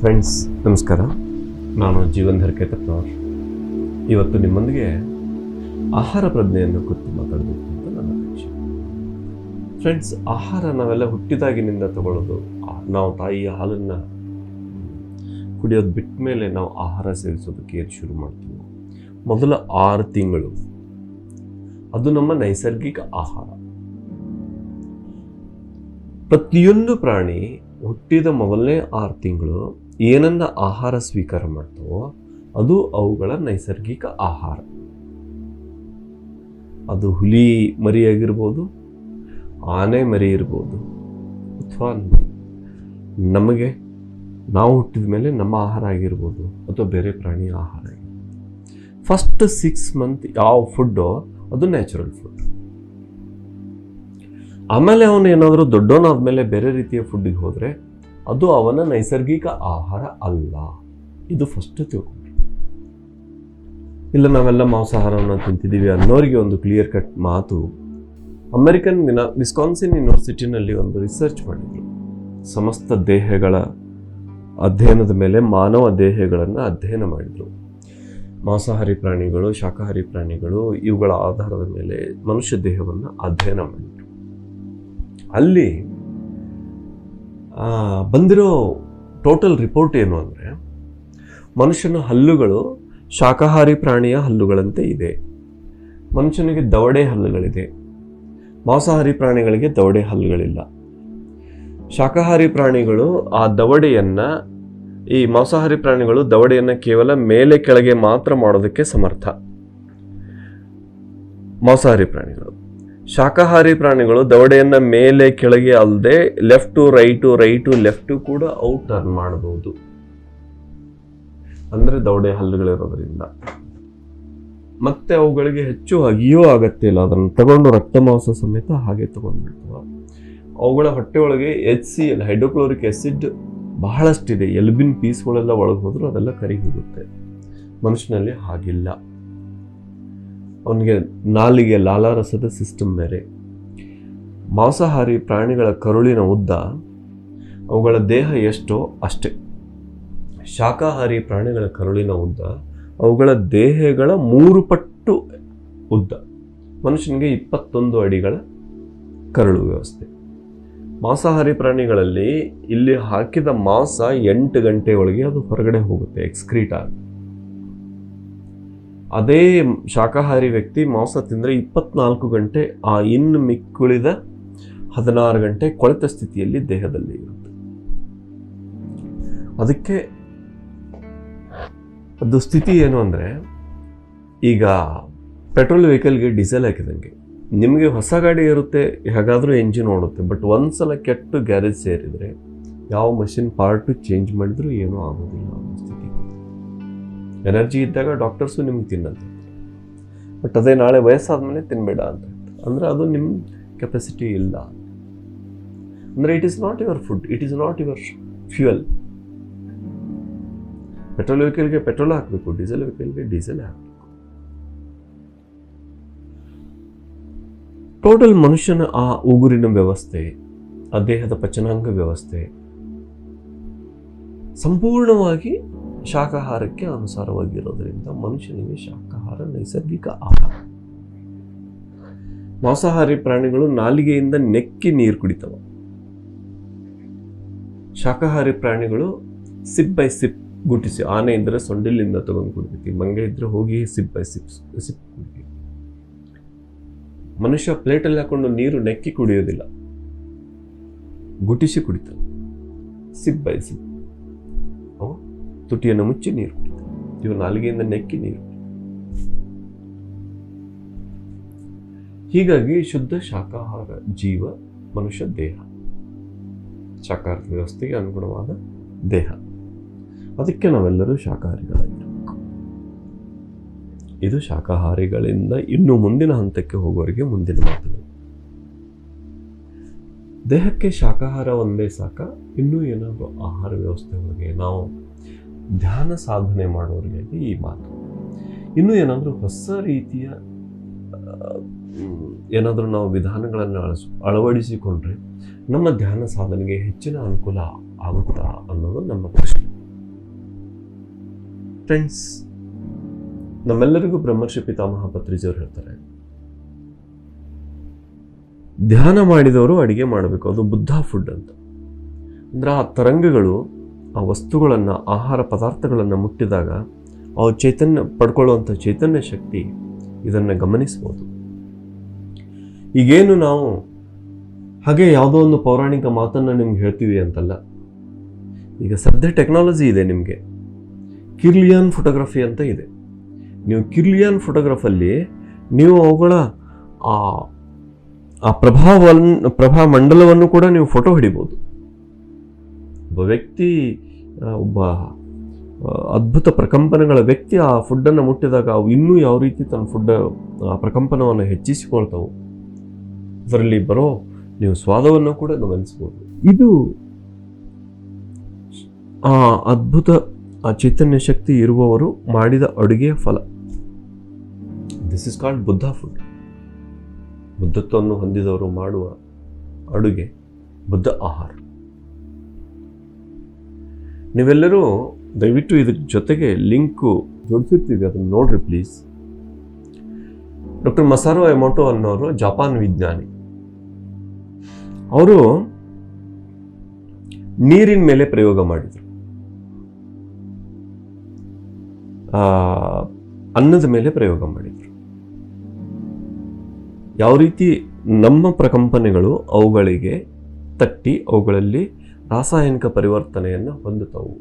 Friends ನಮಸ್ಕಾರ, ನಾನು ಜೀವನ್ಧರ್ ಕೇತಪ್ಪನವರು. ಇವತ್ತು ನಿಮ್ಮೊಂದಿಗೆ ಆಹಾರ ಪ್ರಜ್ಞೆಯನ್ನು ಕುರಿತು ಮಾತಾಡಬೇಕು ಅಂತ ನನ್ನ ಅಪೇಕ್ಷೆ. ಫ್ರೆಂಡ್ಸ್, ಆಹಾರ ನಾವೆಲ್ಲ ಹುಟ್ಟಿದಾಗಿನಿಂದ ತಗೊಳ್ಳೋದು, ನಾವು ತಾಯಿಯ ಹಾಲನ್ನು ಕುಡಿಯೋದು ಬಿಟ್ಟ ಮೇಲೆ ನಾವು ಆಹಾರ ಸೇವಿಸೋದಕ್ಕೆ ಏನು ಶುರು ಮಾಡ್ತೀವಿ. ಮೊದಲ 6 ತಿಂಗಳು ಅದು ನಮ್ಮ ನೈಸರ್ಗಿಕ ಆಹಾರ. ಪ್ರತಿಯೊಂದು ಪ್ರಾಣಿ ಹುಟ್ಟಿದ ಮೊದಲನೇ 6 ತಿಂಗಳು ಏನನ್ನ ಆಹಾರ ಸ್ವೀಕಾರ ಮಾಡ್ತಾವೋ ಅದು ಅವುಗಳ ನೈಸರ್ಗಿಕ ಆಹಾರ. ಅದು ಹುಲಿ ಮರಿ ಆಗಿರ್ಬೋದು, ಆನೆ ಮರಿ ಇರ್ಬೋದು, ಅಥವಾ ನಾವು ಹುಟ್ಟಿದ ಮೇಲೆ ನಮ್ಮ ಆಹಾರ ಆಗಿರ್ಬೋದು, ಅಥವಾ ಬೇರೆ ಪ್ರಾಣಿಯ ಆಹಾರ ಆಗಿರ್ಬೋದು. ಫಸ್ಟ್ 6 ಮಂತ್ ಯಾವ ಫುಡ್ಡೋ ಅದು ನ್ಯಾಚುರಲ್ ಫುಡ್. ಆಮೇಲೆ ಅವನು ಏನಾದರೂ ದೊಡ್ಡವನಾದ್ಮೇಲೆ ಬೇರೆ ರೀತಿಯ ಫುಡ್ಡಿಗೆ ಹೋದರೆ ಅದು ಅವನ ನೈಸರ್ಗಿಕ ಆಹಾರ ಅಲ್ಲ. ಇದು ಫಸ್ಟ್ ತಿಳ್ಕೊಂಡ್ರೆ. ಇಲ್ಲ ನಾವೆಲ್ಲ ಮಾಂಸಾಹಾರವನ್ನು ತಿಂತಿದ್ದೀವಿ ಅನ್ನೋರಿಗೆ ಒಂದು ಕ್ಲಿಯರ್ ಕಟ್ ಮಾತು. ಅಮೆರಿಕನ್ ವಿಸ್ಕಾನ್ಸಿನ್ ಯೂನಿವರ್ಸಿಟಿನಲ್ಲಿ ಒಂದು ರಿಸರ್ಚ್ ಮಾಡಿದ್ರು. ಸಮಸ್ತ ದೇಹಗಳ ಅಧ್ಯಯನದ ಮೇಲೆ ಮಾನವ ದೇಹಗಳನ್ನು ಅಧ್ಯಯನ ಮಾಡಿದರು. ಮಾಂಸಾಹಾರಿ ಪ್ರಾಣಿಗಳು, ಶಾಕಾಹಾರಿ ಪ್ರಾಣಿಗಳು, ಇವುಗಳ ಆಧಾರದ ಮೇಲೆ ಮನುಷ್ಯ ದೇಹವನ್ನು ಅಧ್ಯಯನ ಮಾಡಿದರು. ಅಲ್ಲಿ ಬಂದಿರೋ ಟೋಟಲ್ ರಿಪೋರ್ಟ್ ಏನು ಅಂದರೆ, ಮನುಷ್ಯನ ಹಲ್ಲುಗಳು ಶಾಕಾಹಾರಿ ಪ್ರಾಣಿಯ ಹಲ್ಲುಗಳಂತೆ ಇದೆ. ಮನುಷ್ಯನಿಗೆ ದವಡೆ ಹಲ್ಲುಗಳಿದೆ. ಮಾಂಸಾಹಾರಿ ಪ್ರಾಣಿಗಳಿಗೆ ದವಡೆ ಹಲ್ಲುಗಳಿಲ್ಲ. ಶಾಕಾಹಾರಿ ಪ್ರಾಣಿಗಳು ಈ ಮಾಂಸಾಹಾರಿ ಪ್ರಾಣಿಗಳು ದವಡೆಯನ್ನು ಕೇವಲ ಮೇಲೆ ಕೆಳಗೆ ಮಾತ್ರ ಮಾಡೋದಕ್ಕೆ ಸಮರ್ಥ. ಮಾಂಸಾಹಾರಿ ಪ್ರಾಣಿಗಳು. ಶಾಕಾಹಾರಿ ಪ್ರಾಣಿಗಳು ದವಡೆಯನ್ನು ಮೇಲೆ ಕೆಳಗೆ ಅಲ್ಲದೆ ಲೆಫ್ಟು ರೈಟು ಲೆಫ್ಟು ಕೂಡ ಅವು ಟರ್ನ್ ಮಾಡಬಹುದು. ಅಂದರೆ ದವಡೆ ಹಲ್ಲುಗಳಿರೋದ್ರಿಂದ ಮತ್ತೆ ಅವುಗಳಿಗೆ ಹೆಚ್ಚು ಅಗಿಯೋ ಆಗತ್ತೆ ಇಲ್ಲ. ಅದನ್ನು ತಗೊಂಡು ರಕ್ತ ಮಾಂಸ ಸಮೇತ ಹಾಗೆ ತಗೊಂಡ್ಬಿಡ್ತವ. ಅವುಗಳ ಹೊಟ್ಟೆ ಒಳಗೆ HCl ಹೈಡ್ರೋಕ್ಲೋರಿಕ್ ಆಸಿಡ್ ಬಹಳಷ್ಟಿದೆ. ಎಲುಬಿನ ಪೀಸ್ಗಳೆಲ್ಲ ಒಳಗೆ ಹೋದ್ರೂ ಅದೆಲ್ಲ ಕರಿ ಹೋಗುತ್ತೆ. ಮನುಷ್ಯನಲ್ಲಿ ಹಾಗಿಲ್ಲ. ಅವನಿಗೆ ನಾಲಿಗೆ ಲಾಲಾರಸದ ಸಿಸ್ಟಮ್ ಬೇರೆ. ಮಾಂಸಾಹಾರಿ ಪ್ರಾಣಿಗಳ ಕರುಳಿನ ಉದ್ದ ಅವುಗಳ ದೇಹ ಎಷ್ಟೋ ಅಷ್ಟೇ. ಶಾಕಾಹಾರಿ ಪ್ರಾಣಿಗಳ ಕರುಳಿನ ಉದ್ದ ಅವುಗಳ ದೇಹಗಳ 3 ಪಟ್ಟು ಉದ್ದ. ಮನುಷ್ಯನಿಗೆ 21 ಅಡಿಗಳ ಕರುಳು ವ್ಯವಸ್ಥೆ. ಮಾಂಸಾಹಾರಿ ಪ್ರಾಣಿಗಳಲ್ಲಿ ಇಲ್ಲಿ ಹಾಕಿದ ಮಾಂಸ 8 ಗಂಟೆಯೊಳಗೆ ಅದು ಹೊರಗಡೆ ಹೋಗುತ್ತೆ, ಎಕ್ಸ್ಕ್ರೀಟ್ ಆಗಿ. ಅದೇ ಶಾಕಾಹಾರಿ ವ್ಯಕ್ತಿ ಮಾಂಸ ತಿಂದರೆ 24 ಗಂಟೆ, ಇನ್ನು ಮಿಕ್ಕುಳಿದ 16 ಗಂಟೆ ಕೊಳೆತ ಸ್ಥಿತಿಯಲ್ಲಿ ದೇಹದಲ್ಲಿ ಇರುತ್ತೆ. ಅದಕ್ಕೆ ಅದು ಸ್ಥಿತಿ ಏನು ಅಂದರೆ, ಈಗ ಪೆಟ್ರೋಲ್ ವೆಹಿಕಲ್ಗೆ ಡೀಸೆಲ್ ಹಾಕಿದಂಗೆ ನಿಮಗೆ ಹೊಸ ಗಾಡಿ ಇರುತ್ತೆ, ಹೇಗಾದರೂ ಎಂಜಿನ್ ಓಡುತ್ತೆ. ಬಟ್ ಒಂದ್ಸಲ ಕೆಟ್ಟು ಗ್ಯಾರೇಜ್ ಸೇರಿದರೆ ಯಾವ ಮಷಿನ್ ಪಾರ್ಟು ಚೇಂಜ್ ಮಾಡಿದ್ರೂ ಏನೂ ಆಗೋದಿಲ್ಲ. ಸ್ಥಿತಿ ಎನರ್ಜಿ ಇದ್ದಾಗ ಡಾಕ್ಟರ್ಸು ನಿಮ್ಗೆ ತಿನ್ನಂತ, ಬಟ್ ಅದೇ ನಾಳೆ ವಯಸ್ಸಾದ್ಮೇಲೆ ತಿನ್ಬೇಡ ಅಂತ. ಅಂದರೆ ಅದು ನಿಮ್ಮ ಕೆಪಾಸಿಟಿ ಇಲ್ಲ. ಅಂದರೆ it is not your food, it is not your fuel. Petrol ವೆಹಿಕಲ್ಗೆ ಪೆಟ್ರೋಲ್ ಹಾಕಬೇಕು, ಡೀಸೆಲ್ ವೆಹಿಕಲ್ಗೆ ಡೀಸೆಲ್ ಹಾಕಬೇಕು. ಟೋಟಲ್ ಮನುಷ್ಯನ ಆ ಉಗುರಿನ ವ್ಯವಸ್ಥೆ, ಆ ದೇಹದ ಪಚನಾಂಗ ವ್ಯವಸ್ಥೆ ಸಂಪೂರ್ಣವಾಗಿ ಶಾಕಾಹಾರಕ್ಕೆ ಅನುಸಾರವಾಗಿರೋದ್ರಿಂದ ಮನುಷ್ಯನಿಗೆ ಶಾಕಾಹಾರ ನೈಸರ್ಗಿಕ ಆಹಾರ. ಮಾಂಸಾಹಾರಿ ಪ್ರಾಣಿಗಳು ನಾಲಿಗೆಯಿಂದ ನೆಕ್ಕಿ ನೀರು ಕುಡಿತವ. ಶಾಕಾಹಾರಿ ಪ್ರಾಣಿಗಳು ಸಿಪ್ ಬೈ ಸಿಪ್ ಗುಟಿಸಿ. ಆನೆ ಇದ್ರೆ ಸೊಂಡಿಲಿಂದ ತಗೊಂಡು ಕುಡಿತೀವಿ, ಮಂಗೆ ಇದ್ರೆ ಹೋಗಿ ಸಿಪ್ ಬೈ ಸಿಪ್ ಕುಡಿತೀವಿ. ಮನುಷ್ಯ ಪ್ಲೇಟಲ್ಲಿ ಹಾಕೊಂಡು ನೀರು ನೆಕ್ಕಿ ಕುಡಿಯೋದಿಲ್ಲ, ಗುಟಿಸಿ ಕುಡಿತಾನೆ. ಸಿಪ್ ಬೈ ಸಿಪ್ ತುಟಿಯನ್ನು ಮುಚ್ಚಿ ನೀರು ಕುಡಿತಾರೆ. ಇವು ನಾಲಿಗೆಯಿಂದ ನೆಕ್ಕಿ ನೀರು. ಹೀಗಾಗಿ ಶುದ್ಧ ಶಾಕಾಹಾರ ಜೀವ ಮನುಷ್ಯ ದೇಹ, ಶಾಕಾಹಾರ ವ್ಯವಸ್ಥೆಗೆ ಅನುಗುಣವಾದ ದೇಹ. ಅದಕ್ಕೆ ನಾವೆಲ್ಲರೂ ಶಾಕಾಹಾರಿಗಳಾಗಿರಬೇಕು. ಇದು ಶಾಕಾಹಾರಿಗಳಿಂದ ಇನ್ನು ಮುಂದಿನ ಹಂತಕ್ಕೆ ಹೋಗೋರಿಗೆ ಮುಂದಿನ ಮಾತುಗಳು. ದೇಹಕ್ಕೆ ಶಾಕಾಹಾರ ಒಂದೇ ಸಾಕ? ಇನ್ನೂ ಏನಾದರೂ ಆಹಾರ ವ್ಯವಸ್ಥೆ ಒಳಗೆ ನಾವು ಧ್ಯಾನ ಸಾಧನೆ ಮಾಡೋರಿಗೆ ಈ ಮಾತು. ಇನ್ನೂ ಏನಾದರೂ ಹೊಸ ರೀತಿಯ ಏನಾದರೂ ನಾವು ವಿಧಾನಗಳನ್ನು ಅಳವಡಿಸಿಕೊಂಡ್ರೆ ನಮ್ಮ ಧ್ಯಾನ ಸಾಧನೆಗೆ ಹೆಚ್ಚಿನ ಅನುಕೂಲ ಆಗುತ್ತಾ ಅನ್ನೋದು ನಮ್ಮ ಪ್ರಶ್ನೆ. ಫ್ರೆಂಡ್ಸ್, ನಮ್ಮೆಲ್ಲರಿಗೂ ಬ್ರಹ್ಮರ್ಷಿ ಪಿತಾಮಹ ಪತ್ರಿಜಿಯವರು ಹೇಳ್ತಾರೆ, ಧ್ಯಾನ ಮಾಡಿದವರು ಅಡಿಗೆ ಮಾಡಬೇಕು, ಅದು ಬುದ್ಧ ಫುಡ್ ಅಂತ. ಅಂದ್ರೆ ಆ ತರಂಗಗಳು, ಆ ವಸ್ತುಗಳನ್ನು, ಆಹಾರ ಪದಾರ್ಥಗಳನ್ನು ಮುಟ್ಟಿದಾಗ ಅವು ಚೈತನ್ಯ ಪಡ್ಕೊಳ್ಳುವಂಥ ಚೈತನ್ಯ ಶಕ್ತಿ ಇದನ್ನು ಗಮನಿಸ್ಬೋದು. ಈಗೇನು ನಾವು ಹಾಗೆ ಯಾವುದೋ ಒಂದು ಪೌರಾಣಿಕ ಮಾತನ್ನು ನಿಮ್ಗೆ ಹೇಳ್ತೀವಿ ಅಂತಲ್ಲ. ಈಗ ಸದ್ಯ ಟೆಕ್ನಾಲಜಿ ಇದೆ, ನಿಮಗೆ ಕಿರ್ಲಿಯನ್ ಫೋಟೋಗ್ರಫಿ ಅಂತ ಇದೆ. ನೀವು ಕಿರ್ಲಿಯನ್ ಫೋಟೋಗ್ರಫಲ್ಲಿ ನೀವು ಅವುಗಳ ಆ ಪ್ರಭಾ ಮಂಡಲವನ್ನು ಕೂಡ ನೀವು ಫೋಟೋ ಹಿಡಿಬೋದು. ಒಬ್ಬ ವ್ಯಕ್ತಿ, ಒಬ್ಬ ಅದ್ಭುತ ಪ್ರಕಂಪನಗಳ ವ್ಯಕ್ತಿ ಆ ಫುಡ್ಡನ್ನು ಮುಟ್ಟಿದಾಗ ಅವು ಇನ್ನೂ ಯಾವ ರೀತಿ ತನ್ನ ಫುಡ್ ಆ ಪ್ರಕಂಪನವನ್ನು ಹೆಚ್ಚಿಸಿಕೊಳ್ತಾವೆ, ಅದರಲ್ಲಿ ಬರೋ ನೀವು ಸ್ವಾದವನ್ನು ಕೂಡ ಗಮನಿಸ್ಬೋದು. ಇದು ಆ ಅದ್ಭುತ, ಆ ಚೈತನ್ಯ ಶಕ್ತಿ ಇರುವವರು ಮಾಡಿದ ಅಡುಗೆಯ ಫಲ. This is called Buddha food. ಬುದ್ಧತ್ವವನ್ನು ಹೊಂದಿದವರು ಮಾಡುವ ಅಡುಗೆ ಬುದ್ಧ ಆಹಾರ. ನೀವೆಲ್ಲರೂ ದಯವಿಟ್ಟು ಇದ್ರ ಜೊತೆಗೆ ಲಿಂಕು ಜೋಡಿಸಿರ್ತೀವಿ, ಅದನ್ನು ನೋಡ್ರಿ ಪ್ಲೀಸ್. ಡಾಕ್ಟರ್ ಮಸಾರೋ ಎಮೋಟೋ ಅನ್ನೋರು ಜಪಾನ್ ವಿಜ್ಞಾನಿ. ಅವರು ನೀರಿನ ಮೇಲೆ ಪ್ರಯೋಗ ಮಾಡಿದರು, ಅನ್ನದ ಮೇಲೆ ಪ್ರಯೋಗ ಮಾಡಿದರು. ಯಾವ ರೀತಿ ನಮ್ಮ ಪ್ರಕಂಪನೆಗಳು ಅವುಗಳಿಗೆ ತಟ್ಟಿ ಅವುಗಳಲ್ಲಿ ರಾಸಾಯನಿಕ ಪರಿವರ್ತನೆಯನ್ನು ಹೊಂದುತ್ತವು.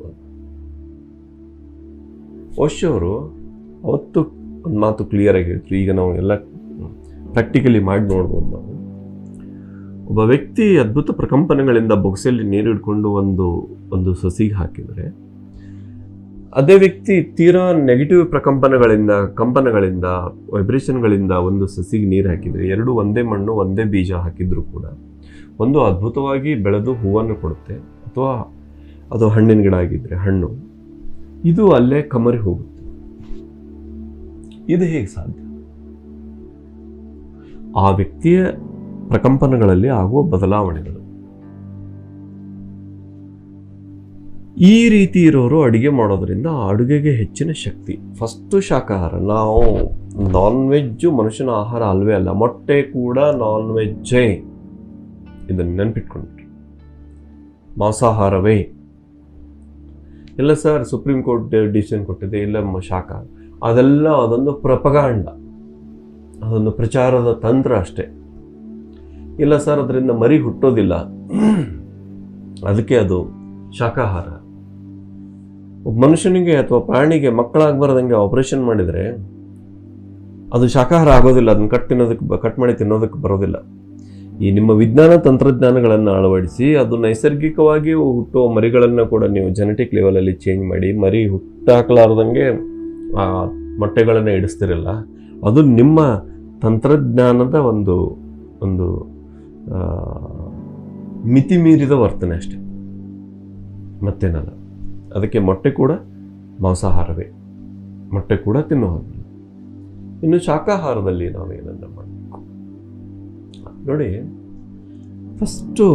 ಓಶೋ ಅವರು ಅವತ್ತು ಒಂದು ಮಾತು ಕ್ಲಿಯರ್ ಆಗಿ ಹೇಳಿದ್ರು, ಈಗ ನಾವು ಎಲ್ಲ ಪ್ರಾಕ್ಟಿಕಲಿ ಮಾಡಿ ನೋಡ್ಬೋದು. ನಾವು ಒಬ್ಬ ವ್ಯಕ್ತಿ ಅದ್ಭುತ ಪ್ರಕಂಪನೆಗಳಿಂದ ಬೊಗಸೆಯಲ್ಲಿ ನೀರು ಹಿಡ್ಕೊಂಡು ಒಂದು ಸಸಿಗೆ ಹಾಕಿದರೆ, ಅದೇ ವ್ಯಕ್ತಿ ತೀರಾ ನೆಗೆಟಿವ್ ಕಂಪನಗಳಿಂದ ವೈಬ್ರೇಷನ್ಗಳಿಂದ ಒಂದು ಸಸಿಗೆ ನೀರು ಹಾಕಿದರೆ, ಎರಡು ಒಂದೇ ಮಣ್ಣು ಒಂದೇ ಬೀಜ ಹಾಕಿದ್ರು ಕೂಡ ಒಂದು ಅದ್ಭುತವಾಗಿ ಬೆಳೆದು ಹೂವನ್ನು ಕೊಡುತ್ತೆ. ಅಥವಾ ಅದು ಹಣ್ಣಿನ ಗಿಡ ಆಗಿದ್ರೆ ಹಣ್ಣು, ಇದು ಅಲ್ಲೇ ಕಮರಿ ಹೋಗುತ್ತೆ. ಇದು ಹೇಗೆ ಸಾಧ್ಯ? ಆ ವ್ಯಕ್ತಿಯ ಪ್ರಕಂಪನಗಳಲ್ಲಿ ಆಗುವ ಬದಲಾವಣೆಗಳು. ಈ ರೀತಿ ಇರೋರು ಅಡುಗೆ ಮಾಡೋದ್ರಿಂದ ಆ ಅಡುಗೆಗೆ ಹೆಚ್ಚಿನ ಶಕ್ತಿ. ಫಸ್ಟು ಶಾಕಾಹಾರ. ನಾವು ನಾನ್ ವೆಜ್ಜು ಮನುಷ್ಯನ ಆಹಾರ ಅಲ್ವೇ ಅಲ್ಲ, ಮೊಟ್ಟೆ ಕೂಡ ನಾನ್ ವೆಜ್ಜೇ, ಇದನ್ನು ನೆನ್ಪಿಟ್ಕೊಂಡ್ರಿ. ಮಾಂಸಾಹಾರವೇ ಇಲ್ಲ ಸರ್, ಸುಪ್ರೀಂ ಕೋರ್ಟ್ ಡಿಸಿಷನ್ ಕೊಟ್ಟಿದೆ, ಇಲ್ಲ ಶಾಕಾಹಾರ, ಅದೆಲ್ಲ ಅದೊಂದು ಪ್ರಪಗಾಂಡ, ಅದೊಂದು ಪ್ರಚಾರದ ತಂತ್ರ ಅಷ್ಟೇ. ಇಲ್ಲ ಸರ್, ಅದರಿಂದ ಮರಿ ಹುಟ್ಟೋದಿಲ್ಲ, ಅದಕ್ಕೆ ಅದು ಶಾಕಾಹಾರ. ಒಬ್ಬ ಮನುಷ್ಯನಿಗೆ ಅಥವಾ ಪ್ರಾಣಿಗೆ ಮಕ್ಕಳಾಗಬಾರ್ದಂಗೆ ಆಪರೇಷನ್ ಮಾಡಿದರೆ ಅದು ಶಾಕಾಹಾರ ಆಗೋದಿಲ್ಲ, ಅದನ್ನು ಕಟ್ ಮಾಡಿ ತಿನ್ನೋದಕ್ಕೆ ಬರೋದಿಲ್ಲ. ಈ ನಿಮ್ಮ ವಿಜ್ಞಾನ ತಂತ್ರಜ್ಞಾನಗಳನ್ನು ಅಳವಡಿಸಿ ಅದು ನೈಸರ್ಗಿಕವಾಗಿ ಹುಟ್ಟುವ ಮರಿಗಳನ್ನು ಕೂಡ ನೀವು ಜೆನೆಟಿಕ್ ಲೆವೆಲಲ್ಲಿ ಚೇಂಜ್ ಮಾಡಿ ಮರಿ ಹುಟ್ಟಾಕಲಾರ್ದಂಗೆ ಆ ಮೊಟ್ಟೆಗಳನ್ನು ಇಡಿಸ್ತಿರಲ್ಲ, ಅದು ನಿಮ್ಮ ತಂತ್ರಜ್ಞಾನದ ಒಂದು ಮಿತಿ ಮೀರಿದ ವರ್ತನೆ ಅಷ್ಟೆ, ಮತ್ತೇನಲ್ಲ. ಅದಕ್ಕೆ ಮೊಟ್ಟೆ ಕೂಡ ಮಾಂಸಾಹಾರವೇ, ಮೊಟ್ಟೆ ಕೂಡ ತಿನ್ನೋ ಹಾಗಿಲ್ಲ. ಇನ್ನು ಶಾಕಾಹಾರದಲ್ಲಿ ನಾವೇನನ್ನ ಮಾಡಬೇಕು ನೋಡಿ. ಫಸ್ಟು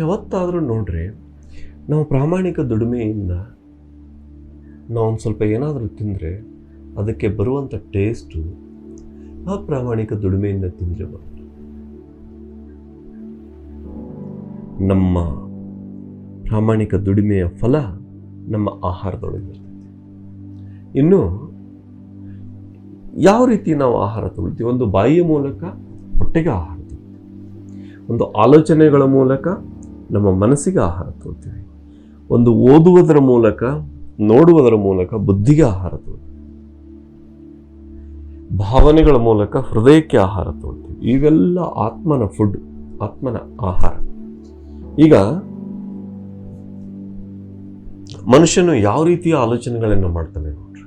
ಯಾವತ್ತಾದರೂ ನೋಡ್ರಿ, ನಾವು ಪ್ರಾಮಾಣಿಕ ದುಡಿಮೆಯಿಂದ ನಾವು ಒಂದು ಸ್ವಲ್ಪ ಏನಾದರೂ ತಿಂದರೆ ಅದಕ್ಕೆ ಬರುವಂಥ ಟೇಸ್ಟು ಅಪ್ರಾಮಾಣಿಕ ದುಡಿಮೆಯಿಂದ ತಿಂದರೆ ಬರುತ್ತೆ. ನಮ್ಮ ಪ್ರಾಮಾಣಿಕ ದುಡಿಮೆಯ ಫಲ ನಮ್ಮ ಆಹಾರದೊಳಗೆ ಇರ್ತದೆ. ಇನ್ನು ಯಾವ ರೀತಿ ನಾವು ಆಹಾರ ತಗೊಳ್ತೀವಿ? ಒಂದು ಬಾಯಿಯ ಮೂಲಕ ಹೊಟ್ಟೆಗೆ ಆಹಾರ ತಗೊಳ್ತೀವಿ, ಒಂದು ಆಲೋಚನೆಗಳ ಮೂಲಕ ನಮ್ಮ ಮನಸ್ಸಿಗೆ ಆಹಾರ ತಗೊಳ್ತೀವಿ, ಒಂದು ಓದುವುದರ ಮೂಲಕ ನೋಡುವುದರ ಮೂಲಕ ಬುದ್ಧಿಗೆ ಆಹಾರ ತಗೊಳ್ತೀವಿ, ಭಾವನೆಗಳ ಮೂಲಕ ಹೃದಯಕ್ಕೆ ಆಹಾರ ತಗೊಳ್ತೀವಿ. ಇವೆಲ್ಲ ಆತ್ಮನ ಫುಡ್, ಆತ್ಮನ ಆಹಾರ. ಈಗ ಮನುಷ್ಯನು ಯಾವ ರೀತಿಯ ಆಲೋಚನೆಗಳನ್ನು ಮಾಡ್ತಾನೆ ನೋಡ್ರಿ.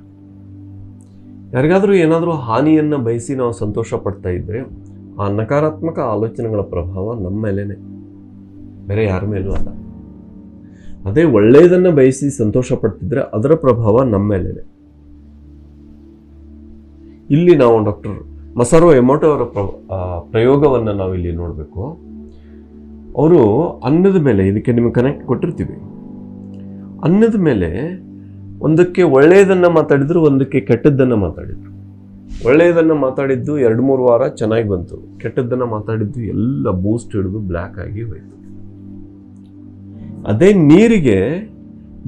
ಯಾರಿಗಾದ್ರೂ ಏನಾದರೂ ಹಾನಿಯನ್ನು ಬಯಸಿ ನಾವು ಸಂತೋಷ ಪಡ್ತಾ ಇದ್ರೆ ಆ ನಕಾರಾತ್ಮಕ ಆಲೋಚನೆಗಳ ಪ್ರಭಾವ ನಮ್ಮ ಮೇಲೇನೆ, ಬೇರೆ ಯಾರ ಮೇಲೂ ಅಲ್ಲ. ಅದೇ ಒಳ್ಳೆಯದನ್ನು ಬಯಸಿ ಸಂತೋಷ ಪಡ್ತಿದ್ರೆ ಅದರ ಪ್ರಭಾವ ನಮ್ಮ ಮೇಲೇನೆ. ಇಲ್ಲಿ ನಾವು ಡಾಕ್ಟರ್ ಮಸಾರೋ ಎಮೋಟೋ ಅವರ ಪ್ರಯೋಗವನ್ನು ನಾವು ಇಲ್ಲಿ ನೋಡಬೇಕು. ಅವರು ಅನ್ನದ ಮೇಲೆ, ಇದಕ್ಕೆ ನಿಮಗೆ ಕನೆಕ್ಟ್ ಕೊಟ್ಟಿರ್ತೀವಿ, ಅನ್ನದ ಮೇಲೆ ಒಂದಕ್ಕೆ ಒಳ್ಳೆಯದನ್ನು ಮಾತಾಡಿದ್ರು, ಒಂದಕ್ಕೆ ಕೆಟ್ಟದ್ದನ್ನು ಮಾತಾಡಿದ್ರು. ಒಳ್ಳೆಯದನ್ನು ಮಾತಾಡಿದ್ದು 2-3 ವಾರ ಚೆನ್ನಾಗಿ ಬಂತು, ಕೆಟ್ಟದ್ದನ್ನು ಮಾತಾಡಿದ್ದು ಎಲ್ಲ ಬೂಸ್ಟ್ ಹಿಡಿದು ಬ್ಲ್ಯಾಕ್ ಆಗಿ ಹೋಯಿತು. ಅದೇ ನೀರಿಗೆ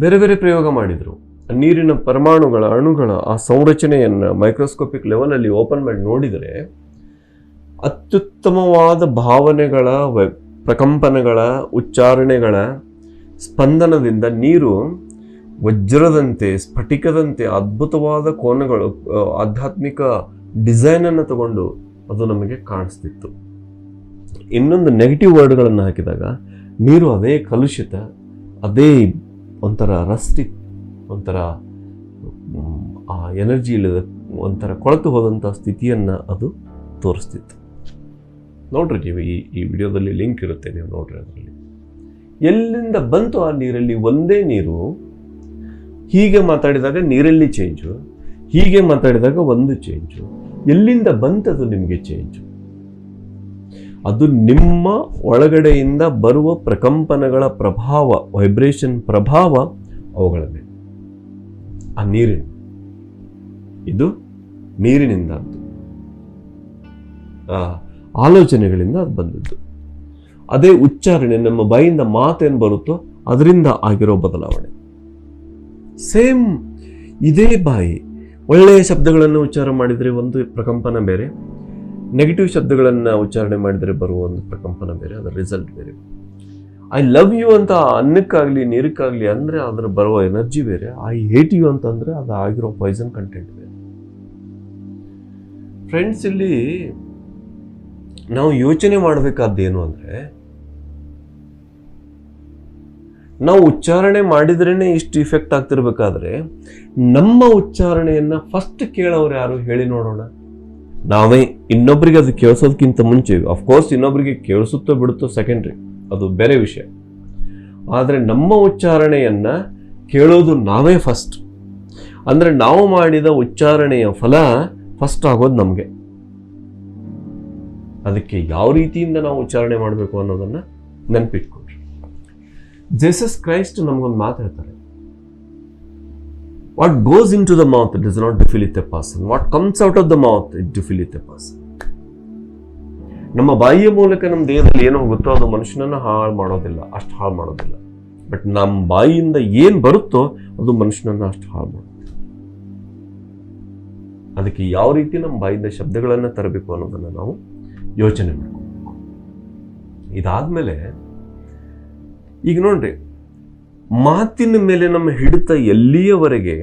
ಬೇರೆ ಬೇರೆ ಪ್ರಯೋಗ ಮಾಡಿದರು. ನೀರಿನ ಪರಮಾಣುಗಳ ಅಣುಗಳ ಆ ಸಂರಚನೆಯನ್ನು ಮೈಕ್ರೋಸ್ಕೋಪಿಕ್ ಲೆವೆಲಲ್ಲಿ ಓಪನ್ ಮಾಡಿ ನೋಡಿದರೆ ಅತ್ಯುತ್ತಮವಾದ ಭಾವನೆಗಳ, ಪ್ರಕಂಪನಗಳ, ಉಚ್ಚಾರಣೆಗಳ ಸ್ಪಂದನದಿಂದ ನೀರು ವಜ್ರದಂತೆ, ಸ್ಫಟಿಕದಂತೆ ಅದ್ಭುತವಾದ ಕೋನಗಳು, ಆಧ್ಯಾತ್ಮಿಕ ಡಿಸೈನನ್ನು ತಗೊಂಡು ಅದು ನಮಗೆ ಕಾಣಿಸ್ತಿತ್ತು. ಇನ್ನೊಂದು ನೆಗೆಟಿವ್ ವರ್ಡ್ಗಳನ್ನು ಹಾಕಿದಾಗ ನೀರು ಅದೇ ಕಲುಷಿತ, ಅದೇ ಒಂಥರ ರಸ್ಟಿಕ್, ಒಂಥರ ಆ ಎನರ್ಜಿ ಇಲ್ಲದ, ಒಂಥರ ಕೊಳೆತು ಹೋದಂಥ ಸ್ಥಿತಿಯನ್ನು ಅದು ತೋರಿಸ್ತಿತ್ತು. ನೋಡ್ರಿ ನೀವು ಈ ವಿಡಿಯೋದಲ್ಲಿ ಲಿಂಕ್ ಇರುತ್ತೆ, ನೀವು ನೋಡ್ರಿ. ಅದರಲ್ಲಿ ಎಲ್ಲಿಂದ ಬಂತು ಆ ನೀರಲ್ಲಿ? ಒಂದೇ ನೀರು ಹೀಗೆ ಮಾತಾಡಿದಾಗ ನೀರಲ್ಲಿ ಚೇಂಜು, ಹೀಗೆ ಮಾತಾಡಿದಾಗ ಒಂದು ಚೇಂಜು. ಎಲ್ಲಿಂದ ಬಂತದು ನಿಮಗೆ ಚೇಂಜು? ಅದು ನಿಮ್ಮ ಒಳಗಡೆಯಿಂದ ಬರುವ ಪ್ರಕಂಪನಗಳ ಪ್ರಭಾವ, ವೈಬ್ರೇಷನ್ ಪ್ರಭಾವ ಅವುಗಳ ಮೇಲೆ. ಆ ನೀರಿನ, ಇದು ನೀರಿನಿಂದ ಅದು ಆಲೋಚನೆಗಳಿಂದ ಅದು ಬಂದದ್ದು. ಅದೇ ಉಚ್ಚಾರಣೆ, ನಮ್ಮ ಬಾಯಿಂದ ಮಾತೇನು ಬರುತ್ತೋ ಅದರಿಂದ ಆಗಿರೋ ಬದಲಾವಣೆ. ಸೇಮ್ ಇದೇ ಬಾಯಿ ಒಳ್ಳೆಯ ಶಬ್ದಗಳನ್ನು ಉಚ್ಚಾರ ಮಾಡಿದರೆ ಒಂದು ಪ್ರಕಂಪನ ಬೇರೆ, ನೆಗೆಟಿವ್ ಶಬ್ದಗಳನ್ನು ಉಚ್ಚಾರಣೆ ಮಾಡಿದರೆ ಬರುವ ಒಂದು ಪ್ರಕಂಪನ ಬೇರೆ, ಅದರ ರಿಸಲ್ಟ್ ಬೇರೆ. ಐ ಲವ್ ಯು ಅಂತ ಅನ್ನಕ್ಕಾಗಲಿ ನೀರಕ್ಕಾಗಲಿ ಅಂದರೆ ಅದರ ಬರುವ ಎನರ್ಜಿ ಬೇರೆ. ಐ ಹೇಟ್ ಯು ಅಂತಂದರೆ ಅದು ಆಗಿರೋ ಪಾಯ್ಸನ್ ಕಂಟೆಂಟ್ ಬೇರೆ. ಫ್ರೆಂಡ್ಸ್, ಇಲ್ಲಿ ನಾವು ಯೋಚನೆ ಮಾಡಬೇಕಾದ್ದೇನು ಅಂದರೆ, ನಾವು ಉಚ್ಚಾರಣೆ ಮಾಡಿದ್ರೇ ಇಷ್ಟು ಇಫೆಕ್ಟ್ ಆಗ್ತಿರ್ಬೇಕಾದ್ರೆ ನಮ್ಮ ಉಚ್ಚಾರಣೆಯನ್ನು ಫಸ್ಟ್ ಕೇಳೋರು ಯಾರು ಹೇಳಿ ನೋಡೋಣ. ನಾವೇ. ಇನ್ನೊಬ್ಬರಿಗೆ ಅದು ಕೇಳಿಸೋದಕ್ಕಿಂತ ಮುಂಚೆ, ಅಫ್ಕೋರ್ಸ್ ಇನ್ನೊಬ್ಬರಿಗೆ ಕೇಳಿಸುತ್ತೋ ಬಿಡುತ್ತೋ ಸೆಕೆಂಡ್ರಿ, ಅದು ಬೇರೆ ವಿಷಯ. ಆದರೆ ನಮ್ಮ ಉಚ್ಚಾರಣೆಯನ್ನು ಕೇಳೋದು ನಾವೇ ಫಸ್ಟ್. ಅಂದರೆ ನಾವು ಮಾಡಿದ ಉಚ್ಚಾರಣೆಯ ಫಲ ಫಸ್ಟ್ ಆಗೋದು ನಮಗೆ. ಅದಕ್ಕೆ ಯಾವ ರೀತಿಯಿಂದ ನಾವು ಉಚ್ಚಾರಣೆ ಮಾಡಬೇಕು ಅನ್ನೋದನ್ನು ನೆನಪಿಟ್ಕೊಂಡ್ರಿ. ಜೀಸಸ್ ಕ್ರೈಸ್ಟ್ ನಮಗೊಂದು ಮಾತು ಹೇಳ್ತಾರೆ, what goes into the mouth does not defileth a person, what comes out of the mouth it defileth a person. ನಮ್ಮ ಬಾಯಿಯ ಮೂಲಕ ನಮ್ಮ ದೇಹದಲ್ಲಿ ಏನು ಹೋಗುತ್ತೋ ಅದು ಮನುಷ್ಯನನ್ನು ಹಾಳು ಮಾಡೋದಿಲ್ಲ, ಅಷ್ಟು ಹಾಳು ಮಾಡೋದಿಲ್ಲ. ಬಟ್ ನಮ್ಮ ಬಾಯಿಯಿಂದ ಏನು ಬರುತ್ತೋ ಅದು ಮನುಷ್ಯನನ್ನು ಅಷ್ಟು ಹಾಳು ಮಾಡುತ್ತೆ. ಅದಕ್ಕೆ ಯಾವ ರೀತಿ ನಮ್ಮ ಬಾಯಿಂದ ಶಬ್ದಗಳನ್ನು ತರಬೇಕು ಅನ್ನೋದನ್ನು ನಾವು ಯೋಚನೆ ಮಾಡಬೇಕು. ಇದಾದ್ಮೇಲೆ ಈಗ ನೋಡ್ರಿ, ಮಾತಿನ ಮೇಲೆ ನಮ್ಮ ಹಿಡಿತ ಎಲ್ಲಿಯವರೆಗೆ,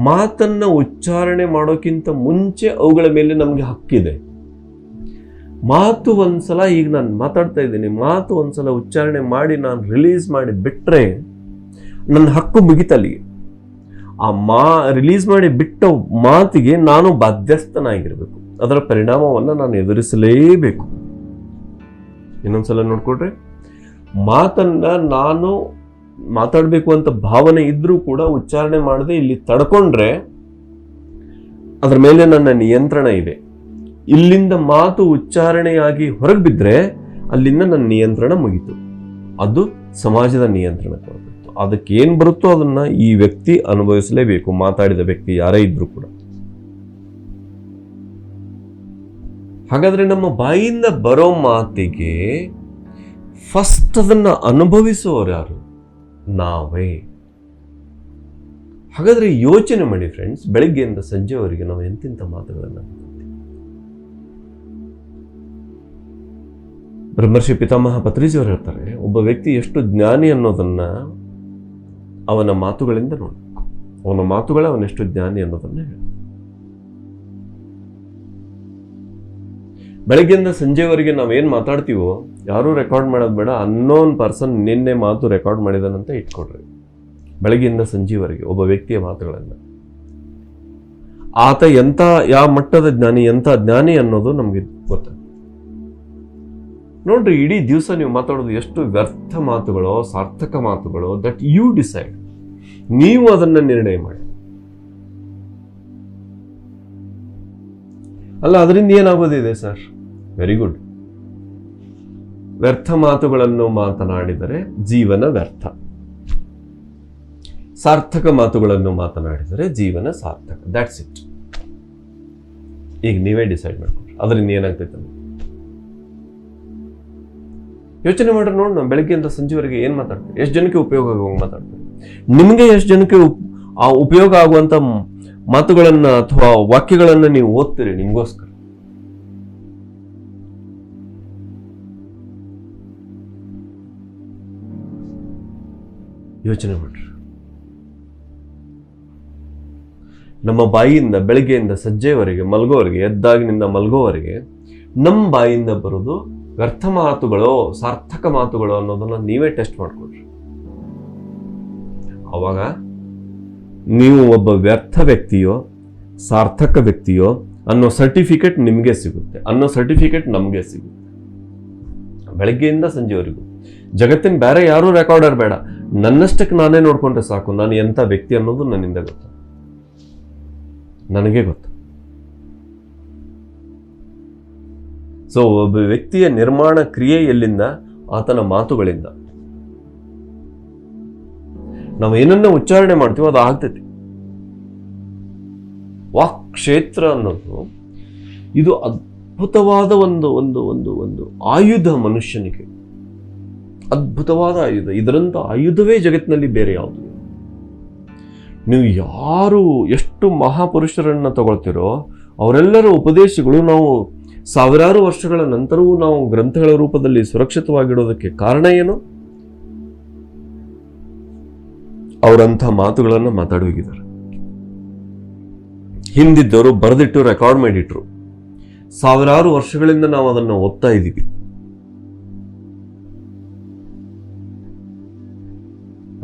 ಮಾತನ್ನ ಉಚ್ಚಾರಣೆ ಮಾಡೋಕ್ಕಿಂತ ಮುಂಚೆ ಅವುಗಳ ಮೇಲೆ ನಮಗೆ ಹಕ್ಕಿದೆ. ಮಾತು ಒಂದ್ಸಲ, ಈಗ ನಾನು ಮಾತಾಡ್ತಾ ಇದ್ದೀನಿ, ಮಾತು ಒಂದ್ಸಲ ಉಚ್ಚಾರಣೆ ಮಾಡಿ ನಾನು ರಿಲೀಸ್ ಮಾಡಿ ಬಿಟ್ರೆ ನನ್ನ ಹಕ್ಕು ಮುಗಿತಲ್ಲಿಗೆ. ಆ ರಿಲೀಸ್ ಮಾಡಿ ಬಿಟ್ಟ ಮಾತಿಗೆ ನಾನು ಬಾಧ್ಯಸ್ಥನಾಗಿರ್ಬೇಕು. ಅದರ ಪರಿಣಾಮವನ್ನು ನಾನು ಎದುರಿಸಲೇಬೇಕು. ಇನ್ನೊಂದ್ಸಲ ನೋಡ್ಕೊಡ್ರಿ, ಮಾತನ್ನ ನಾನು ಮಾತಾಡಬೇಕು ಅಂತ ಭಾವನೆ ಇದ್ರೂ ಕೂಡ ಉಚ್ಚಾರಣೆ ಮಾಡದೆ ಇಲ್ಲಿ ತಡ್ಕೊಂಡ್ರೆ ಅದರ ಮೇಲೆ ನನ್ನ ನಿಯಂತ್ರಣ ಇದೆ. ಇಲ್ಲಿಂದ ಮಾತು ಉಚ್ಚಾರಣೆಯಾಗಿ ಹೊರಗೆ ಬಿದ್ದರೆ ಅಲ್ಲಿಂದ ನನ್ನ ನಿಯಂತ್ರಣ ಮುಗಿತು. ಅದು ಸಮಾಜದ ನಿಯಂತ್ರಣ ಕೊಡಬೇಕು. ಅದಕ್ಕೆ ಏನು ಬರುತ್ತೋ ಅದನ್ನ ಈ ವ್ಯಕ್ತಿ ಅನುಭವಿಸಲೇಬೇಕು, ಮಾತಾಡಿದ ವ್ಯಕ್ತಿ ಯಾರೇ ಇದ್ರೂ ಕೂಡ. ಹಾಗಾದ್ರೆ ನಮ್ಮ ಬಾಯಿಂದ ಬರೋ ಮಾತಿಗೆ ಫಸ್ಟ್ ಅದನ್ನ ಅನುಭವಿಸುವವರು ಯಾರು? ನಾವೇ. ಹಾಗಾದ್ರೆ ಯೋಚನೆ ಮಾಡಿ ಫ್ರೆಂಡ್ಸ್, ಬೆಳಗ್ಗೆಯಿಂದ ಸಂಜೆವರೆಗೆ ನಾವು ಎಂತೆಂಥ ಮಾತುಗಳನ್ನು ಬ್ರಹ್ಮರ್ಷಿ ಪಿತಾಮಹ ಪತ್ರಿಜಿಯವರು ಹೇಳ್ತಾರೆ, ಒಬ್ಬ ವ್ಯಕ್ತಿ ಎಷ್ಟು ಜ್ಞಾನಿ ಅನ್ನೋದನ್ನ ಅವನ ಮಾತುಗಳಿಂದ ನೋಡಬೇಕು. ಅವನ ಮಾತುಗಳೇ ಅವನೆಷ್ಟು ಜ್ಞಾನಿ ಅನ್ನೋದನ್ನ ಹೇಳ್ತಾರೆ. ಬೆಳಗ್ಗೆಯಿಂದ ಸಂಜೆವರೆಗೆ ನಾವೇನು ಮಾತಾಡ್ತೀವೋ ಯಾರೂ ರೆಕಾರ್ಡ್ ಮಾಡೋದು ಬೇಡ. ಅನ್ನೋನ್ ಪರ್ಸನ್ ನಿನ್ನೆ ಮಾತು ರೆಕಾರ್ಡ್ ಮಾಡಿದಾನಂತ ಇಟ್ಕೊಡ್ರಿ. ಬೆಳಗ್ಗೆಯಿಂದ ಸಂಜೆವರೆಗೆ ಒಬ್ಬ ವ್ಯಕ್ತಿಯ ಮಾತುಗಳನ್ನು, ಆತ ಎಂಥ ಯಾವ ಮಟ್ಟದ ಜ್ಞಾನಿ, ಎಂಥ ಜ್ಞಾನಿ ಅನ್ನೋದು ನಮಗೆ ಗೊತ್ತಾಗುತ್ತೆ. ನೋಡ್ರಿ, ಇಡೀ ದಿವಸ ನೀವು ಮಾತಾಡೋದು ಎಷ್ಟು ವ್ಯರ್ಥ ಮಾತುಗಳೋ, ಸಾರ್ಥಕ ಮಾತುಗಳೋ, ದಟ್ ಯು ಡಿಸೈಡ್. ನೀವು ಅದನ್ನ ನಿರ್ಣಯ ಮಾಡಿ. ಅಲ್ಲ, ಅದರಿಂದ ಏನಾಗೋದಿದೆ ಸರ್? Very good. ವ್ಯರ್ಥ ಮಾತುಗಳನ್ನು ಮಾತನಾಡಿದರೆ ಜೀವನ ವ್ಯರ್ಥ. ಸಾರ್ಥಕ ಮಾತುಗಳನ್ನು ಮಾತನಾಡಿದರೆ ಜೀವನ ಸಾರ್ಥಕ. That's it. ಈಗ ನೀವೇ ಡಿಸೈಡ್ ಮಾಡ್ಕೊಡ್ರಿ ಅದರಿಂದ ಏನಾಗ್ತೈತೆ ಅಂತ ಯೋಚನೆ ಮಾಡ್ರಿ. ನೋಡಿ, ನಾವು ಬೆಳಗ್ಗೆಯಿಂದ ಸಂಜೆವರೆಗೆ ಏನು ಮಾತಾಡ್ತೀವಿ, ಎಷ್ಟು ಜನಕ್ಕೆ ಉಪಯೋಗ ಆಗುವಂಗೆ ಮಾತಾಡ್ತೀವಿ, ನಿಮಗೆ ಎಷ್ಟು ಜನಕ್ಕೆ ಆ ಉಪಯೋಗ ಆಗುವಂಥ ಮಾತುಗಳನ್ನ ಅಥವಾ ವಾಕ್ಯಗಳನ್ನ ನೀವು ಓದ್ತೀರಿ ನಿಮಗೋಸ್ಕರ. ಯೋಚನೆ ಮಾಡ್ರಿ. ನಮ್ಮ ಬಾಯಿಯಿಂದ ಬೆಳಗ್ಗೆಯಿಂದ ಸಂಜೆವರೆಗೆ ಮಲಗೋವರೆಗೆ, ಎದ್ದಾಗಿನಿಂದ ಮಲಗೋವರೆಗೆ ನಮ್ಮ ಬಾಯಿಯಿಂದ ಬರೋದು ವ್ಯರ್ಥ ಮಾತುಗಳು ಸಾರ್ಥಕ ಮಾತುಗಳು ಅನ್ನೋದನ್ನ ನೀವೇ ಟೆಸ್ಟ್ ಮಾಡ್ಕೊಳ್ರಿ. ಅವಾಗ ನೀವು ಒಬ್ಬ ವ್ಯರ್ಥ ವ್ಯಕ್ತಿಯೋ ಸಾರ್ಥಕ ವ್ಯಕ್ತಿಯೋ ಅನ್ನೋ ಸರ್ಟಿಫಿಕೇಟ್ ನಿಮಗೆ ಸಿಗುತ್ತೆ, ಅನ್ನೋ ಸರ್ಟಿಫಿಕೇಟ್ ನಮಗೆ ಸಿಗುತ್ತೆ. ಬೆಳಗ್ಗೆಯಿಂದ ಸಂಜೆವರೆಗೂ ಜಗತ್ತಿನ ಬೇರೆ ಯಾರೂ ರೆಕಾರ್ಡರ್ ಬೇಡ, ನನ್ನಷ್ಟಕ್ಕೆ ನಾನೇ ನೋಡ್ಕೊಂಡ್ರೆ ಸಾಕು ನಾನು ಎಂಥ ವ್ಯಕ್ತಿ ಅನ್ನೋದು ನನ್ನಿಂದ ಗೊತ್ತು, ನನಗೆ ಗೊತ್ತು. ಸೊ ಒಬ್ಬ ವ್ಯಕ್ತಿಯ ನಿರ್ಮಾಣ ಕ್ರಿಯೆ ಎಲ್ಲಿಂದ? ಆತನ ಮಾತುಗಳಿಂದ. ನಾವು ಏನನ್ನ ಉಚ್ಚಾರಣೆ ಮಾಡ್ತೀವೋ ಅದು ಆಗ್ತೈತಿ. ವಾಕ್ ಕ್ಷೇತ್ರ ಅನ್ನೋದು ಇದು ಅದ್ಭುತವಾದ ಒಂದು ಒಂದು ಒಂದು ಒಂದು ಆಯುಧ, ಮನುಷ್ಯನಿಗೆ ಅದ್ಭುತವಾದ ಆಯುಧ. ಇದರಂತ ಆಯುಧವೇ ಜಗತ್ತಿನಲ್ಲಿ ಬೇರೆ ಯಾವುದು. ನೀವು ಯಾರು ಎಷ್ಟು ಮಹಾಪುರುಷರನ್ನ ತಗೊಳ್ತಿರೋ ಅವರೆಲ್ಲರ ಉಪದೇಶಗಳು ನಾವು ಸಾವಿರಾರು ವರ್ಷಗಳ ನಂತರವೂ ನಾವು ಗ್ರಂಥಗಳ ರೂಪದಲ್ಲಿ ಸುರಕ್ಷಿತವಾಗಿಡೋದಕ್ಕೆ ಕಾರಣ ಏನು? ಅವರಂಥ ಮಾತುಗಳನ್ನು ಮಾತಾಡೋಗಿದ್ದಾರೆ. ಹಿಂದಿದ್ದವರು ಬರೆದಿಟ್ಟು ರೆಕಾರ್ಡ್ ಮಾಡಿಟ್ರು. ಸಾವಿರಾರು ವರ್ಷಗಳಿಂದ ನಾವು ಅದನ್ನು ಓದ್ತಾ ಇದ್ದೀವಿ.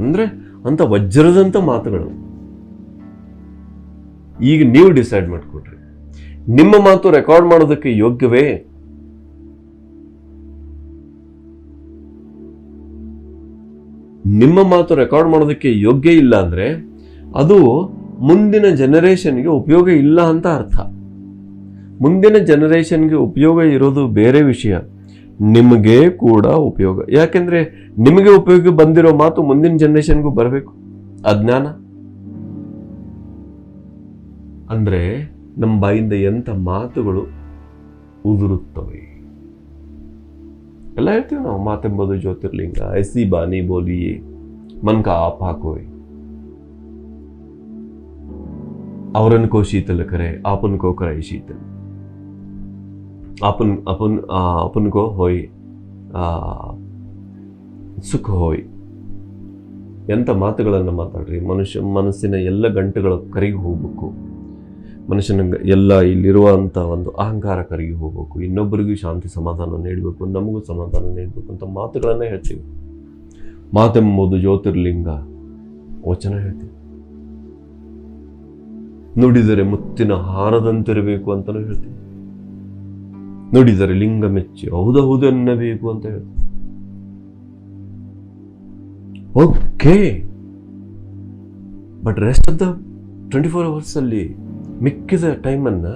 ಅಂದ್ರೆ ಅಂತ ವಜ್ರದಂತ ಮಾತುಗಳು. ಈಗ ನೀವು ಡಿಸೈಡ್ ಮಾಡ್ಕೊಡ್ರಿ, ನಿಮ್ಮ ಮಾತು ರೆಕಾರ್ಡ್ ಮಾಡೋದಕ್ಕೆ ಯೋಗ್ಯವೇ? ನಿಮ್ಮ ಮಾತು ರೆಕಾರ್ಡ್ ಮಾಡೋದಕ್ಕೆ ಯೋಗ್ಯ ಇಲ್ಲ ಅಂದ್ರೆ ಅದು ಮುಂದಿನ ಜನರೇಷನ್ಗೆ ಉಪಯೋಗ ಇಲ್ಲ ಅಂತ ಅರ್ಥ. ಮುಂದಿನ ಜನರೇಷನ್ಗೆ ಉಪಯೋಗ ಇರೋದು ಬೇರೆ ವಿಷಯ, ನಿಮಗೆ ಕೂಡ ಉಪಯೋಗ. ಯಾಕೆಂದ್ರೆ ನಿಮಗೆ ಉಪಯೋಗ ಬಂದಿರೋ ಮಾತು ಮುಂದಿನ ಜನರೇಷನ್ಗೂ ಬರಬೇಕು. ಅಜ್ಞಾನ ಅಂದ್ರೆ ನಮ್ಮ ಬಾಯಿಂದ ಎಂಥ ಮಾತುಗಳು ಉದುರುತ್ತವೆ. ಎಲ್ಲ ಹೇಳ್ತೀವಿ ನಾವು, ಮಾತೆಂಬುದು ಜ್ಯೋತಿರ್ಲಿಂಗ, ಐಸಿ ಬಾನಿ ಬೋಲಿಯೇ ಮನ್ಕ ಆಪ್ ಹಾಕೋಯ್, ಅವರನ್ ಕೋ ಶೀತಲ ಕರೆ ಆಪನ್ ಕೋ ಕರೆ ಶೀತಲ್, अपन को ಹೋಯ್ ಸುಖ ಹೋಯ್. ಎಂಥ ಮಾತುಗಳನ್ನು ಮಾತಾಡ್ರಿ. ಮನಸ್ಸಿನ ಎಲ್ಲ ಗಂಟೆಗಳು ಕರಗಿ ಹೋಗ್ಬೇಕು. ಮನುಷ್ಯನ ಎಲ್ಲ ಇಲ್ಲಿರುವಂಥ ಒಂದು ಅಹಂಕಾರ ಕರಗಿ ಹೋಗ್ಬೇಕು. ಇನ್ನೊಬ್ಬರಿಗೂ ಶಾಂತಿ ಸಮಾಧಾನ ನೀಡಬೇಕು, ನಮಗೂ ಸಮಾಧಾನ ನೀಡಬೇಕು ಅಂತ ಮಾತುಗಳನ್ನೇ ಹೇಳ್ತೀವಿ. ಮಾತೆಂಬುದು ಜ್ಯೋತಿರ್ಲಿಂಗ ವಚನ ಹೇಳ್ತೀವಿ. ನುಡಿದರೆ ಮುತ್ತಿನ ಹಾರದಂತಿರಬೇಕು ಅಂತಲೂ ಹೇಳ್ತೀವಿ. ನುಡಿದರೆ ಲಿಂಗ ಮೆಚ್ಚಿ ಹೌದೌದು ಎನ್ನಬೇಕು ಅಂತ ಹೇಳ್ತೀವಿ. Okay, but rest of the 24 hours ಅಲ್ಲಿ ಮಿಕ್ಕಿದ ಟೈಮನ್ನು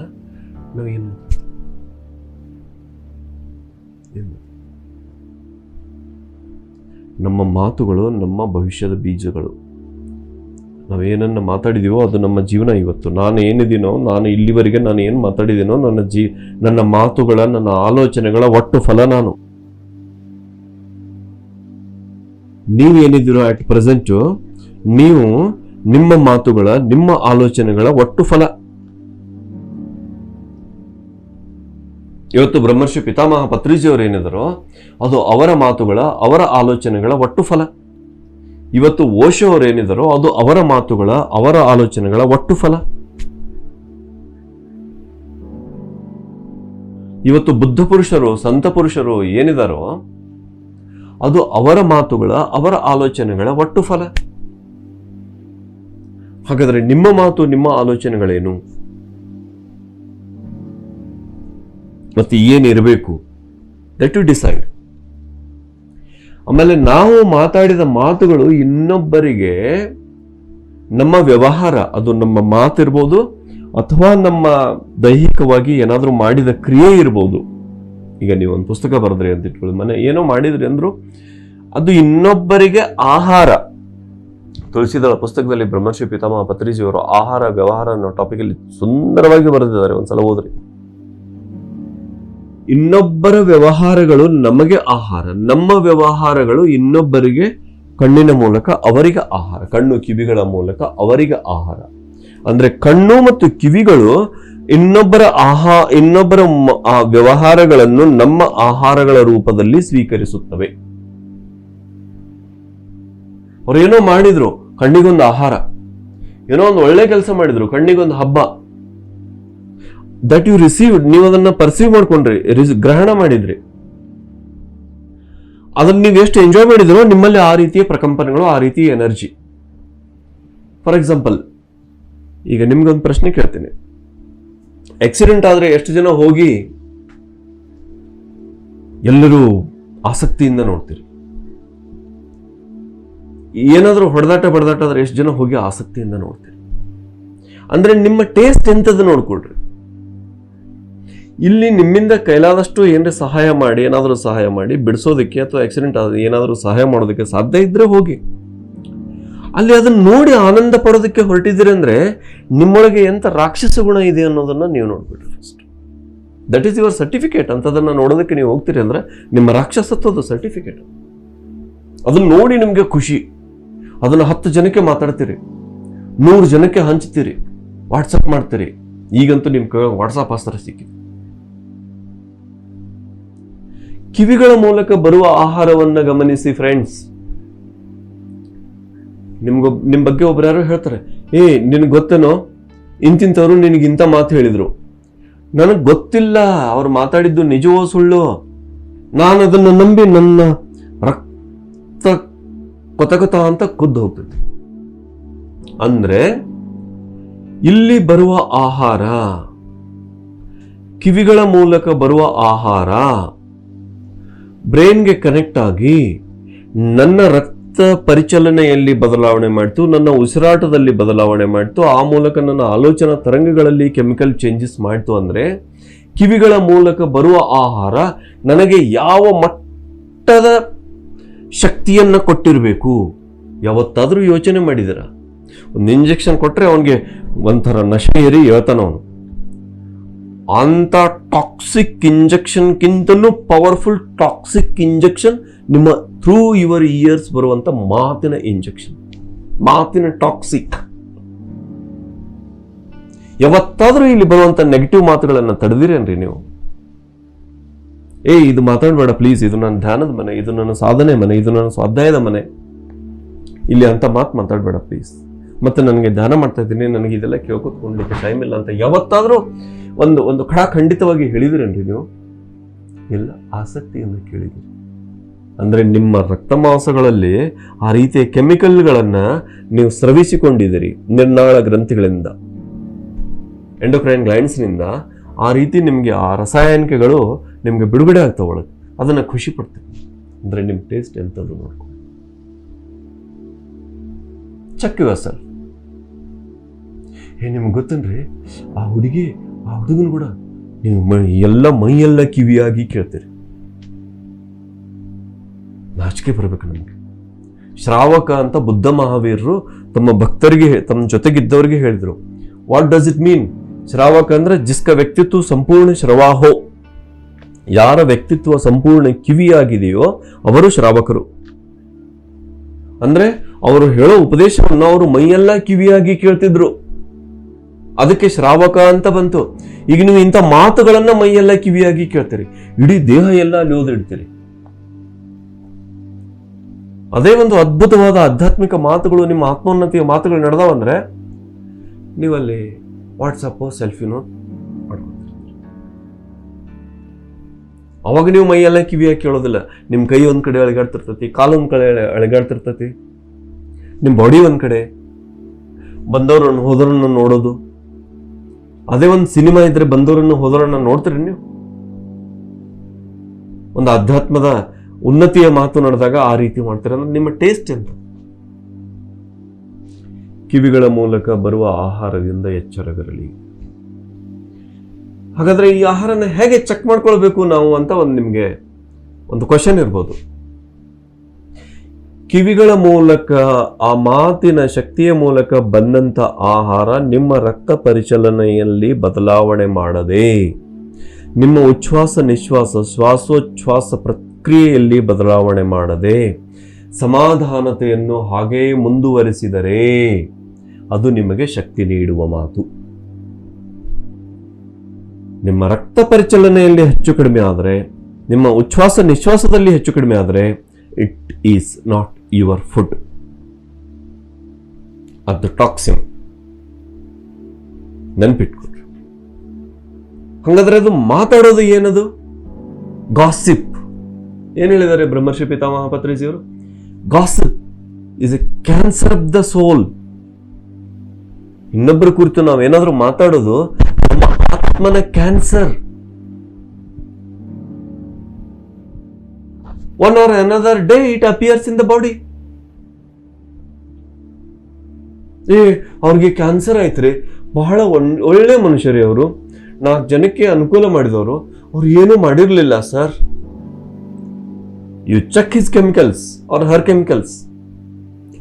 ನಾವೇನು ನಮ್ಮ ಮಾತುಗಳು ನಮ್ಮ ಭವಿಷ್ಯದ ಬೀಜಗಳು. ನಾವೇನನ್ನ ಮಾತಾಡಿದೀವೋ ಅದು ನಮ್ಮ ಜೀವನ. ಇವತ್ತು ನಾನು ಏನಿದ್ದೀನೋ, ನಾನು ಇಲ್ಲಿವರೆಗೆ ನಾನು ಏನು ಮಾತಾಡಿದ್ದೀನೋ ನನ್ನ ಮಾತುಗಳ, ನನ್ನ ಆಲೋಚನೆಗಳ ಒಟ್ಟು ಫಲ ನಾನು. ನೀವೇನಿದ್ದೀರೋ ಅಟ್ ಪ್ರೆಸೆಂಟು, ನೀವು ನಿಮ್ಮ ಮಾತುಗಳ, ನಿಮ್ಮ ಆಲೋಚನೆಗಳ ಒಟ್ಟು ಫಲ. ಇವತ್ತು ಬ್ರಹ್ಮರ್ಷಿ ಪಿತಾಮಹ ಪತ್ರಿಜಿಯವರು ಏನಿದಾರೋ ಅದು ಅವರ ಮಾತುಗಳ, ಅವರ ಆಲೋಚನೆಗಳ ಒಟ್ಟು ಫಲ. ಇವತ್ತು ಓಶೋ ಅವರು ಏನಿದಾರೋ ಅದು ಅವರ ಮಾತುಗಳ, ಅವರ ಆಲೋಚನೆಗಳ ಒಟ್ಟು ಫಲ. ಇವತ್ತು ಬುದ್ಧ ಪುರುಷರು, ಸಂತ ಪುರುಷರು ಏನಿದಾರೋ ಅದು ಅವರ ಮಾತುಗಳ, ಅವರ ಆಲೋಚನೆಗಳ ಒಟ್ಟು ಫಲ. ಹಾಗಾದ್ರೆ ನಿಮ್ಮ ಮಾತು, ನಿಮ್ಮ ಆಲೋಚನೆಗಳೇನು? ಮತ್ತೆ ಏನಿರಬೇಕು? That to decide. ಆಮೇಲೆ ನಾವು ಮಾತಾಡಿದ ಮಾತುಗಳು ಇನ್ನೊಬ್ಬರಿಗೆ, ನಮ್ಮ ವ್ಯವಹಾರ, ಅದು ನಮ್ಮ ಮಾತಿರ್ಬೋದು ಅಥವಾ ನಮ್ಮ ದೈಹಿಕವಾಗಿ ಏನಾದರೂ ಮಾಡಿದ ಕ್ರಿಯೆ ಇರ್ಬೋದು. ಈಗ ನೀವು ಒಂದು ಪುಸ್ತಕ ಬರೆದ್ರಿ ಅಂತ ಇಟ್ಕೊಳ್ಳಿ, ಏನೋ ಮಾಡಿದ್ರಿ ಅಂದ್ರು ಅದು ಇನ್ನೊಬ್ಬರಿಗೆ ಆಹಾರ, ತುಳಸಿದಳ ಪುಸ್ತಕದಲ್ಲಿ ಬ್ರಹ್ಮರ್ಷಿ ಪಿತಾಮಹ ಪತ್ರಿಜಿಯವರು ಆಹಾರ ವ್ಯವಹಾರ ಅನ್ನೋ ಟಾಪಿಕ್ ಅಲ್ಲಿ ಸುಂದರವಾಗಿ ಬರೆದಿದ್ದಾರೆ, ಒಂದ್ಸಲ ಓದ್ರಿ. ಇನ್ನೊಬ್ಬರ ವ್ಯವಹಾರಗಳು ನಮಗೆ ಆಹಾರ, ನಮ್ಮ ವ್ಯವಹಾರಗಳು ಇನ್ನೊಬ್ಬರಿಗೆ ಕಣ್ಣಿನ ಮೂಲಕ ಅವರಿಗೆ ಆಹಾರ, ಕಣ್ಣು ಕಿವಿಗಳ ಮೂಲಕ ಅವರಿಗೆ ಆಹಾರ. ಅಂದ್ರೆ ಕಣ್ಣು ಮತ್ತು ಕಿವಿಗಳು ಇನ್ನೊಬ್ಬರ ವ್ಯವಹಾರಗಳನ್ನು ನಮ್ಮ ಆಹಾರಗಳ ರೂಪದಲ್ಲಿ ಸ್ವೀಕರಿಸುತ್ತವೆ. ಅವ್ರು ಏನೋ ಮಾಡಿದ್ರು, ಕಣ್ಣಿಗೊಂದು ಆಹಾರ. ಏನೋ ಒಂದು ಒಳ್ಳೆ ಕೆಲಸ ಮಾಡಿದ್ರು, ಕಣ್ಣಿಗೊಂದು ಹಬ್ಬ. ದಟ್ ಯು ರಿಸೀವ್ಡ್, ನೀವು ಅದನ್ನ ಪರ್ಸೀವ್ ಮಾಡ್ಕೊಂಡ್ರಿ, ಗ್ರಹಣ ಮಾಡಿದ್ರಿ. ಅದನ್ನ ನೀವು ಎಷ್ಟು ಎಂಜಾಯ್ ಮಾಡಿದ್ರೋ ನಿಮ್ಮಲ್ಲಿ ಆ ರೀತಿಯ ಪ್ರಕಂಪನೆಗಳು, ಆ ರೀತಿಯ ಎನರ್ಜಿ. ಫಾರ್ ಎಕ್ಸಾಂಪಲ್, ಈಗ ನಿಮ್ಗೊಂದು ಪ್ರಶ್ನೆ ಕೇಳ್ತೀನಿ. ಆಕ್ಸಿಡೆಂಟ್ ಆದ್ರೆ ಎಷ್ಟು ಜನ ಹೋಗಿ ಎಲ್ಲರೂ ಆಸಕ್ತಿಯಿಂದ ನೋಡ್ತೀರಿ? ಏನಾದ್ರೂ ಹೊಡೆದಾಟ ಆದ್ರೆ ಎಷ್ಟು ಜನ ಹೋಗಿ ಆಸಕ್ತಿಯಿಂದ ನೋಡ್ತೀರಿ? ಅಂದ್ರೆ ನಿಮ್ಮ ಟೇಸ್ಟ್ ಎಂತದ್ದು ನೋಡ್ಕೊಳ್ರಿ. ಇಲ್ಲಿ ನಿಮ್ಮಿಂದ ಕೈಲಾದಷ್ಟು ಏನಾದ್ರು ಸಹಾಯ ಮಾಡಿ ಬಿಡಿಸೋದಕ್ಕೆ ಅಥವಾ ಆಕ್ಸಿಡೆಂಟ್ ಆದ ಏನಾದರೂ ಸಹಾಯ ಮಾಡೋದಕ್ಕೆ ಸಾಧ್ಯ ಇದ್ರೆ ಹೋಗಿ. ಅಲ್ಲಿ ಅದನ್ನ ನೋಡಿ ಆನಂದ ಪಡೋದಕ್ಕೆ ಹೊರಟಿದ್ದೀರಿ ಅಂದ್ರೆ ನಿಮ್ಮೊಳಗೆ ಎಂತ ರಾಕ್ಷಸ ಗುಣ ಇದೆ ಅನ್ನೋದನ್ನ ನೀವು ನೋಡ್ಬಿಡ್ರಿ first. That is your certificate. ಅಂತದನ್ನ ನೋಡೋದಕ್ಕೆ ನೀವು ಹೋಗ್ತೀರಿ ಅಂದ್ರೆ ನಿಮ್ಮ ರಾಕ್ಷಸತ್ವದ ಸರ್ಟಿಫಿಕೇಟ್. ಅದನ್ನ ನೋಡಿ ನಿಮ್ಗೆ ಖುಷಿ. ಅದನ್ನ 10 ಜನಕ್ಕೆ ಮಾತಾಡ್ತೀರಿ, 100 ಜನಕ್ಕೆ ಹಂಚ್ತೀರಿ, ವಾಟ್ಸಪ್ ಮಾಡ್ತೀರಿ. ಈಗಂತೂ ನಿಮ್ ವಾಟ್ಸಪ್ ಅಸ್ತ್ರ ಸಿಕ್ಕಿದೆ. ಕಿವಿಗಳ ಮೂಲಕ ಬರುವ ಆಹಾರವನ್ನ ಗಮನಿಸಿ ಫ್ರೆಂಡ್ಸ್. ನಿಮ್ ಬಗ್ಗೆ ಒಬ್ರು ಯಾರು ಹೇಳ್ತಾರೆ, ನಿನಗೆ ಗೊತ್ತೇನೋ ಇಂತಿಂತವ್ರು ನಿನಗಿಂತ ಮಾತು ಹೇಳಿದ್ರು, ನನಗ್ ಗೊತ್ತಿಲ್ಲ ಅವ್ರು ಮಾತಾಡಿದ್ದು ನಿಜವೋ ಸುಳ್ಳು, ನಾನು ಅದನ್ನು ನಂಬಿ ನನ್ನ ರಕ್ತ ಕೊತ ಅಂತ ಕುದ್ದು ಹೋಗ್ತದೆ. ಅಂದ್ರೆ ಇಲ್ಲಿ ಬರುವ ಆಹಾರ, ಕಿವಿಗಳ ಮೂಲಕ ಬರುವ ಆಹಾರ ಬ್ರೈನ್ಗೆ ಕನೆಕ್ಟ್ ಆಗಿ ನನ್ನ ರಕ್ತ ಪರಿಚಲನೆಯಲ್ಲಿ ಬದಲಾವಣೆ ಮಾಡ್ತು, ನನ್ನ ಉಸಿರಾಟದಲ್ಲಿ ಬದಲಾವಣೆ ಮಾಡ್ತು, ಆ ಮೂಲಕ ನನ್ನ ಆಲೋಚನಾ ತರಂಗಗಳಲ್ಲಿ ಕೆಮಿಕಲ್ ಚೇಂಜಸ್ ಮಾಡ್ತು. ಅಂದ್ರೆ ಕಿವಿಗಳ ಮೂಲಕ ಬರುವ ಆಹಾರ ನನಗೆ ಯಾವ ಮಟ್ಟದ ಶಕ್ತಿಯನ್ನ ಕೊಟ್ಟಿರಬೇಕು ಯಾವತ್ತಾದ್ರೂ ಯೋಚನೆ ಮಾಡಿದಿರ? ಒಂದು ಇಂಜೆಕ್ಷನ್ ಕೊಟ್ರೆ ಅವನಿಗೆ ಒಂಥರ ನಶೆ ಏರಿ ಹೇಳ್ತಾನವನು. ಅಂತ ಟಾಕ್ಸಿಕ್ ಇಂಜೆಕ್ಷನ್ಗಿಂತಲೂ ಪವರ್ಫುಲ್ ಟಾಕ್ಸಿಕ್ ಇಂಜೆಕ್ಷನ್ ನಿಮ್ಮ ಥ್ರೂ ಯುವರ್ ಇಯರ್ಸ್ ಬರುವಂತ ಮಾತಿನ ಇಂಜೆಕ್ಷನ್, ಮಾತಿನ ಟಾಕ್ಸಿಕ್. ಯಾವತ್ತಾದ್ರೂ ಇಲ್ಲಿ ಬರುವಂತ ನೆಗೆಟಿವ್ ಮಾತುಗಳನ್ನ ತಡೆದಿರೇನ್ರಿ ನೀವು? ಇದು ಮಾತಾಡಬೇಡ ಪ್ಲೀಸ್, ಇದು ನನ್ನ ಧ್ಯಾನದ ಮನೆ, ಇದು ನನ್ನ ಸಾಧನೆ ಮನೆ, ಇದು ನನ್ನ ಸ್ವಾಧ್ಯಾಯದ ಮನೆ, ಇಲ್ಲಿ ಅಂತ ಮಾತಾಡಬೇಡ ಪ್ಲೀಸ್, ಮತ್ತೆ ನನಗೆ ಧ್ಯಾನ ಮಾಡ್ತಾ ಇದ್ದೀನಿ, ನನಗೆ ಇದೆಲ್ಲ ಕೇಳ್ಕೊತ್ಕೊಂಡ್ಲಿಕ್ಕೆ ಟೈಮ್ ಇಲ್ಲ ಅಂತ ಯಾವತ್ತಾದ್ರೂ ಒಂದು ಖಂಡಿತವಾಗಿ ಹೇಳಿದಿರೇನ್ರಿ ನೀವು? ಇಲ್ಲ, ಆಸಕ್ತಿಯಿಂದ ಕೇಳಿದಿರಿ. ಅಂದ್ರೆ ನಿಮ್ಮ ರಕ್ತ ಮಾಂಸಗಳಲ್ಲಿ ಆ ರೀತಿಯ ಕೆಮಿಕಲ್ಗಳನ್ನ ನೀವು ಸ್ರವಿಸಿಕೊಂಡಿದ್ದೀರಿ, ನಿರ್ನಾಳ ಗ್ರಂಥಿಗಳಿಂದ, ಎಂಡೋಕ್ರೈನ್ ಗ್ಲ್ಯಾಂಡ್ಸ್ನಿಂದ. ಆ ರೀತಿ ನಿಮಗೆ ಆ ರಾಸಾಯನಿಕಗಳು ನಿಮ್ಗೆ ಬಿಡುಗಡೆ ಆಗ್ತಾವ ಒಳಗೆ. ಅದನ್ನ ಖುಷಿ ಪಡ್ತೀವಿ. ಅಂದ್ರೆ ನಿಮ್ ಟೇಸ್ಟ್ ಎಂತದ್ದು ನೋಡ್ಕೊಂಡು ಚೆಕ್ ಯುವರ್ ಸೆಲ್ಫ್. ನಿಮ್ಗೆ ಗೊತ್ತೇನ್ರಿ, ಆ ಹುಡುಗನ ಕೂಡ ನೀವು ಮೈಯೆಲ್ಲ ಕಿವಿಯಾಗಿ ಕೇಳ್ತೀರಿ. ನಾಚಿಕೆ ಬರ್ಬೇಕು ನಮ್ಗೆ. ಶ್ರಾವಕ ಅಂತ ಬುದ್ಧ ಮಹಾವೀರರು ತಮ್ಮ ಭಕ್ತರಿಗೆ, ತಮ್ಮ ಜೊತೆಗಿದ್ದವರಿಗೆ ಹೇಳಿದ್ರು. What does it mean? ಶ್ರಾವಕ ಅಂದ್ರೆ ಜಿಸ್ಕ ವ್ಯಕ್ತಿತ್ವ ಸಂಪೂರ್ಣ ಶ್ರವಾಹೋ, ಯಾರ ವ್ಯಕ್ತಿತ್ವ ಸಂಪೂರ್ಣ ಕಿವಿಯಾಗಿದೆಯೋ ಅವರು ಶ್ರಾವಕರು. ಅಂದ್ರೆ ಅವರು ಹೇಳೋ ಉಪದೇಶವನ್ನು ಅವರು ಮೈಯೆಲ್ಲ ಕಿವಿಯಾಗಿ ಕೇಳ್ತಿದ್ರು, ಅದಕ್ಕೆ ಶ್ರಾವಕ ಅಂತ ಬಂತು. ಈಗ ನೀವು ಇಂಥ ಮಾತುಗಳನ್ನ ಮೈಯೆಲ್ಲ ಕಿವಿಯಾಗಿ ಕೇಳ್ತೀರಿ, ಇಡೀ ದೇಹ ಎಲ್ಲ ಅಲ್ಲಿ ಓದಿಡ್ತೀರಿ. ಅದೇ ಒಂದು ಅದ್ಭುತವಾದ ಆಧ್ಯಾತ್ಮಿಕ ಮಾತುಗಳು, ನಿಮ್ಮ ಆತ್ಮೋನ್ನತಿಯ ಮಾತುಗಳು ನಡೆದಾವಂದ್ರೆ ನೀವಲ್ಲಿ ವಾಟ್ಸಪ್ ಸೆಲ್ಫಿನೋ ಮಾಡ್ಕೊತೀರಿ. ಅವಾಗ ನೀವು ಮೈಯೆಲ್ಲ ಕಿವಿಯಾಗಿ ಕೇಳೋದಿಲ್ಲ. ನಿಮ್ಮ ಕೈ ಒಂದ್ ಕಡೆ ಅಳಗಾಡ್ತಿರ್ತತಿ, ಕಾಲೊಂದ್ ಕಡೆ ಅಳಗಾಡ್ತಿರ್ತತಿ, ನಿಮ್ಮ ಬಾಡಿ ಒಂದ್ ಕಡೆ, ಬಂದವ್ರನ್ನ ಹೋದವ್ರನ್ನ ನೋಡೋದು. ಅದೇ ಒಂದು ಸಿನಿಮಾ ಇದ್ರೆ ಬಂದವರನ್ನು ಹೋದವರನ್ನ ನೋಡ್ತೀರಿ ನೀವು? ಒಂದು ಅಧ್ಯಾತ್ಮದ ಉನ್ನತಿಯ ಮಾತು ನಡೆದಾಗ ಆ ರೀತಿ ಮಾಡ್ತೀರ ಅಂದ್ರೆ ನಿಮ್ಮ ಟೇಸ್ಟ್ ಎಂತ? ಕಿವಿಗಳ ಮೂಲಕ ಬರುವ ಆಹಾರದಿಂದ ಎಚ್ಚರವಿರಲಿ. ಹಾಗಾದ್ರೆ ಈ ಆಹಾರನ ಹೇಗೆ ಚೆಕ್ ಮಾಡ್ಕೊಳ್ಬೇಕು ನಾವು ಅಂತ ನಿಮ್ಗೆ ಒಂದು ಕ್ವಶನ್ ಇರ್ಬೋದು. ಕಿವಿಗಳ ಮೂಲಕ, ಆ ಮಾತಿನ ಶಕ್ತಿಯ ಮೂಲಕ ಬಂದಂಥ ಆಹಾರ ನಿಮ್ಮ ರಕ್ತ ಪರಿಚಲನೆಯಲ್ಲಿ ಬದಲಾವಣೆ ಮಾಡದೆ, ನಿಮ್ಮ ಉಚ್ಛ್ವಾಸ ನಿಶ್ವಾಸ, ಶ್ವಾಸೋಚ್ಛ್ವಾಸ ಪ್ರಕ್ರಿಯೆಯಲ್ಲಿ ಬದಲಾವಣೆ ಮಾಡದೆ ಸಮಾಧಾನತೆಯನ್ನು ಹಾಗೆಯೇ ಮುಂದುವರಿಸಿದರೆ ಅದು ನಿಮಗೆ ಶಕ್ತಿ ನೀಡುವ ಮಾತು. ನಿಮ್ಮ ರಕ್ತ ಪರಿಚಲನೆಯಲ್ಲಿ ಹೆಚ್ಚು ಕಡಿಮೆ ಆದರೆ, ನಿಮ್ಮ ಉಚ್ಛ್ವಾಸ ನಿಶ್ವಾಸದಲ್ಲಿ ಹೆಚ್ಚು ಕಡಿಮೆ ಆದರೆ, it is not your food, ಅದು ಟಾಕ್ಸಿನ್. ನೆನ್ಪಿಟ್ಕೊಳ್ರಿ. ಹಾಗಾದ್ರೆ ಅದು ಮಾತಾಡೋದು ಏನದು? ಗಾಸಿಪ್. ಏನ್ ಹೇಳಿದ್ದಾರೆ ಬ್ರಹ್ಮರ್ಷಿ ಪಿತಾಮಹ ಪತ್ರಿಜಿಯವರು? Gossip is a cancer of the soul. ಇನ್ನೊಬ್ಬರ ಕುರಿತು ನಾವೇನಾದ್ರೂ ಮಾತಾಡೋದು ನಮ್ಮ ಆತ್ಮನ cancer. One or another day it appears in the body. ಅವ್ರಿಗೆ ಕ್ಯಾನ್ಸರ್ ಆಯ್ತ್ರಿ, ಬಹಳ ಒಳ್ಳೆ ಮನುಷ್ಯರೇ ಅವರು, 4 ಜನಕ್ಕೆ ಅನುಕೂಲ ಮಾಡಿದವರು, ಅವ್ರು ಏನೂ ಮಾಡಿರ್ಲಿಲ್ಲ sir. You check his chemicals or her chemicals,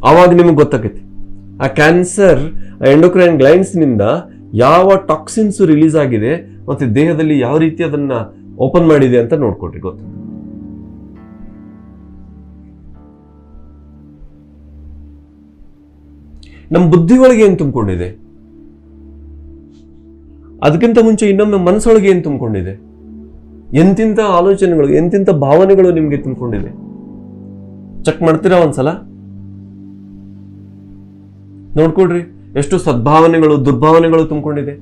ಆವಾಗ ನಿಮಗೆ ಗೊತ್ತಾಗೈತಿ ಆ ಕ್ಯಾನ್ಸರ್ ಎಂಡೋಕ್ರೈನ್ ಗ್ಲೈಂಡ್ಸ್ ನಿಂದ ಯಾವ ಟಾಕ್ಸಿನ್ಸ್ ರಿಲೀಸ್ ಆಗಿದೆ ಮತ್ತೆ ದೇಹದಲ್ಲಿ ಯಾವ ರೀತಿ ಅದನ್ನ ಓಪನ್ ಮಾಡಿದೆ ಅಂತ ನೋಡ್ಕೊಡ್ರಿ, ಗೊತ್ತ. ನಮ್ಮ ಬುದ್ಧಿ ಒಳಗೆ ಏನ್ ತುಂಬಿಕೊಂಡಿದೆ, ಅದಕ್ಕಿಂತ ಮುಂಚೆ ಇನ್ನೊಮ್ಮೆ ಮನಸ್ಸೊಳಗೆ ಏನ್ ತುಂಬಿಕೊಂಡಿದೆ, ಎಂತಿಂತ ಆಲೋಚನೆಗಳು, ಎಂತಿಂತ ಭಾವನೆಗಳು ನಿಮ್ಗೆ ತುಂಬಿಕೊಂಡಿದೆ, ಚೆಕ್ ಮಾಡ್ತೀರಾ ಒಂದ್ಸಲ? ನೋಡ್ಕೊಡ್ರಿ ಎಷ್ಟು ಸದ್ಭಾವನೆಗಳು, ದುರ್ಭಾವನೆಗಳು ತುಂಬಿಕೊಂಡಿದೆ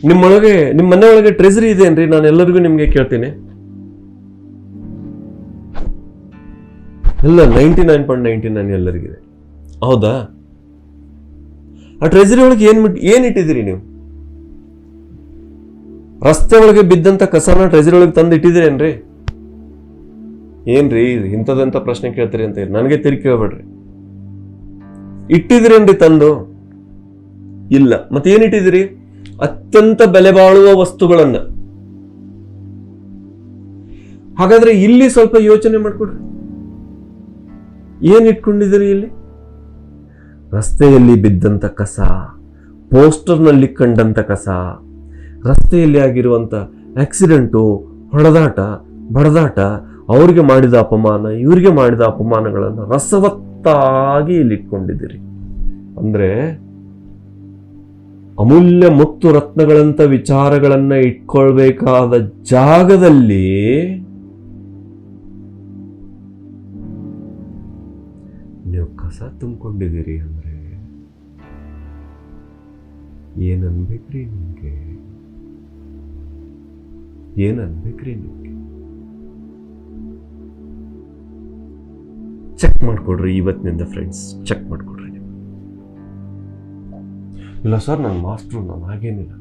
ನಿಮ್ಮೊಳಗೆ. ನಿಮ್ಮ ಮನೆ ಒಳಗೆ ಟ್ರೆಜರಿ ಇದೆ ಏನ್ರಿ? ನಾನು ಎಲ್ಲರಿಗೂ ನಿಮ್ಗೆ ಕೇಳ್ತೀನಿ. ಎಲ್ಲ 99.99 ಎಲ್ಲರಿಗಿದೆ, ಹೌದಾ? ಆ ಟ್ರೆಜರಿ ಒಳಗೆ ಏನ್ ಇಟ್ಟಿದ್ದೀರಿ ನೀವು? ರಸ್ತೆ ಒಳಗೆ ಬಿದ್ದಂತ ಕಸನ ಟ್ರೆಜರಿ ಒಳಗೆ ತಂದು ಇಟ್ಟಿದ್ದೀರೇನ್ರಿ? ಏನ್ರಿ ಇಂಥದಂತ ಪ್ರಶ್ನೆ ಕೇಳ್ತೀರಿ ಅಂತ ನನಗೆ ತಿರುಗಿ ಕೇಳ್ಬೇಡ್ರಿ. ಇಟ್ಟಿದ್ದೀರೇನ್ರಿ ತಂದು? ಇಲ್ಲ. ಮತ್ತೆ ಏನ್ ಇಟ್ಟಿದ್ದೀರಿ? ಅತ್ಯಂತ ಬೆಲೆ ಬಾಳುವ ವಸ್ತುಗಳನ್ನ. ಹಾಗಾದ್ರೆ ಇಲ್ಲಿ ಸ್ವಲ್ಪ ಯೋಚನೆ ಮಾಡ್ಕೊಡ್ರಿ, ಏನ್ ಇಟ್ಕೊಂಡಿದ್ದೀರಿ ಇಲ್ಲಿ? ರಸ್ತೆಯಲ್ಲಿ ಬಿದ್ದಂತ ಕಸ, ಪೋಸ್ಟರ್ನಲ್ಲಿ ಕಂಡಂತ ಕಸ, ರಸ್ತೆಯಲ್ಲಿ ಆಗಿರುವಂತ ಆಕ್ಸಿಡೆಂಟು, ಹೊಡೆದಾಟ, ಬಡದಾಟ, ಅವ್ರಿಗೆ ಮಾಡಿದ ಅಪಮಾನ, ಇವ್ರಿಗೆ ಮಾಡಿದ ಅಪಮಾನಗಳನ್ನು ರಸವತ್ತಾಗಿ ಇಲ್ಲಿ ಇಟ್ಕೊಂಡಿದ್ದೀರಿ. ಅಂದ್ರೆ ಅಮೂಲ್ಯ ಮುತ್ತು ರತ್ನಗಳಂತ ವಿಚಾರಗಳನ್ನ ಇಟ್ಕೊಳ್ಬೇಕಾದ ಜಾಗದಲ್ಲಿ ನೀವು ಕಸ ತುಂಬಿಕೊಂಡಿದ್ದೀರಿ ಅಂದ್ರೆ ಏನನ್ಬೇಕ್ರಿ ನಿಮ್ಗೆ? ಏನನ್ಬೇಕ್ರಿ ನಿಮ್ಗೆ? ಚೆಕ್ ಮಾಡ್ಕೊಡ್ರಿ ಇವತ್ತಿನಿಂದ ಫ್ರೆಂಡ್ಸ್, ಚೆಕ್ ಮಾಡ್ಕೊಡ್ರಿ ನೀವು. ಇಲ್ಲ ಸರ್ ನನ್ನ ಮಾಸ್ಟ್ರು, ನಾನು ಹಾಗೇನಿಲ್ಲ,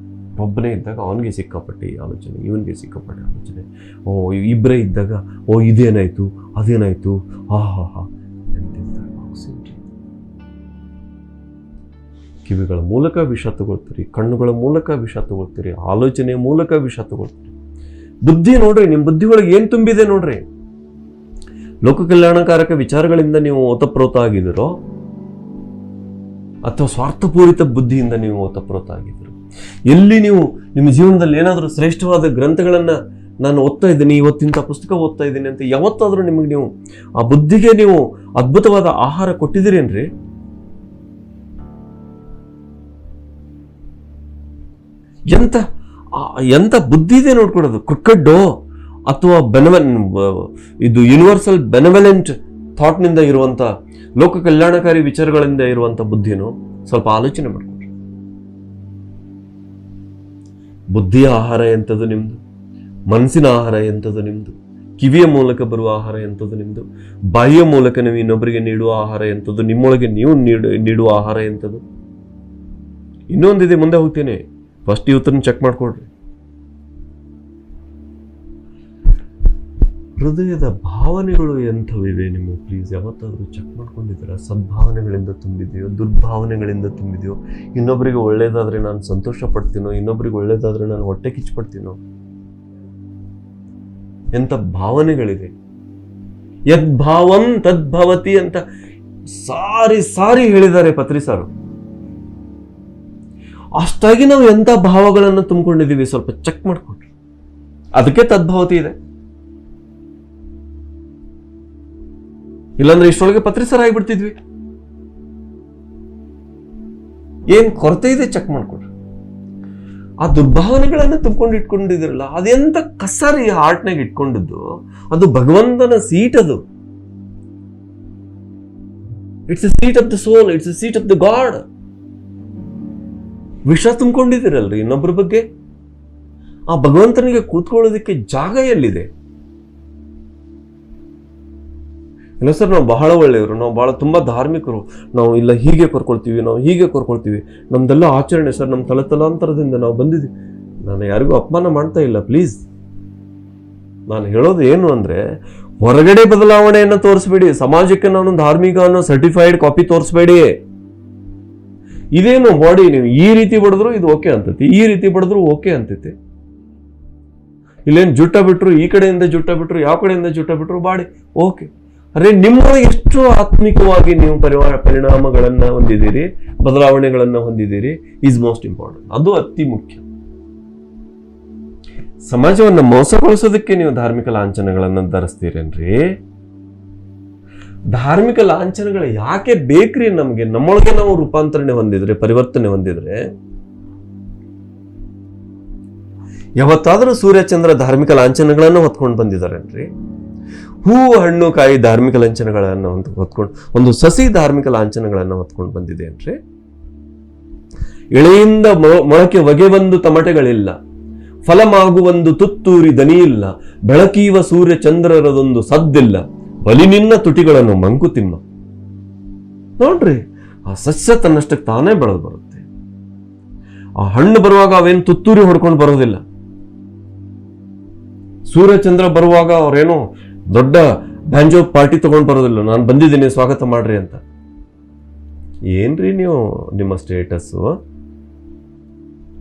ಒಬ್ಬನೇ ಇದ್ದಾಗ ಅವನಿಗೆ ಸಿಕ್ಕಾಪಟ್ಟೆ ಆಲೋಚನೆ, ಇವನಿಗೆ ಸಿಕ್ಕಾಪಟ್ಟೆ ಆಲೋಚನೆ, ಇಬ್ಬರೇ ಇದ್ದಾಗ ಇದೇನಾಯ್ತು ಅದೇನಾಯ್ತು, ಹಾ ಕಿವಿಗಳ ಮೂಲಕ ವಿಷ ತಗೊಳ್ತೀರಿ, ಕಣ್ಣುಗಳ ಮೂಲಕ ವಿಷ ತಗೊಳ್ತೀರಿ, ಆಲೋಚನೆಯ ಮೂಲಕ ವಿಷ ತಗೊಳ್ತೀರಿ. ಬುದ್ಧಿ ನೋಡ್ರಿ, ನಿಮ್ಮ ಬುದ್ಧಿ ಒಳಗೆ ಏನ್ ತುಂಬಿದೆ ನೋಡ್ರಿ. ಲೋಕ ಕಲ್ಯಾಣಕಾರಕ ವಿಚಾರಗಳಿಂದ ನೀವು ಓತಪ್ರೋತ ಆಗಿದ್ದೀರೋ ಅಥವಾ ಸ್ವಾರ್ಥಪೂರಿತ ಬುದ್ಧಿಯಿಂದ ನೀವು ಓತಪ್ರೋತ ಆಗಿದ್ದೀರೋ? ಎಲ್ಲಿ ನೀವು ನಿಮ್ಮ ಜೀವನದಲ್ಲಿ ಏನಾದರೂ ಶ್ರೇಷ್ಠವಾದ ಗ್ರಂಥಗಳನ್ನ ನಾನು ಓದ್ತಾ ಇದ್ದೀನಿ, ಇವತ್ತಿಂಥ ಪುಸ್ತಕ ಓದ್ತಾ ಇದ್ದೀನಿ ಅಂತ ಯಾವತ್ತಾದ್ರೂ ನಿಮಗೆ ನೀವು ಆ ಬುದ್ಧಿಗೆ ನೀವು ಅದ್ಭುತವಾದ ಆಹಾರ ಕೊಟ್ಟಿದ್ದೀರೇನ್ರಿ? ಎಂತ ಬುದ್ಧಿ ಇದೆ ನೋಡ್ಕೊಡೋದು. ಕ್ರಿಕೆಡ್ಡೋ ಅಥವಾ ಇದು ಯೂನಿವರ್ಸಲ್ ಬೆನೆವಲೆಂಟ್ ಥಾಟ್ ನಿಂದ ಇರುವಂತ, ಲೋಕ ಕಲ್ಯಾಣಕಾರಿ ವಿಚಾರಗಳಿಂದ ಇರುವಂತ ಬುದ್ಧಿನೋ ಸ್ವಲ್ಪ ಆಲೋಚನೆ ಮಾಡ್ಕೊಡ್ರಿ. ಬುದ್ಧಿಯ ಆಹಾರ ಎಂಥದ್ದು ನಿಮ್ದು, ಮನಸ್ಸಿನ ಆಹಾರ ಎಂಥದ್ದು ನಿಮ್ದು, ಕಿವಿಯ ಮೂಲಕ ಬರುವ ಆಹಾರ ಎಂಥದ್ದು ನಿಮ್ದು, ಬಾಯಿಯ ಮೂಲಕ ನೀವು ಇನ್ನೊಬ್ಬರಿಗೆ ನೀಡುವ ಆಹಾರ ಎಂಥದ್ದು, ನಿಮ್ಮೊಳಗೆ ನೀವು ನೀಡುವ ಆಹಾರ ಎಂಥದ್ದು. ಇನ್ನೊಂದಿದೆ, ಮುಂದೆ ಹೋಗ್ತೇನೆ, ಫಸ್ಟ್ ಇವತ್ತನ್ನು ಚೆಕ್ ಮಾಡ್ಕೊಡ್ರಿ. ಹೃದಯದ ಭಾವನೆಗಳು ಎಂಥವಿವೆ ನಿಮ್ಮ? ಪ್ಲೀಸ್ ಯಾವತ್ತಾದ್ರೂ ಚೆಕ್ ಮಾಡ್ಕೊಂಡಿದ್ದೀರಾ? ಸದ್ಭಾವನೆಗಳಿಂದ ತುಂಬಿದೆಯೋ, ದುರ್ಭಾವನೆಗಳಿಂದ ತುಂಬಿದೆಯೋ? ಇನ್ನೊಬ್ಬರಿಗೆ ಒಳ್ಳೇದಾದ್ರೆ ನಾನು ಸಂತೋಷ ಪಡ್ತೀನೋ, ಇನ್ನೊಬ್ಬರಿಗೆ ಒಳ್ಳೇದಾದ್ರೆ ನಾನು ಹೊಟ್ಟೆ ಕಿಚ್ಚು ಪಡ್ತೀನೋ? ಎಂಥ ಭಾವನೆಗಳಿದೆ? ಯದ್ಭಾವಂ ತದ್ಭವತಿ ಅಂತ ಸಾರಿ ಸಾರಿ ಹೇಳಿದ್ದಾರೆ ಪತ್ರಿ ಸಾರು. ಅಷ್ಟಾಗಿ ನಾವು ಎಂತ ಭಾವಗಳನ್ನು ತುಂಬಿಕೊಂಡಿದ್ದೀವಿ ಸ್ವಲ್ಪ ಚೆಕ್ ಮಾಡ್ಕೊಂಡ್ರಿ. ಅದಕ್ಕೆ ತದ್ಭವತಿ ಇದೆ. ಇಲ್ಲಾಂದ್ರೆ ಇಷ್ಟೊಳಗೆ ಪತ್ರಿ ಸಾರ ಆಗಿಬಿಡ್ತಿದ್ವಿ. ಏನ್ ಕೊರತೆ ಇದೆ ಚೆಕ್ ಮಾಡ್ಕೊಡ್ರಿ. ಆ ದುರ್ಭಾವನೆಗಳನ್ನ ತುಂಬಿಕೊಂಡು ಇಟ್ಕೊಂಡಿದಿರಲ್ಲ, ಅದೆಂತ ಕಸರಿ ಹಾರ್ಟ್ನಾಗ ಇಟ್ಕೊಂಡಿದ್ದು. ಅದು ಭಗವಂತನ ಸೀಟ್. ಅದು it's a seat of the soul, it's a seat of the God. ವಿಷ ತುಂಬಿಕೊಂಡಿದ್ದೀರಲ್ರಿ ಇನ್ನೊಬ್ಬರ ಬಗ್ಗೆ. ಆ ಭಗವಂತನಿಗೆ ಕೂತ್ಕೊಳ್ಳೋದಕ್ಕೆ ಜಾಗ ಎಲ್ಲಿದೆ? ಇಲ್ಲ ಸರ್, ನಾವು ಬಹಳ ಒಳ್ಳೆಯವರು, ನಾವು ಬಹಳ ತುಂಬಾ ಧಾರ್ಮಿಕರು, ನಾವು ಇಲ್ಲ ಹೀಗೆ ಕರ್ಕೊಳ್ತೀವಿ, ನಾವು ಹೀಗೆ ಕರ್ಕೊಳ್ತೀವಿ, ನಮ್ದೆಲ್ಲ ಆಚರಣೆ ಸರ್, ನಮ್ಮ ತಲಾಂತರದಿಂದ ನಾವು ಬಂದಿದ್ದೀವಿ. ನಾನು ಯಾರಿಗೂ ಅಪಮಾನ ಮಾಡ್ತಾ ಇಲ್ಲ, ಪ್ಲೀಸ್. ನಾನು ಹೇಳೋದು ಏನು ಅಂದ್ರೆ, ಹೊರಗಡೆ ಬದಲಾವಣೆಯನ್ನು ತೋರಿಸ್ಬೇಡಿ. ಸಮಾಜಕ್ಕೆ ನಾನು ಧಾರ್ಮಿಕ ಅನ್ನೋ ಸರ್ಟಿಫೈಡ್ ಕಾಪಿ ತೋರಿಸ್ಬೇಡಿ. ಇದೇನು ಬಾಡಿ, ನೀವು ಈ ರೀತಿ ಬಡಿದ್ರು ಇದು ಓಕೆ ಅಂತೈತಿ, ಈ ರೀತಿ ಬಡಿದ್ರು ಓಕೆ ಅಂತೈತಿ. ಇಲ್ಲೇನು ಜುಟ್ಟ ಬಿಟ್ರು, ಈ ಕಡೆಯಿಂದ ಜುಟ್ಟ ಬಿಟ್ರು, ಯಾವ ಕಡೆಯಿಂದ ಜುಟ್ಟ ಬಿಟ್ರು ಬಾಡಿ ಓಕೆ. ಅರೆ, ನಿಮ್ಮೊಳಗೆ ಎಷ್ಟು ಆತ್ಮಿಕವಾಗಿ ನೀವು ಪರಿಣಾಮಗಳನ್ನ ಹೊಂದಿದ್ದೀರಿ, ಬದಲಾವಣೆಗಳನ್ನ ಹೊಂದಿದ್ದೀರಿ ಈಸ್ ಮೋಸ್ಟ್ ಇಂಪಾರ್ಟೆಂಟ್. ಅದು ಅತಿ ಮುಖ್ಯ. ಸಮಾಜವನ್ನ ಮೋಸಗೊಳಿಸೋದಕ್ಕೆ ನೀವು ಧಾರ್ಮಿಕ ಲಾಂಛನಗಳನ್ನ ಧರಿಸ್ತೀರೇನ್ರಿ? ಧಾರ್ಮಿಕ ಲಾಂಛನಗಳು ಯಾಕೆ ಬೇಕ್ರಿ ನಮ್ಗೆ? ನಮ್ಮೊಳಗೆ ನಾವು ರೂಪಾಂತರಣೆ ಹೊಂದಿದ್ರೆ, ಪರಿವರ್ತನೆ ಹೊಂದಿದ್ರೆ. ಯಾವತ್ತಾದ್ರೂ ಸೂರ್ಯಚಂದ್ರ ಧಾರ್ಮಿಕ ಲಾಂಛನಗಳನ್ನು ಹೊತ್ಕೊಂಡು ಬಂದಿದಾರೇನ್ರಿ? ಹೂವು ಹಣ್ಣು ಕಾಯಿ ಧಾರ್ಮಿಕ ಲಾಂಛನಗಳನ್ನು ಹೊತ್ಕೊಂಡು, ಒಂದು ಸಸಿ ಧಾರ್ಮಿಕ ಲಾಂಛನಗಳನ್ನು ಹೊತ್ಕೊಂಡು ಬಂದಿದೆಯೇನ್ರಿ? ಎಳೆಯಿಂದ ಮೊಳಕೆ ಹೊಗೆ ಒಂದು ತಮಟೆಗಳಿಲ್ಲ, ಫಲಮಾಗುವೊಂದು ತುತ್ತೂರಿ ದನಿಯಿಲ್ಲ, ಬೆಳಕೀವ ಸೂರ್ಯ ಚಂದ್ರರದೊಂದು ಸದ್ದಿಲ್ಲ, ಬಲಿ ನಿನ್ನ ತುಟಿಗಳನ್ನು ಮಂಕುತಿಮ್ಮ. ನೋಡ್ರಿ, ಆ ಸಸ್ಯ ತನ್ನಷ್ಟಕ್ಕೆ ತಾನೇ ಬೆಳೆದು ಬರುತ್ತೆ. ಆ ಹಣ್ಣು ಬರುವಾಗ ಅವೇನು ತುತ್ತೂರಿ ಹೊಡ್ಕೊಂಡು ಬರೋದಿಲ್ಲ. ಸೂರ್ಯಚಂದ್ರ ಬರುವಾಗ ಅವ್ರೇನೋ ದೊಡ್ಡ ಬ್ಯಾಂಜೋ ಪಾರ್ಟಿ ತಗೊಂಡು ಬರೋದಿಲ್ಲ, ನಾನು ಬಂದಿದ್ದೀನಿ ಸ್ವಾಗತ ಮಾಡ್ರಿ ಅಂತ. ಏನ್ರಿ ನೀವು ನಿಮ್ಮ ಸ್ಟೇಟಸ್ಸು?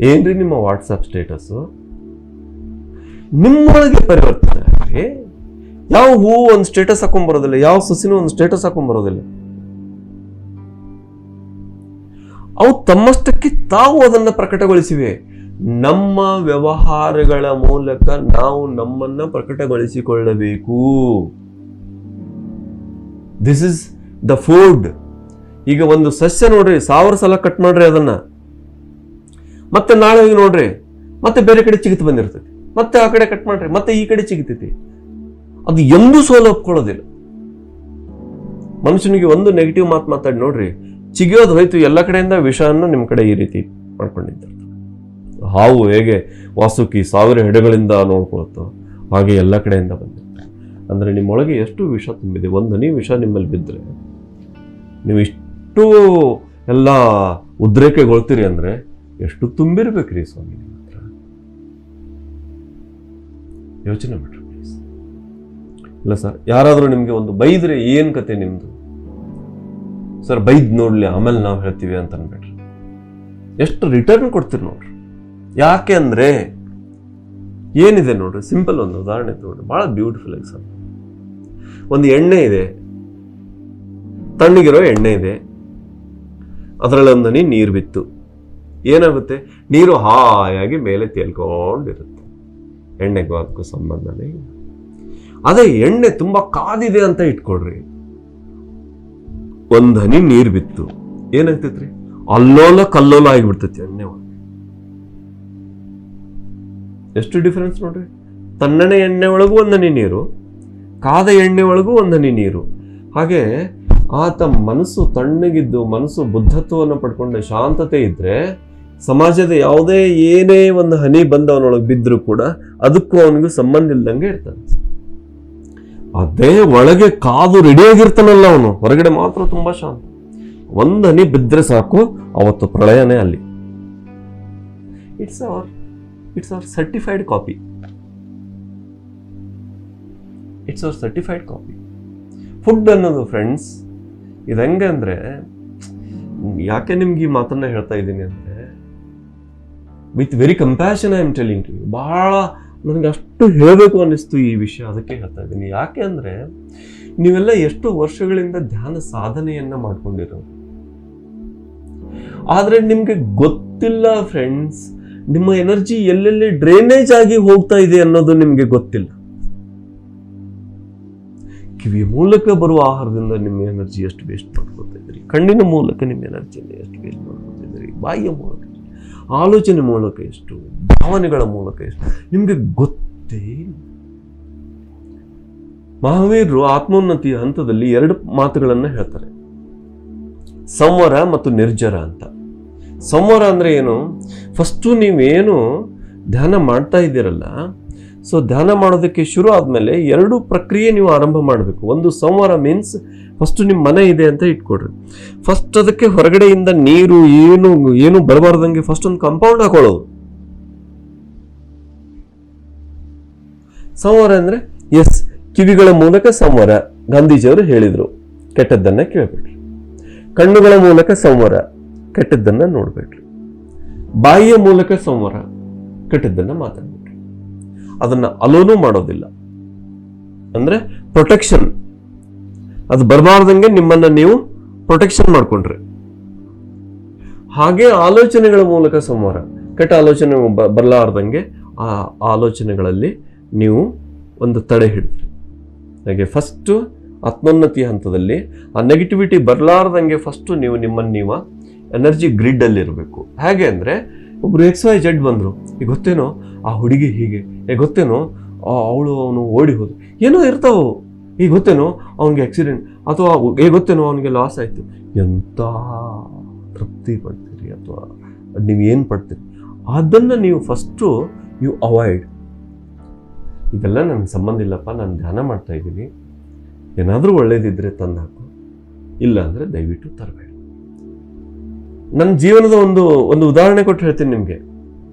ಏನ್ರಿ ನಿಮ್ಮ ವಾಟ್ಸಪ್ ಸ್ಟೇಟಸ್ಸು? ನಿಮ್ಮೊಳಗೆ ಪರಿವರ್ತನೆ ಆಗ್ರಿ. ಯಾವ ಹೂವು ಒಂದು ಸ್ಟೇಟಸ್ ಹಾಕೊಂಡ್ ಬರೋದಿಲ್ಲ, ಯಾವ ಸಸಿನೂ ಒಂದು ಸ್ಟೇಟಸ್ ಹಾಕೊಂಡ್ ಬರೋದಿಲ್ಲ. ಅವು ತಮ್ಮಷ್ಟಕ್ಕೆ ತಾವು ಅದನ್ನ ಪ್ರಕಟಗೊಳಿಸಿವೆ. ನಮ್ಮ ವ್ಯವಹಾರಗಳ ಮೂಲಕ ನಾವು ನಮ್ಮನ್ನ ಪ್ರಕಟಗೊಳಿಸಿಕೊಳ್ಳಬೇಕು. This is the food. ಈಗ ಒಂದು ಸಸ್ಯ ನೋಡ್ರಿ, 1000 ಸಲ ಕಟ್ ಮಾಡ್ರಿ ಅದನ್ನ, ಮತ್ತೆ ನಾಳೆ ಹೋಗಿ ನೋಡ್ರಿ, ಮತ್ತೆ ಬೇರೆ ಕಡೆ ಚಿಗಿತು ಬಂದಿರ್ತೈತಿ, ಮತ್ತೆ ಆ ಕಡೆ ಕಟ್ ಮಾಡ್ರಿ, ಮತ್ತೆ ಈ ಕಡೆ ಚಿಗಿತೈತಿ. ಅದು ಎಂದೂ ಸೋಲು ಒಪ್ಕೊಳ್ಳೋದಿಲ್ಲ. ಮನುಷ್ಯನಿಗೆ ಒಂದು ನೆಗೆಟಿವ್ ಮಾತು ಮಾತಾಡಿ ನೋಡ್ರಿ, ಚಿಗಿಯೋದು ಹೋಯ್ತು, ಎಲ್ಲ ಕಡೆಯಿಂದ ವಿಷವನ್ನು ನಿಮ್ಮ ಕಡೆ ಈ ರೀತಿ ಮಾಡ್ಕೊಂಡಿರ್ತಾರೆ. ಹಾವು ಹೇಗೆ ವಾಸುಕಿ 1000 ಹೆಡೆಗಳಿಂದ ನೋಡ್ಕೊಳುತ್ತೋ ಹಾಗೆ ಎಲ್ಲ ಕಡೆಯಿಂದ ಬಂದಿರ್ತಾರೆ. ಅಂದ್ರೆ ನಿಮ್ಮೊಳಗೆ ಎಷ್ಟು ವಿಷ ತುಂಬಿದೆ. ಒಂದು ಹನಿ ವಿಷ ನಿಮ್ಮಲ್ಲಿ ಬಿದ್ದರೆ ನೀವು ಇಷ್ಟು ಎಲ್ಲ ಉದ್ರೇಕಗೊಳ್ತೀರಿ ಅಂದ್ರೆ ಎಷ್ಟು ತುಂಬಿರ್ಬೇಕ್ರಿ ಸ್ವಾಮಿ ನಿಮ್ಮ ಹತ್ರ. ಯೋಚನೆ ಮಾಡ್ರಿ ಪ್ಲೀಸ್. ಇಲ್ಲ ಸರ್, ಯಾರಾದರೂ ನಿಮ್ಗೆ ಒಂದು ಬೈದ್ರೆ ಏನ್ ಕತೆ ನಿಮ್ದು? ಸರ್ ಬೈದ್ ನೋಡ್ಲಿ ಆಮೇಲೆ ನಾವು ಹೇಳ್ತೀವಿ ಅಂತ ಅನ್ಬೇಡ್ರಿ. ಎಷ್ಟು ರಿಟರ್ನ್ ಕೊಡ್ತೀರಿ ನೋಡ್ರಿ. ಯಾಕೆ ಅಂದ್ರೆ ಏನಿದೆ ನೋಡ್ರಿ, ಸಿಂಪಲ್ ಒಂದು ಉದಾಹರಣೆ ತಗೊಳ್ರಿ, ಬಹಳ ಬ್ಯೂಟಿಫುಲ್ ಎಕ್ಸಾಂಪಲ್. ಒಂದು ಎಣ್ಣೆ ಇದೆ, ತಣ್ಣಗಿರೋ ಎಣ್ಣೆ ಇದೆ, ಅದರಲ್ಲಿ ಒಂದು ಹನಿ ನೀರು ಬಿತ್ತು. ಏನಾಗುತ್ತೆ? ನೀರು ಹಾಯಾಗಿ ಮೇಲೆ ತೇಲ್ಕೊಂಡಿರುತ್ತೆ. ಎಣ್ಣೆಗೂ ಅದಕ್ಕೂ ಸಂಬಂಧನೇ ಇಲ್ಲ. ಅದೇ ಎಣ್ಣೆ ತುಂಬಾ ಕಾದಿದೆ ಅಂತ ಇಟ್ಕೊಡ್ರಿ, ಒಂದು ಹನಿ ನೀರು ಬಿತ್ತು, ಏನಾಗ್ತೈತ್ರಿ? ಅಲ್ಲೋಲ ಕಲ್ಲೋಲ ಆಗಿಬಿಡ್ತೈತಿ ಎಣ್ಣೆ ಒಳಗೆ. ಎಷ್ಟು ಡಿಫರೆನ್ಸ್ ನೋಡ್ರಿ. ತಣ್ಣನೆ ಎಣ್ಣೆ ಒಳಗೂ ಒಂದನಿ ನೀರು, ಕಾದ ಎಣ್ಣೆ ಒಳಗೂ ಒಂದನಿ ನೀರು. ಹಾಗೆ ಆತ ಮನಸ್ಸು ತಣ್ಣಗಿದ್ದು, ಮನಸ್ಸು ಬುದ್ಧತ್ವವನ್ನು ಪಡ್ಕೊಂಡ ಶಾಂತತೆ ಇದ್ರೆ, ಸಮಾಜದ ಯಾವುದೇ ಏನೇ ಒಂದು ಹನಿ ಬಂದು ಅವನೊಳಗೆ ಬಿದ್ದರೂ ಕೂಡ ಅದಕ್ಕೂ ಅವನಿಗೂ ಸಂಬಂಧ ಇಲ್ದಂಗೆ ಇರ್ತಾನೆ. ಅದೇ ಒಳಗೆ ಕಾದು ರೆಡಿಯಾಗಿರ್ತಾನಲ್ಲ ಅವನು, ಹೊರಗಡೆ ಮಾತ್ರ ತುಂಬಾ ಶಾಂತ. ಒಂದು ಹನಿ ಬಿದ್ದರೆ ಸಾಕು, ಅವತ್ತು ಪ್ರಳಯನೇ ಅಲ್ಲಿ. It's our certified copy. It's our certified copy. Food ಅನ್ನೋದು ಫ್ರೆಂಡ್ಸ್ ಇದು ಹೆಂಗೆ ಅಂದ್ರೆ, ಯಾಕೆ ನಿಮ್ಗೆ ಈ ಮಾತನ್ನ ಹೇಳ್ತಾ ಇದ್ದೀನಿ ಅಂದ್ರೆ, with very compassion I am telling to you. ಬಹಳ ನನಗೆ ಅಷ್ಟು ಹೇಳಬೇಕು ಅನ್ನಿಸ್ತು ಈ ವಿಷಯ, ಅದಕ್ಕೆ ಹೇಳ್ತಾ ಇದ್ದೀನಿ. ಯಾಕೆ ಅಂದರೆ ನೀವೆಲ್ಲ ಎಷ್ಟು ವರ್ಷಗಳಿಂದ ಧ್ಯಾನ ಸಾಧನೆಯನ್ನ ಮಾಡ್ಕೊಂಡಿರೋ, ಆದರೆ ನಿಮ್ಗೆ ಗೊತ್ತಿಲ್ಲ ಫ್ರೆಂಡ್ಸ್, ನಿಮ್ಮ ಎನರ್ಜಿ ಎಲ್ಲೆಲ್ಲಿ ಡ್ರೈನೇಜ್ ಆಗಿ ಹೋಗ್ತಾ ಇದೆ ಅನ್ನೋದು ನಿಮ್ಗೆ ಗೊತ್ತಿಲ್ಲ. ಕಿವಿಯ ಮೂಲಕ ಬರುವ ಆಹಾರದಿಂದ ನಿಮ್ಮ ಎನರ್ಜಿ ಎಷ್ಟು ವೇಸ್ಟ್ ಮಾಡ್ಕೊತಾ ಇದ್ರಿ, ಕಣ್ಣಿನ ಮೂಲಕ ನಿಮ್ಮ ಎನರ್ಜಿಯನ್ನು ಎಷ್ಟು ವೇಸ್ಟ್ ಮಾಡ್ಕೊತಾ ಇದ್ರಿ, ಬಾಯಿಯ ಮೂಲಕ, ಆಲೋಚನೆ ಮೂಲಕ ಎಷ್ಟು, ಭಾವನೆಗಳ ಮೂಲಕ ಎಷ್ಟು, ನಿಮ್ಗೆ ಗೊತ್ತೇ ಇಲ್ಲ. ಮಹಾವೀರರು ಆತ್ಮೋನ್ನತಿಯ ಹಂತದಲ್ಲಿ 2 ಮಾತುಗಳನ್ನು ಹೇಳ್ತಾರೆ, ಸಂವರ ಮತ್ತು ನಿರ್ಜರ ಅಂತ. ಸಂವರ ಅಂದ್ರೆ ಏನು? ಫಸ್ಟು ನೀವೇನು ಧ್ಯಾನ ಮಾಡ್ತಾ ಇದ್ದೀರಲ್ಲ, ಸೊ ಧ್ಯಾನ ಮಾಡೋದಕ್ಕೆ ಶುರು ಆದ್ಮೇಲೆ 2 ಪ್ರಕ್ರಿಯೆ ನೀವು ಆರಂಭ ಮಾಡಬೇಕು. ಒಂದು ಸಂವರ ಮೀನ್ಸ್ ಫಸ್ಟ್ ನಿಮ್ಮ ಮನೆ ಇದೆ ಅಂತ ಇಟ್ಕೊಡ್ರಿ, ಫಸ್ಟ್ ಅದಕ್ಕೆ ಹೊರಗಡೆಯಿಂದ ನೀರು ಏನು ಬರಬಾರ್ದಂಗೆ ಫಸ್ಟ್ ಒಂದು ಕಾಂಪೌಂಡ್ ಹಾಕೊಳ್ಳೋದು. ಸಂವರ ಅಂದ್ರೆ ಎಸ್, ಕಿವಿಗಳ ಮೂಲಕ ಸಂವರ, ಗಾಂಧೀಜಿಯವರು ಹೇಳಿದ್ರು, ಕೆಟ್ಟದ್ದನ್ನ ಕೇಳಬೇಡ್ರಿ. ಕಣ್ಣುಗಳ ಮೂಲಕ ಸಂವರ, ಕೆಟ್ಟದ್ದನ್ನ ನೋಡ್ಬೇಡ್ರಿ. ಬಾಯಿಯ ಮೂಲಕ ಸಂವರ, ಕೆಟ್ಟದ್ದನ್ನ ಮಾತಾಡ್ಬೇಡ್ರಿ. ಅದನ್ನ ಅಲೋನು ಮಾಡೋದಿಲ್ಲ, ಅಂದ್ರೆ ಪ್ರೊಟೆಕ್ಷನ್, ಅದು ಬರಬಾರ್ದಂಗೆ ನಿಮ್ಮನ್ನ ನೀವು ಪ್ರೊಟೆಕ್ಷನ್ ಮಾಡ್ಕೊಂಡ್ರಿ. ಹಾಗೆ ಆಲೋಚನೆಗಳ ಮೂಲಕ ಸಂವರ, ಕೆಟ್ಟ ಆಲೋಚನೆ ಬರಲಾರ್ದಂಗೆ ಆ ಆಲೋಚನೆಗಳಲ್ಲಿ ನೀವು ಒಂದು ತಡೆ ಹಿಡಿದ್ರಿ. ಹಾಗೆ ಫಸ್ಟ್ ಆತ್ಮೋನ್ನತಿ ಹಂತದಲ್ಲಿ ಆ ನೆಗೆಟಿವಿಟಿ ಬರಲಾರ್ದಂಗೆ ಫಸ್ಟ್ ನೀವು ನಿಮ್ಮನ್ನು ಎನರ್ಜಿ ಗ್ರಿಡ್ ಅಲ್ಲಿ ಇರಬೇಕು. ಹೇಗೆ ಅಂದ್ರೆ ಒಬ್ರು XYZ ಬಂದ್ರು, ಈಗ ಗೊತ್ತೇನೋ ಆ ಹುಡುಗಿ ಹೀಗೆ, ಗೊತ್ತೇನೋ ಅವನು ಓಡಿ ಹೋದು, ಏನೋ ಇರ್ತಾವ, ಈಗ ಗೊತ್ತೇನೋ ಅವನಿಗೆ ಆಕ್ಸಿಡೆಂಟ್, ಅಥವಾ ಗೊತ್ತೇನೋ ಅವನಿಗೆ ಲಾಸ್ ಆಯ್ತು. ಎಂತ ತೃಪ್ತಿ ಪಡ್ತೀರಿ ಅಥವಾ ನೀವು ಏನು ಪಡ್ತೀರಿ, ಅದನ್ನ ನೀವು ಫಸ್ಟು ನೀವು ಅವಾಯ್ಡ್. ಇದೆಲ್ಲ ನನಗೆ ಸಂಬಂಧ ಇಲ್ಲಪ್ಪ, ನಾನು ಧ್ಯಾನ ಮಾಡ್ತಾ ಇದ್ದೀನಿ, ಏನಾದರೂ ಒಳ್ಳೇದಿದ್ರೆ ತಂದು ಹಾಕು, ಇಲ್ಲ ಅಂದರೆ ದಯವಿಟ್ಟು ತರಬೇಡಿ. ನನ್ನ ಜೀವನದ ಒಂದು ಉದಾಹರಣೆ ಕೊಟ್ಟು ಹೇಳ್ತೀನಿ ನಿಮಗೆ.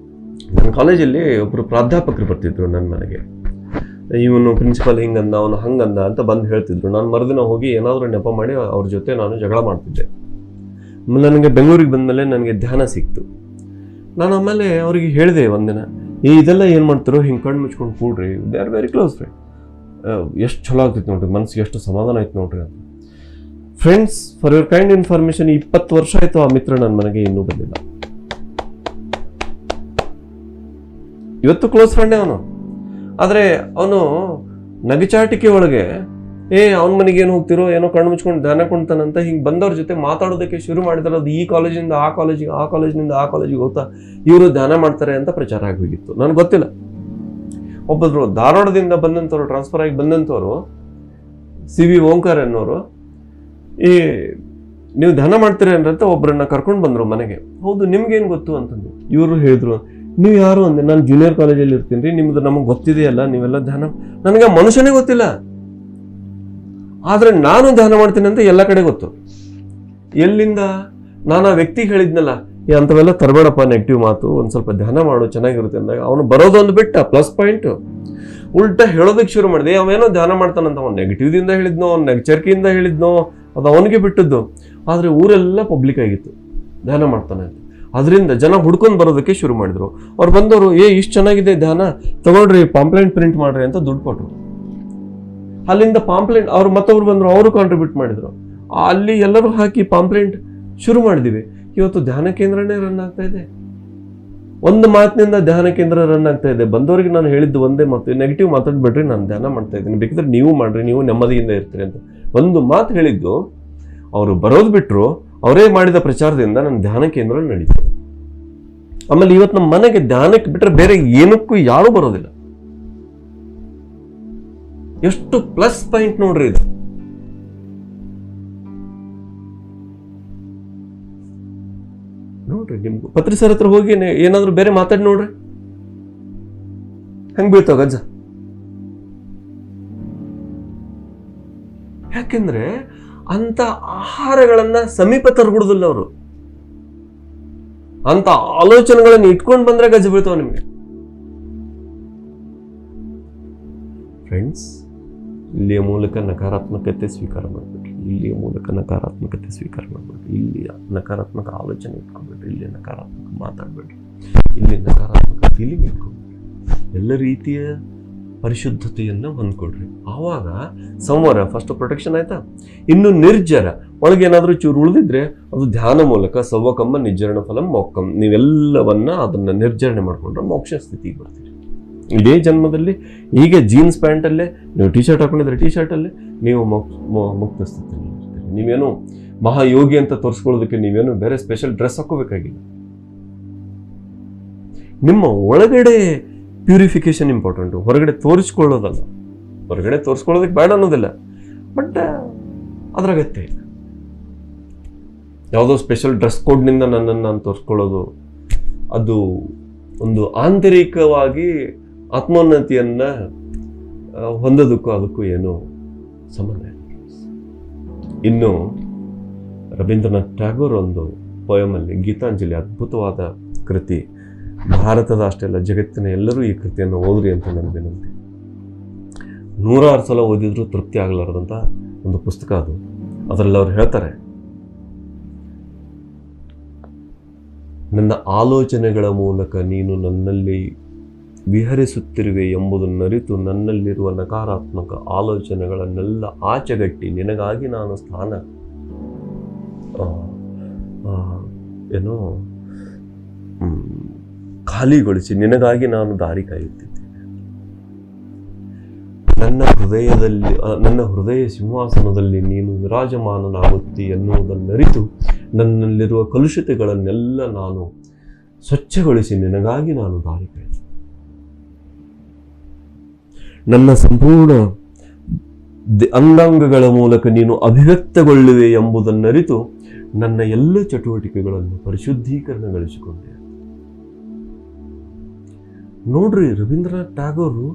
ನನ್ನ ಕಾಲೇಜಲ್ಲಿ ಒಬ್ಬರು ಪ್ರಾಧ್ಯಾಪಕರು ಬರ್ತಿದ್ರು ನನ್ನ ಮನೆಗೆ, ಇವನು ಪ್ರಿನ್ಸಿಪಲ್ ಹಿಂಗಂದ, ಅವನು ಹಂಗಂದ ಅಂತ ಬಂದು ಹೇಳ್ತಿದ್ರು. ನಾನು ಮರುದಿನ ಹೋಗಿ ಏನಾದರೂ ನೆಪ ಮಾಡಿ ಅವ್ರ ಜೊತೆ ನಾನು ಜಗಳ ಮಾಡ್ತಿದ್ದೆ. ನನಗೆ ಬೆಂಗಳೂರಿಗೆ ಬಂದಮೇಲೆ ನನಗೆ ಧ್ಯಾನ ಸಿಕ್ತು. ನಾನು ಆಮೇಲೆ ಅವರಿಗೆ ಹೇಳಿದೆ ಒಂದಿನ, ಇದೆಲ್ಲ ಏನು ಮಾಡ್ತಾರೋ, ಹಿಂಗೆ ಕಣ್ಣು ಮುಚ್ಕೊಂಡು ಕೂಡ್ರಿ, they are very close friend, ಎಷ್ಟು ಚಲೋ ಆಗ್ತೈತೆ ನೋಡ್ರಿ, ಮನಸ್ಸಿಗೆ ಎಷ್ಟು ಸಮಾಧಾನ ಆಯ್ತು ನೋಡ್ರಿ ಅಂತ. Friends, for your kind information, 20 ವರ್ಷ ಆಯ್ತು ಆ ಮಿತ್ರ ನನ್ನ ಮನೆಗೆ ಇನ್ನೂ ಬಂದಿಲ್ಲ. ಇವತ್ತು ಕ್ಲೋಸ್ ಫ್ರೆಂಡೇ ಅವನು. ಆದರೆ ಅವನು ನಗಚಾಟಿಕೆ ಒಳಗೆ ಅವನ ಮನೆಗೆ ಏನು ಹೋಗ್ತಿರೋ, ಏನೋ ಕಣ್ಣು ಮುಚ್ಕೊಂಡು ಧ್ಯಾನ ಕೊಂಡ್ತಾನಂತ ಹಿಂಗೆ ಬಂದವ್ರ ಜೊತೆ ಮಾತಾಡೋದಕ್ಕೆ ಶುರು ಮಾಡಿದ್ರೆ ಅದು ಈ ಕಾಲೇಜಿನಿಂದ ಆ ಕಾಲೇಜಿಗೆ, ಆ ಕಾಲೇಜಿನಿಂದ ಆ ಕಾಲೇಜಿಗೆ ಹೋಗ್ತಾ ಇವರು ಧ್ಯಾನ ಮಾಡ್ತಾರೆ ಅಂತ ಪ್ರಚಾರ ಆಗೋಗಿತ್ತು. ನನಗೆ ಗೊತ್ತಿಲ್ಲ. ಒಬ್ಬರು ಧಾರವಾಡದಿಂದ ಬಂದಂಥವ್ರು, ಟ್ರಾನ್ಸ್ಫರ್ ಆಗಿ ಬಂದಂಥವ್ರು, CV ಓಂಕಾರ ಅನ್ನೋರು, ನೀವು ಧ್ಯಾನ ಮಾಡ್ತೀರಿ ಅಂತ ಒಬ್ಬರನ್ನ ಕರ್ಕೊಂಡು ಬಂದರು ಮನೆಗೆ. ಹೌದು, ನಿಮ್ಗೇನು ಗೊತ್ತು ಅಂತಂದು. ಇವರು ಹೇಳಿದ್ರು, ನೀವು ಯಾರು ಅಂದೆ. ನಾನು ಜೂನಿಯರ್ ಕಾಲೇಜಲ್ಲಿ ಇರ್ತೀನಿ ರೀ, ನಿಮ್ದು ನಮಗೆ ಗೊತ್ತಿದೆಯಲ್ಲ, ನೀವೆಲ್ಲ ಧ್ಯಾನ. ನನಗೆ ಮನುಷ್ಯನೇ ಗೊತ್ತಿಲ್ಲ, ಆದರೆ ನಾನು ಧ್ಯಾನ ಮಾಡ್ತೀನಿ ಅಂತ ಎಲ್ಲ ಕಡೆ ಗೊತ್ತು. ಎಲ್ಲಿಂದ? ನಾನು ಆ ವ್ಯಕ್ತಿಗೆ ಹೇಳಿದ್ನಲ್ಲ, ಅಂಥವೆಲ್ಲ ತರಬೇಡಪ್ಪ ನೆಗೆಟಿವ್ ಮಾತು, ಒಂದು ಸ್ವಲ್ಪ ಧ್ಯಾನ ಮಾಡು ಚೆನ್ನಾಗಿರುತ್ತೆ ಅಂದಾಗ ಅವನು ಬರೋದೊಂದು ಬಿಟ್ಟ ಪ್ಲಸ್ ಪಾಯಿಂಟ್, ಉಲ್ಟಾ ಹೇಳೋದಕ್ಕೆ ಶುರು ಮಾಡಿದೆ. ಅವೇನೋ ಧ್ಯಾನ ಮಾಡ್ತಾನಂತ, ಅವ್ನು ನೆಗೆಟಿವ್ದಿಂದ ಹೇಳಿದ್ನೋ, ಅವ್ನು ನೆಗಚರಿಕೆಯಿಂದ ಹೇಳಿದ್ನೋ, ಅದು ಅವನಿಗೆ ಬಿಟ್ಟದ್ದು. ಆದರೆ ಊರೆಲ್ಲ ಪಬ್ಲಿಕ್ ಆಗಿತ್ತು ಧ್ಯಾನ ಮಾಡ್ತಾನೆ ಅಂತ. ಅದರಿಂದ ಜನ ಹುಡ್ಕೊಂಡು ಬರೋದಕ್ಕೆ ಶುರು ಮಾಡಿದ್ರು. ಅವ್ರು ಬಂದವರು, ಇಷ್ಟು ಚೆನ್ನಾಗಿದೆ ಧ್ಯಾನ, ತಗೊಳ್ರಿ, ಪಾಂಪ್ಲೆಂಟ್ ಪ್ರಿಂಟ್ ಮಾಡ್ರಿ ಅಂತ ದುಡ್ಡು ಕೊಟ್ಟರು. ಅಲ್ಲಿಂದ ಪಾಂಪ್ಲೆಂಟ್ ಅವ್ರು ಮತ್ತೊಬ್ರು ಬಂದರು, ಅವರು ಕಾಂಟ್ರಿಬ್ಯೂಟ್ ಮಾಡಿದ್ರು. ಅಲ್ಲಿ ಎಲ್ಲರೂ ಹಾಕಿ ಪಾಂಪ್ಲೆಂಟ್ ಶುರು ಮಾಡಿದಿವಿ. ಇವತ್ತು ಧ್ಯಾನ ಕೇಂದ್ರನೇ ರನ್ ಆಗ್ತಾ ಇದೆ. ಒಂದು ಮಾತಿನಿಂದ ಧ್ಯಾನ ಕೇಂದ್ರ ರನ್ ಆಗ್ತಾ ಇದೆ. ಬಂದವರಿಗೆ ನಾನು ಹೇಳಿದ್ದು ಒಂದೇ ಮಾತು, ನೆಗೆಟಿವ್ ಮಾತಾಡ್ಬೇಡ್ರಿ, ನಾನು ಧ್ಯಾನ ಮಾಡ್ತಾ ಇದ್ದೀನಿ, ಬೇಕಿದ್ರೆ ನೀವು ಮಾಡ್ರಿ, ನೀವು ನೆಮ್ಮದಿಯಿಂದ ಇರ್ತೀರಿ ಅಂತ ಒಂದು ಮಾತು ಹೇಳಿದ್ದು. ಅವರು ಬರೋದು ಬಿಟ್ಟರು, ಅವರೇ ಮಾಡಿದ ಪ್ರಚಾರದಿಂದ ನನ್ನ ಧ್ಯಾನ ಕೇಂದ್ರ ನಡೀತು. ಆಮೇಲೆ ಇವತ್ತು ನಮ್ಮ ಮನೆಗೆ ಧ್ಯಾನಕ್ಕೆ ಬಿಟ್ಟರೆ ಬೇರೆ ಏನಕ್ಕೂ ಯಾರು ಬರೋದಿಲ್ಲ. ಎಷ್ಟು ಪ್ಲಸ್ ಪಾಯಿಂಟ್ ನೋಡ್ರಿ ಇದು. ನೋಡ್ರಿ, ನಿಮ್ಗೂ ಪತ್ರಿ ಸರ್ ಹತ್ರ ಹೋಗಿ ಏನಾದ್ರು ಬೇರೆ ಮಾತಾಡಿ ನೋಡ್ರಿ, ಹೆಂಗ್ ಬೀಳ್ತಾವ ಗಜ್ಜ. ಯಾಕೆಂದ್ರೆ ಅಂತ ಆಹಾರಗಳನ್ನ ಸಮೀಪ ತರ್ಬಿಡುದಿಲ್ಲ ಅವರು. ಅಂತ ಆಲೋಚನೆಗಳನ್ನ ಇಟ್ಕೊಂಡು ಬಂದ್ರೆ ಗಜ್ಜ ಬೀಳ್ತಾವ ನಿಮ್ಗೆ. ಫ್ರೆಂಡ್ಸ್, ಇಲ್ಲಿಯ ಮೂಲಕ ನಕಾರಾತ್ಮಕತೆ ಸ್ವೀಕಾರ ಮಾಡ್ಬಿಟ್ರಿ, ಇಲ್ಲಿಯ ಮೂಲಕ ನಕಾರಾತ್ಮಕತೆ ಸ್ವೀಕಾರ ಮಾಡ್ಬಿಟ್ರಿ, ಇಲ್ಲಿ ನಕಾರಾತ್ಮಕ ಆಲೋಚನೆ ಇಟ್ಕೊಂಡ್ಬಿಟ್ರಿ, ಇಲ್ಲಿ ನಕಾರಾತ್ಮಕ ಮಾತಾಡ್ಬೇಡ್ರಿ, ಇಲ್ಲಿ ನಕಾರಾತ್ಮಕ ಫೀಲಿಂಗ್ ಇಟ್ಕೊಂಡ್ಬಿಟ್ರಿ. ಎಲ್ಲ ರೀತಿಯ ಪರಿಶುದ್ಧತೆಯನ್ನು ಹೊಂದ್ಕೊಡ್ರಿ. ಆವಾಗ ಸಂವರ ಫಸ್ಟ್ ಪ್ರೊಟೆಕ್ಷನ್ ಆಯ್ತಾ. ಇನ್ನು ನಿರ್ಜರ, ಒಳಗೇನಾದ್ರೂ ಚೂರು ಉಳಿದಿದ್ರೆ ಅದು ಧ್ಯಾನ ಮೂಲಕ ಸವ್ವಕಮ್ಮ ನಿರ್ಜರಣ ಫಲಂ ಮೋಕ್ಷಂ, ನೀವೆಲ್ಲವನ್ನ ಅದನ್ನ ನಿರ್ಜರಣೆ ಮಾಡ್ಕೊಂಡ್ರೆ ಮೋಕ್ಷ ಸ್ಥಿತಿಗೆ ಬರ್ತೀರಿ. ಇದೇ ಜನ್ಮದಲ್ಲಿ ಹೀಗೆ ಜೀನ್ಸ್ ಪ್ಯಾಂಟಲ್ಲೇ ನೀವು ಟಿ ಶರ್ಟ್ ಹಾಕೊಂಡಿದ್ರೆ ಟಿ ಶರ್ಟಲ್ಲೇ ನೀವು ಮುಕ್ತ ಸ್ಥಿತಿಯಲ್ಲಿ ಇರ್ತೀರಿ. ನೀವೇನು ಮಹಾಯೋಗಿ ಅಂತ ತೋರಿಸ್ಕೊಳ್ಳೋದಕ್ಕೆ ನೀವೇನು ಬೇರೆ ಸ್ಪೆಷಲ್ ಡ್ರೆಸ್ ಹಾಕೋಬೇಕಾಗಿಲ್ಲ. ನಿಮ್ಮ ಒಳಗಡೆ ಪ್ಯೂರಿಫಿಕೇಶನ್ ಇಂಪಾರ್ಟೆಂಟು, ಹೊರಗಡೆ ತೋರಿಸ್ಕೊಳ್ಳೋದಲ್ಲ. ಹೊರಗಡೆ ತೋರಿಸ್ಕೊಳ್ಳೋದಕ್ಕೆ ಬೇಡ ಅನ್ನೋದಿಲ್ಲ, ಬಟ್ ಅದ್ರ ಅಗತ್ಯ ಇಲ್ಲ. ಯಾವುದೋ ಸ್ಪೆಷಲ್ ಡ್ರೆಸ್ ಕೋಡ್ನಿಂದ ನನ್ನನ್ನು ನಾನು ತೋರಿಸ್ಕೊಳ್ಳೋದು, ಅದು ಒಂದು ಆಂತರಿಕವಾಗಿ ಆತ್ಮೋನ್ನತಿಯನ್ನ ಹೊಂದೋದಕ್ಕೂ ಅದಕ್ಕೂ ಏನೂ ಸಂಬಂಧ ಇಲ್ಲ. ಇನ್ನು ರವೀಂದ್ರನಾಥ್ ಟ್ಯಾಗೋರ್ ಒಂದು ಪೋಯಮಲ್ಲಿ ಗೀತಾಂಜಲಿ, ಅದ್ಭುತವಾದ ಕೃತಿ, ಭಾರತದ ಅಷ್ಟೆಲ್ಲ ಜಗತ್ತಿನ ಎಲ್ಲರೂ ಈ ಕೃತಿಯನ್ನು ಓದ್ರಿ ಅಂತ ನನ್ನ ವಿನಂತಿ. 100 ಸಲ ಓದಿದ್ರು ತೃಪ್ತಿ ಆಗಲಾರದಂಥ ಒಂದು ಪುಸ್ತಕ ಅದು. ಅದರಲ್ಲಿ ಅವ್ರು ಹೇಳ್ತಾರೆ, ನನ್ನ ಆಲೋಚನೆಗಳ ಮೂಲಕ ನೀನು ನನ್ನಲ್ಲಿ ವಿಹರಿಸುತ್ತಿರುವೆ ಎಂಬುದನ್ನರಿತು ನನ್ನಲ್ಲಿರುವ ನಕಾರಾತ್ಮಕ ಆಲೋಚನೆಗಳನ್ನೆಲ್ಲ ಆಚೆಗಟ್ಟಿ ನಿನಗಾಗಿ ನಾನು ಸ್ಥಾನ ಖಾಲಿಗೊಳಿಸಿ ನಿನಗಾಗಿ ನಾನು ದಾರಿ ಕಾಯುತ್ತಿದ್ದೇನೆ. ನನ್ನ ಹೃದಯ ಸಿಂಹಾಸನದಲ್ಲಿ ನೀನು ವಿರಾಜಮಾನನಾಗುತ್ತಿ ಎನ್ನುವುದನ್ನರಿತು ನನ್ನಲ್ಲಿರುವ ಕಲುಷಿತಗಳನ್ನೆಲ್ಲ ನಾನು ಸ್ವಚ್ಛಗೊಳಿಸಿ ನಿನಗಾಗಿ ನಾನು ದಾರಿ ಕಾಯುತ್ತೇನೆ. ನನ್ನ ಸಂಪೂರ್ಣ ಅಂಗಾಂಗಗಳ ಮೂಲಕ ನೀನು ಅಭಿವ್ಯಕ್ತಗೊಳ್ಳುವೆ ಎಂಬುದನ್ನರಿತು ನನ್ನ ಎಲ್ಲ ಚಟುವಟಿಕೆಗಳನ್ನು ಪರಿಶುದ್ಧೀಕರಣಗೊಳಿಸಿಕೊಂಡೆ. ನೋಡ್ರಿ, ರವೀಂದ್ರನಾಥ್ ಟ್ಯಾಗೋರು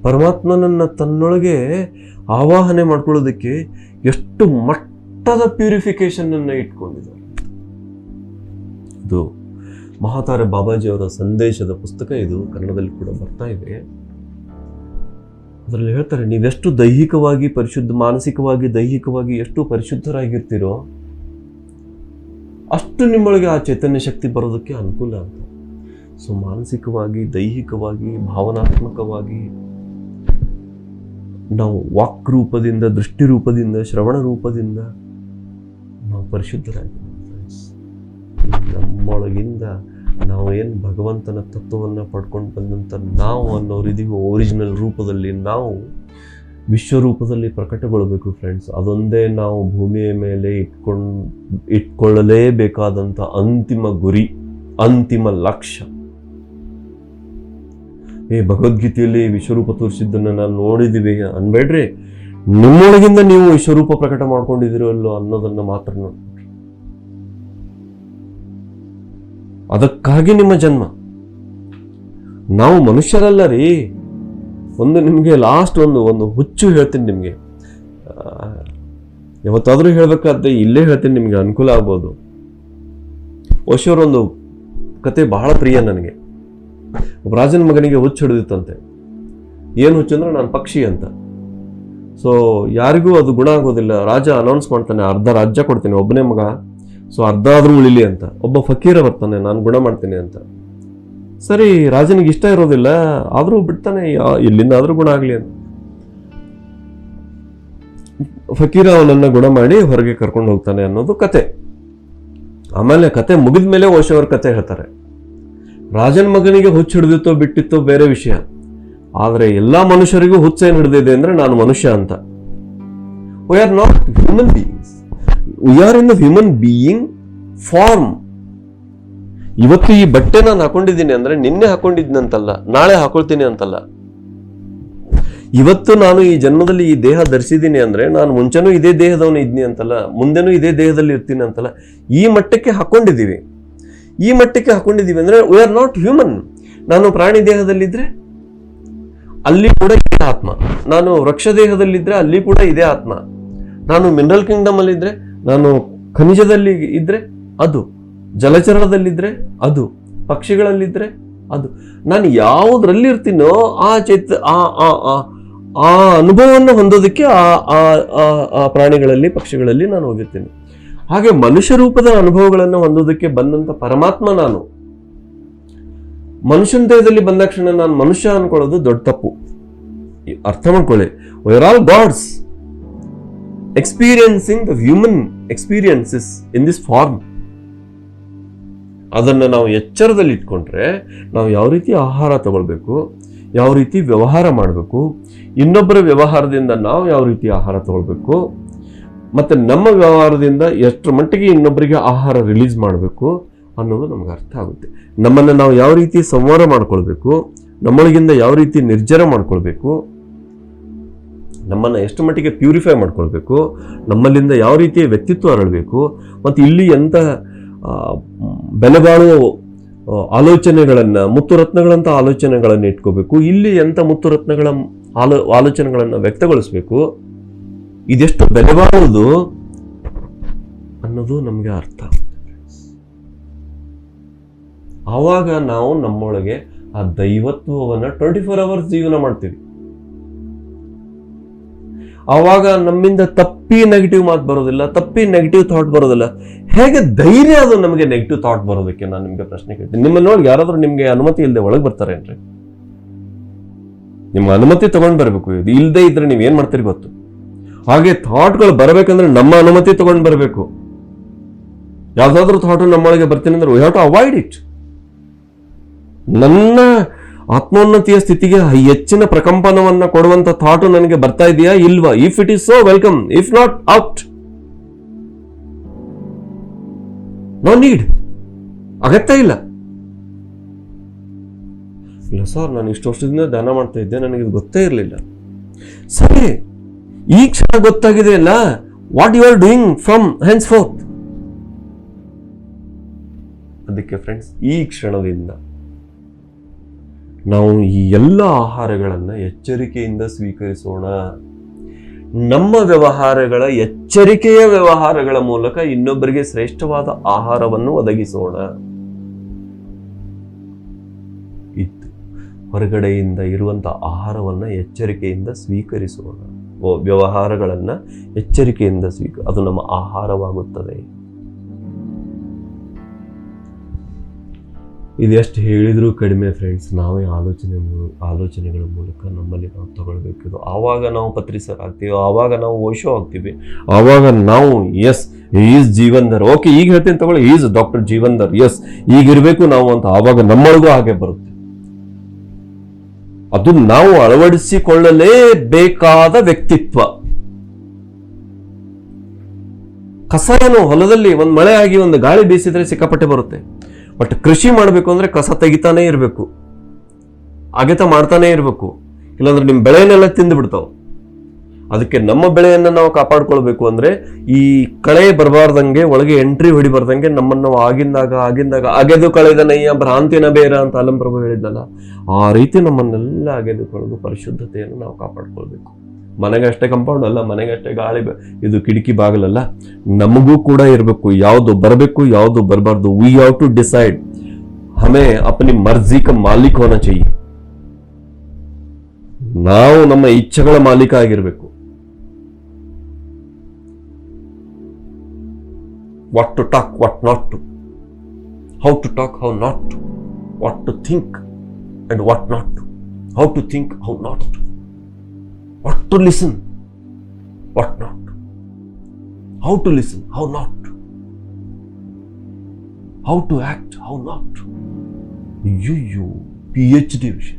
ಪರಮಾತ್ಮನನ್ನ ತನ್ನೊಳಗೆ ಆವಾಹನೆ ಮಾಡ್ಕೊಳ್ಳೋದಕ್ಕೆ ಎಷ್ಟು ಮಟ್ಟದ ಪ್ಯೂರಿಫಿಕೇಶನ್ ಅನ್ನ ಇಟ್ಕೊಂಡಿದ್ದಾರೆ. ಇದು ಮಹಾತಾರ ಬಾಬಾಜಿಯವರ ಸಂದೇಶದ ಪುಸ್ತಕ, ಇದು ಕನ್ನಡದಲ್ಲಿ ಕೂಡ ಬರ್ತಾ ಇದೆ. ಅದರಲ್ಲಿ ಹೇಳ್ತಾರೆ, ನೀವೆಷ್ಟು ದೈಹಿಕವಾಗಿ ಮಾನಸಿಕವಾಗಿ ದೈಹಿಕವಾಗಿ ಎಷ್ಟು ಪರಿಶುದ್ಧರಾಗಿರ್ತೀರೋ ಅಷ್ಟು ನಿಮ್ಮೊಳಗೆ ಆ ಚೈತನ್ಯ ಶಕ್ತಿ ಬರೋದಕ್ಕೆ ಅನುಕೂಲ ಅಂತ. ಸೊ ಮಾನಸಿಕವಾಗಿ, ದೈಹಿಕವಾಗಿ, ಭಾವನಾತ್ಮಕವಾಗಿ ನಾವು ವಾಕ್ ರೂಪದಿಂದ, ದೃಷ್ಟಿ ರೂಪದಿಂದ, ಶ್ರವಣ ರೂಪದಿಂದ ನಾವು ಪರಿಶುದ್ಧರಾಗಿದ್ದೀವಿ. ನಮ್ಮೊಳಗಿಂದ ನಾವು ಏನು ಭಗವಂತನ ತತ್ವವನ್ನು ಪಡ್ಕೊಂಡು ಬಂದಂಥ ನಾವು ಅನ್ನೋರಿದ್ದೀವಿ, ಒರಿಜಿನಲ್ ರೂಪದಲ್ಲಿ ನಾವು ವಿಶ್ವರೂಪದಲ್ಲಿ ಪ್ರಕಟಗೊಳ್ಳಬೇಕು ಫ್ರೆಂಡ್ಸ್. ಅದೊಂದೇ ನಾವು ಭೂಮಿಯ ಮೇಲೆ ಇಟ್ಕೊಳ್ಳಲೇಬೇಕಾದಂಥ ಅಂತಿಮ ಗುರಿ, ಅಂತಿಮ ಲಕ್ಷ್ಯ. ಭಗವದ್ಗೀತೆಯಲ್ಲಿ ವಿಶ್ವರೂಪ ತೋರಿಸಿದ್ದನ್ನು ನಾನು ನೋಡಿದ್ದೀವಿ ಅನ್ಬೇಡ್ರಿ, ನಿಮ್ಮೊಳಗಿಂದ ನೀವು ವಿಶ್ವರೂಪ ಪ್ರಕಟ ಮಾಡ್ಕೊಂಡಿದ್ದೀರೋ ಅಲ್ಲೋ ಅನ್ನೋದನ್ನ ಮಾತ್ರ ನೋಡಿ. ಅದಕ್ಕಾಗಿ ನಿಮ್ಮ ಜನ್ಮ. ನಾವು ಮನುಷ್ಯರಲ್ಲ ರೀ. ಒಂದು ನಿಮಗೆ ಲಾಸ್ಟ್ ಒಂದು ಹುಚ್ಚು ಹೇಳ್ತೀನಿ ನಿಮಗೆ, ಯಾವತ್ತಾದ್ರೂ ಹೇಳ್ಬೇಕಾದ್ರೆ ಇಲ್ಲೇ ಹೇಳ್ತೀನಿ, ನಿಮಗೆ ಅನುಕೂಲ ಆಗ್ಬೋದು. ಓಶೋರೊಂದು ಕತೆ ಬಹಳ ಪ್ರಿಯ ನನಗೆ. ಒಬ್ಬ ರಾಜನ ಮಗನಿಗೆ ಹುಚ್ಚು ಹಿಡಿದಿತ್ತಂತೆ. ಏನು ಹುಚ್ಚು ಅಂದ್ರೆ, ನಾನು ಪಕ್ಷಿ ಅಂತ. ಸೊ ಯಾರಿಗೂ ಅದು ಗುಣ ಆಗೋದಿಲ್ಲ. ರಾಜ ಅನೌನ್ಸ್ ಮಾಡ್ತಾನೆ, ಅರ್ಧ ರಾಜ್ಯ ಕೊಡ್ತೀನಿ, ಒಬ್ಬನೇ ಮಗ, ಸೊ ಅರ್ಧ ಆದ್ರೂ ಉಳಿಲಿ ಅಂತ. ಒಬ್ಬ ಫಕೀರ ಬರ್ತಾನೆ, ನಾನು ಗುಣ ಮಾಡ್ತೀನಿ ಅಂತ. ಸರಿ, ರಾಜನಿಗೆ ಇಷ್ಟ ಇರೋದಿಲ್ಲ, ಆದ್ರೂ ಬಿಡ್ತಾನೆ, ಎಲ್ಲಿಂದ ಆದ್ರೂ ಗುಣ ಆಗ್ಲಿ ಅಂತ. ಫಕೀರ ಅವನನ್ನ ಗುಣ ಮಾಡಿ ಹೊರಗೆ ಕರ್ಕೊಂಡು ಹೋಗ್ತಾನೆ ಅನ್ನೋದು ಕತೆ. ಆಮೇಲೆ ಕತೆ ಮುಗಿದ ಮೇಲೆ ಓಶೋವ್ರ ಕತೆ ಹೇಳ್ತಾರೆ. ರಾಜನ ಮಗನಿಗೆ ಹುಚ್ಚು ಹಿಡಿದಿತ್ತೋ ಬಿಟ್ಟಿತ್ತೋ ಬೇರೆ ವಿಷಯ, ಆದ್ರೆ ಎಲ್ಲಾ ಮನುಷ್ಯರಿಗೂ ಹುಚ್ಚು ಏನ್ ಹಿಡಿದಿದೆ ಅಂದ್ರೆ ನಾನು ಮನುಷ್ಯ ಅಂತ. We are not human beings, we are in the human being form. ಇವತ್ತು ಈ ಬಟ್ಟೆ ನಾನು ಹಾಕೊಂಡಿದ್ದೀನಿ ಅಂದ್ರೆ ನಿನ್ನೆ ಹಾಕೊಂಡಿದ್ನಂತಲ್ಲ, ನಾಳೆ ಹಾಕೊಳ್ತೀನಿ ಅಂತಲ್ಲ. ಇವತ್ತು ನಾನು ಈ ಜನ್ಮದಲ್ಲಿ ಈ ದೇಹ ಧರಿಸಿದ್ದೀನಿ ಅಂದ್ರೆ ನಾನು ಮುಂಚೆನೂ ಇದೇ ದೇಹದವನು ಇದ್ನಿ ಅಂತಲ್ಲ, ಮುಂದೆನೂ ಇದೇ ದೇಹದಲ್ಲಿ ಇರ್ತೀನಿ ಅಂತಲ್ಲ. ಈ ಮಟ್ಟಕ್ಕೆ ಹಾಕೊಂಡಿದ್ದೀವಿ. ಈ ಮಟ್ಟಕ್ಕೆ ಹಾಕೊಂಡಿದ್ದೀವಿ ಅಂದ್ರೆ ವಿ ಆರ್ ನಾಟ್ ಹ್ಯೂಮನ್. ನಾನು ಪ್ರಾಣಿ ದೇಹದಲ್ಲಿದ್ರೆ ಅಲ್ಲಿ ಕೂಡ ಇದೇ ಆತ್ಮ, ನಾನು ವೃಕ್ಷ ದೇಹದಲ್ಲಿದ್ರೆ ಅಲ್ಲಿ ಕೂಡ ಇದೇ ಆತ್ಮ, ನಾನು ಮಿನರಲ್ ಕಿಂಗ್ಡಮ್ ಅಲ್ಲಿ ಇದ್ರೆ, ನಾನು ಖನಿಜದಲ್ಲಿ ಇದ್ರೆ ಅದು, ಜಲಚರದಲ್ಲಿದ್ರೆ ಅದು, ಪಕ್ಷಿಗಳಲ್ಲಿದ್ರೆ ಅದು. ನಾನು ಯಾವುದ್ರಲ್ಲಿ ಇರ್ತೀನೋ ಆ ಅನುಭವವನ್ನು ಹೊಂದೋದಕ್ಕೆ ಆ ಪ್ರಾಣಿಗಳಲ್ಲಿ, ಪಕ್ಷಿಗಳಲ್ಲಿ ನಾನು ಹೋಗಿರ್ತೀನಿ. ಹಾಗೆ ಮನುಷ್ಯ ರೂಪದ ಅನುಭವಗಳನ್ನು ಹೊಂದೋದಕ್ಕೆ ಬಂದಂತ ಪರಮಾತ್ಮ ನಾನು. ಮನುಷ್ಯನ ದೇಹದಲ್ಲಿ ಬಂದ ಕ್ಷಣ ನಾನು ಮನುಷ್ಯ ಅನ್ಕೊಳ್ಳೋದು ದೊಡ್ಡ ತಪ್ಪು. ಅರ್ಥ ಮಾಡ್ಕೊಳ್ಳಿ, we are all gods experiencing the human experiences in this form. ಅದನ್ನ ನಾವು ಎಚ್ಚರದಲ್ಲಿ ಇಟ್ಕೊಂಡ್ರೆ ನಾವು ಯಾವ ರೀತಿ ಆಹಾರ ತಗೊಳ್ಬೇಕು, ಯಾವ ರೀತಿ ವ್ಯವಹಾರ ಮಾಡಬೇಕು, ಇನ್ನೊಬ್ಬರ ವ್ಯವಹಾರದಿಂದ ನಾವು ಯಾವ ರೀತಿ ಆಹಾರ ತಗೊಳ್ಬೇಕು, ಮತ್ತೆ ನಮ್ಮ ವ್ಯವಹಾರದಿಂದ ಎಷ್ಟರ ಮಟ್ಟಿಗೆ ಇನ್ನೊಬ್ಬರಿಗೆ ಆಹಾರ ರಿಲೀಸ್ ಮಾಡಬೇಕು ಅನ್ನೋದು ನಮ್ಗೆ ಅರ್ಥ ಆಗುತ್ತೆ. ನಮ್ಮನ್ನು ನಾವು ಯಾವ ರೀತಿ ಸಂವಾರ ಮಾಡ್ಕೊಳ್ಬೇಕು, ನಮ್ಮೊಳಗಿಂದ ಯಾವ ರೀತಿ ನಿರ್ಜರ ಮಾಡ್ಕೊಳ್ಬೇಕು, ನಮ್ಮನ್ನು ಎಷ್ಟು ಮಟ್ಟಿಗೆ ಪ್ಯೂರಿಫೈ ಮಾಡ್ಕೊಳ್ಬೇಕು, ನಮ್ಮಲ್ಲಿಂದ ಯಾವ ರೀತಿಯ ವ್ಯಕ್ತಿತ್ವ ಅರಳಬೇಕು, ಮತ್ತು ಇಲ್ಲಿ ಎಂಥ ಬೆಲೆಬಾಳುವ ಆಲೋಚನೆಗಳನ್ನು, ಮುತ್ತುರತ್ನಗಳಂಥ ಆಲೋಚನೆಗಳನ್ನು ಇಟ್ಕೋಬೇಕು, ಇಲ್ಲಿ ಎಂಥ ಮುತ್ತುರತ್ನಗಳ ಆಲೋಚನೆಗಳನ್ನು ವ್ಯಕ್ತಗೊಳಿಸ್ಬೇಕು, ಇದೆಷ್ಟು ಬೆಲೆಬಾಳುವುದು ಅನ್ನೋದು ನಮಗೆ ಅರ್ಥ ಆಗುತ್ತೆ. ಆವಾಗ ನಾವು ನಮ್ಮೊಳಗೆ ಆ ದೈವತ್ವವನ್ನು 24 hours ಜೀವನ ಮಾಡ್ತೀವಿ. ಆವಾಗ ನಮ್ಮಿಂದ ತಪ್ಪಿ ನೆಗೆಟಿವ್ ಮಾತು ಬರೋದಿಲ್ಲ, ತಪ್ಪಿ ನೆಗೆಟಿವ್ ಥಾಟ್ ಬರೋದಿಲ್ಲ. ಹೇಗೆ ಧೈರ್ಯ ಅದು ನಮಗೆ ನೆಗೆಟಿವ್ ಥಾಟ್ ಬರೋದಕ್ಕೆ? ನಾನು ನಿಮಗೆ ಪ್ರಶ್ನೆ ಕೇಳ್ತೀನಿ. ನಿಮ್ಮನ್ನ ನೋಡಿ ಯಾರಾದ್ರೂ ನಿಮ್ಗೆ ಅನುಮತಿ ಇಲ್ಲದೆ ಒಳಗೆ ಬರ್ತಾರೇನ್ರಿ? ನಿಮ್ಮ ಅನುಮತಿ ತಗೊಂಡ್ ಬರಬೇಕು. ಇದು ಇಲ್ಲದೆ ಇದ್ರೆ ನೀವ್ ಏನ್ ಮಾಡ್ತೀರಿ ಗೊತ್ತು? ಹಾಗೆ ಥಾಟ್ಗಳು ಬರಬೇಕಂದ್ರೆ ನಮ್ಮ ಅನುಮತಿ ತಗೊಂಡ್ ಬರಬೇಕು. ಯಾವ್ದಾದ್ರು ಥಾಟ್ ನಮ್ಮೊಳಗೆ ಬರ್ತೀನಿ ಅಂದ್ರೆ we have to avoid it. ನನ್ನ ಆತ್ಮೋನ್ನತಿಯ ಸ್ಥಿತಿಗೆ ಹೆಚ್ಚಿನ ಪ್ರಕಂಪನವನ್ನ ಕೊಡುವಂತ ಥಾಟ್ ನನಗೆ ಬರ್ತಾ ಇದೆಯಾ ಇಲ್ವಾ? If it is so welcome, if not out. No need, ಅಗತ್ಯ ಇಲ್ಲ. ಇಲ್ಲ ಸರ್, ನಾನು ಇಷ್ಟು ವರ್ಷದಿಂದ ಧ್ಯಾನ ಮಾಡ್ತಾ ಇದ್ದೆ, ನನಗೆ ಇದು ಗೊತ್ತೇ ಇರಲಿಲ್ಲ. ಸರಿ, ಈ ಕ್ಷಣ ಗೊತ್ತಾಗಿದೆ ಅಲ್ಲ, what you are doing from henceforth. ಅದಕ್ಕೆ ಫ್ರೆಂಡ್ಸ್, ಈ ಕ್ಷಣದಿಂದ ನಾವು ಈ ಎಲ್ಲ ಆಹಾರಗಳನ್ನು ಎಚ್ಚರಿಕೆಯಿಂದ ಸ್ವೀಕರಿಸೋಣ. ನಮ್ಮ ವ್ಯವಹಾರಗಳ ಎಚ್ಚರಿಕೆಯ ವ್ಯವಹಾರಗಳ ಮೂಲಕ ಇನ್ನೊಬ್ಬರಿಗೆ ಶ್ರೇಷ್ಠವಾದ ಆಹಾರವನ್ನು ಒದಗಿಸೋಣ. ಇತ್ತು ಹೊರಗಡೆಯಿಂದ ಇರುವಂತಹ ಆಹಾರವನ್ನು ಎಚ್ಚರಿಕೆಯಿಂದ ಸ್ವೀಕರಿಸೋಣ. ವ್ಯವಹಾರಗಳನ್ನು ಎಚ್ಚರಿಕೆಯಿಂದ ಅದು ನಮ್ಮ ಆಹಾರವಾಗುತ್ತದೆ. ಇದೆಷ್ಟು ಹೇಳಿದ್ರೂ ಕಡಿಮೆ ಫ್ರೆಂಡ್ಸ್. ನಾವೇ ಆಲೋಚನೆಗಳ ಮೂಲಕ ನಮ್ಮಲ್ಲಿ ನಾವು ತಗೊಳ್ಬೇಕಿದು. ಆವಾಗ ನಾವು ಪತ್ರಿಸರಾಗ್ತೀವಿ, ಆವಾಗ ನಾವು ಓಶೋ ಆಗ್ತೀವಿ, ಆವಾಗ ನಾವು ಎಸ್ ಈಸ್ ಜೀವನ್ಧರ್, ಓಕೆ ಈಗ ಹೇಳ್ತೀನಿ ತಗೊಳ್ಳಿ, ಈಸ್ ಡಾಕ್ಟರ್ ಜೀವನ್ಧರ್, ಎಸ್ ಈಗಿರ್ಬೇಕು ನಾವು ಅಂತ ಆವಾಗ ನಮ್ಮೊಳಗೂ ಹಾಗೆ ಬರುತ್ತೆ. ಅದು ನಾವು ಅಳವಡಿಸಿಕೊಳ್ಳಲೇಬೇಕಾದ ವ್ಯಕ್ತಿತ್ವ. ಕಸ ಏನು ಹೊಲದಲ್ಲಿ ಒಂದು ಮಳೆ ಆಗಿ ಒಂದು ಗಾಳಿ ಬೀಸಿದ್ರೆ ಸಿಕ್ಕಾಪಟ್ಟೆ ಬರುತ್ತೆ. ಬಟ್ ಕೃಷಿ ಮಾಡಬೇಕು ಅಂದ್ರೆ ಕಸ ತೆಗಿತಾನೆ ಇರಬೇಕು, ಅಗೆತ ಮಾಡ್ತಾನೆ ಇರಬೇಕು, ಇಲ್ಲಾಂದ್ರೆ ನಿಮ್ಮ ಬೆಳೆಯನ್ನೆಲ್ಲ ತಿಂದು ಬಿಡ್ತಾವ. ಅದಕ್ಕೆ ನಮ್ಮ ಬೆಳೆಯನ್ನು ನಾವು ಕಾಪಾಡ್ಕೊಳ್ಬೇಕು ಅಂದ್ರೆ ಈ ಕಳೆ ಬರಬಾರ್ದಂಗೆ, ಒಳಗೆ ಎಂಟ್ರಿ ಹೊಡಿಬಾರ್ದಂಗೆ ನಮ್ಮನ್ನು ಆಗಿಂದಾಗ ಅಗೆದು ಕಳೆದ ನಯ್ಯ ಭ್ರಾಂತಿನ ಬೇರ ಅಂತ ಅಲಂಪ್ರಭು ಹೇಳಿದ್ದಲ್ಲ, ಆ ರೀತಿ ನಮ್ಮನ್ನೆಲ್ಲ ಅಗೆದುಕೊಳ್ಳೋದು ಪರಿಶುದ್ಧತೆಯನ್ನು ನಾವು ಕಾಪಾಡ್ಕೊಳ್ಬೇಕು. ಮನೆಗಷ್ಟೇ ಕಂಪೌಂಡ್ ಅಲ್ಲ, ಮನೆಗಷ್ಟೇ ಗಾಳಿ ಇದು ಕಿಟಕಿ ಬಾಗಲಲ್ಲ, ನಮಗೂ ಕೂಡ ಇರಬೇಕು. ಯಾವುದು ಬರಬೇಕು, ಯಾವುದು ಬರಬಾರ್ದು. We have to decide. ಹಮೇं अपनी मर्जी का मालिक होना चाहिए. ನಾವು ನಮ್ಮ ಇಚ್ಛೆಗಳ ಮಾಲೀಕ ಆಗಿರಬೇಕು. what to talk, what not to, how to talk, how not to, what to think and what not to, how to think, how not to, what to listen, what not to, how to listen, how not to, how to act, how not to. ಅಯ್ಯೋ, PhD ವಿಷಯ.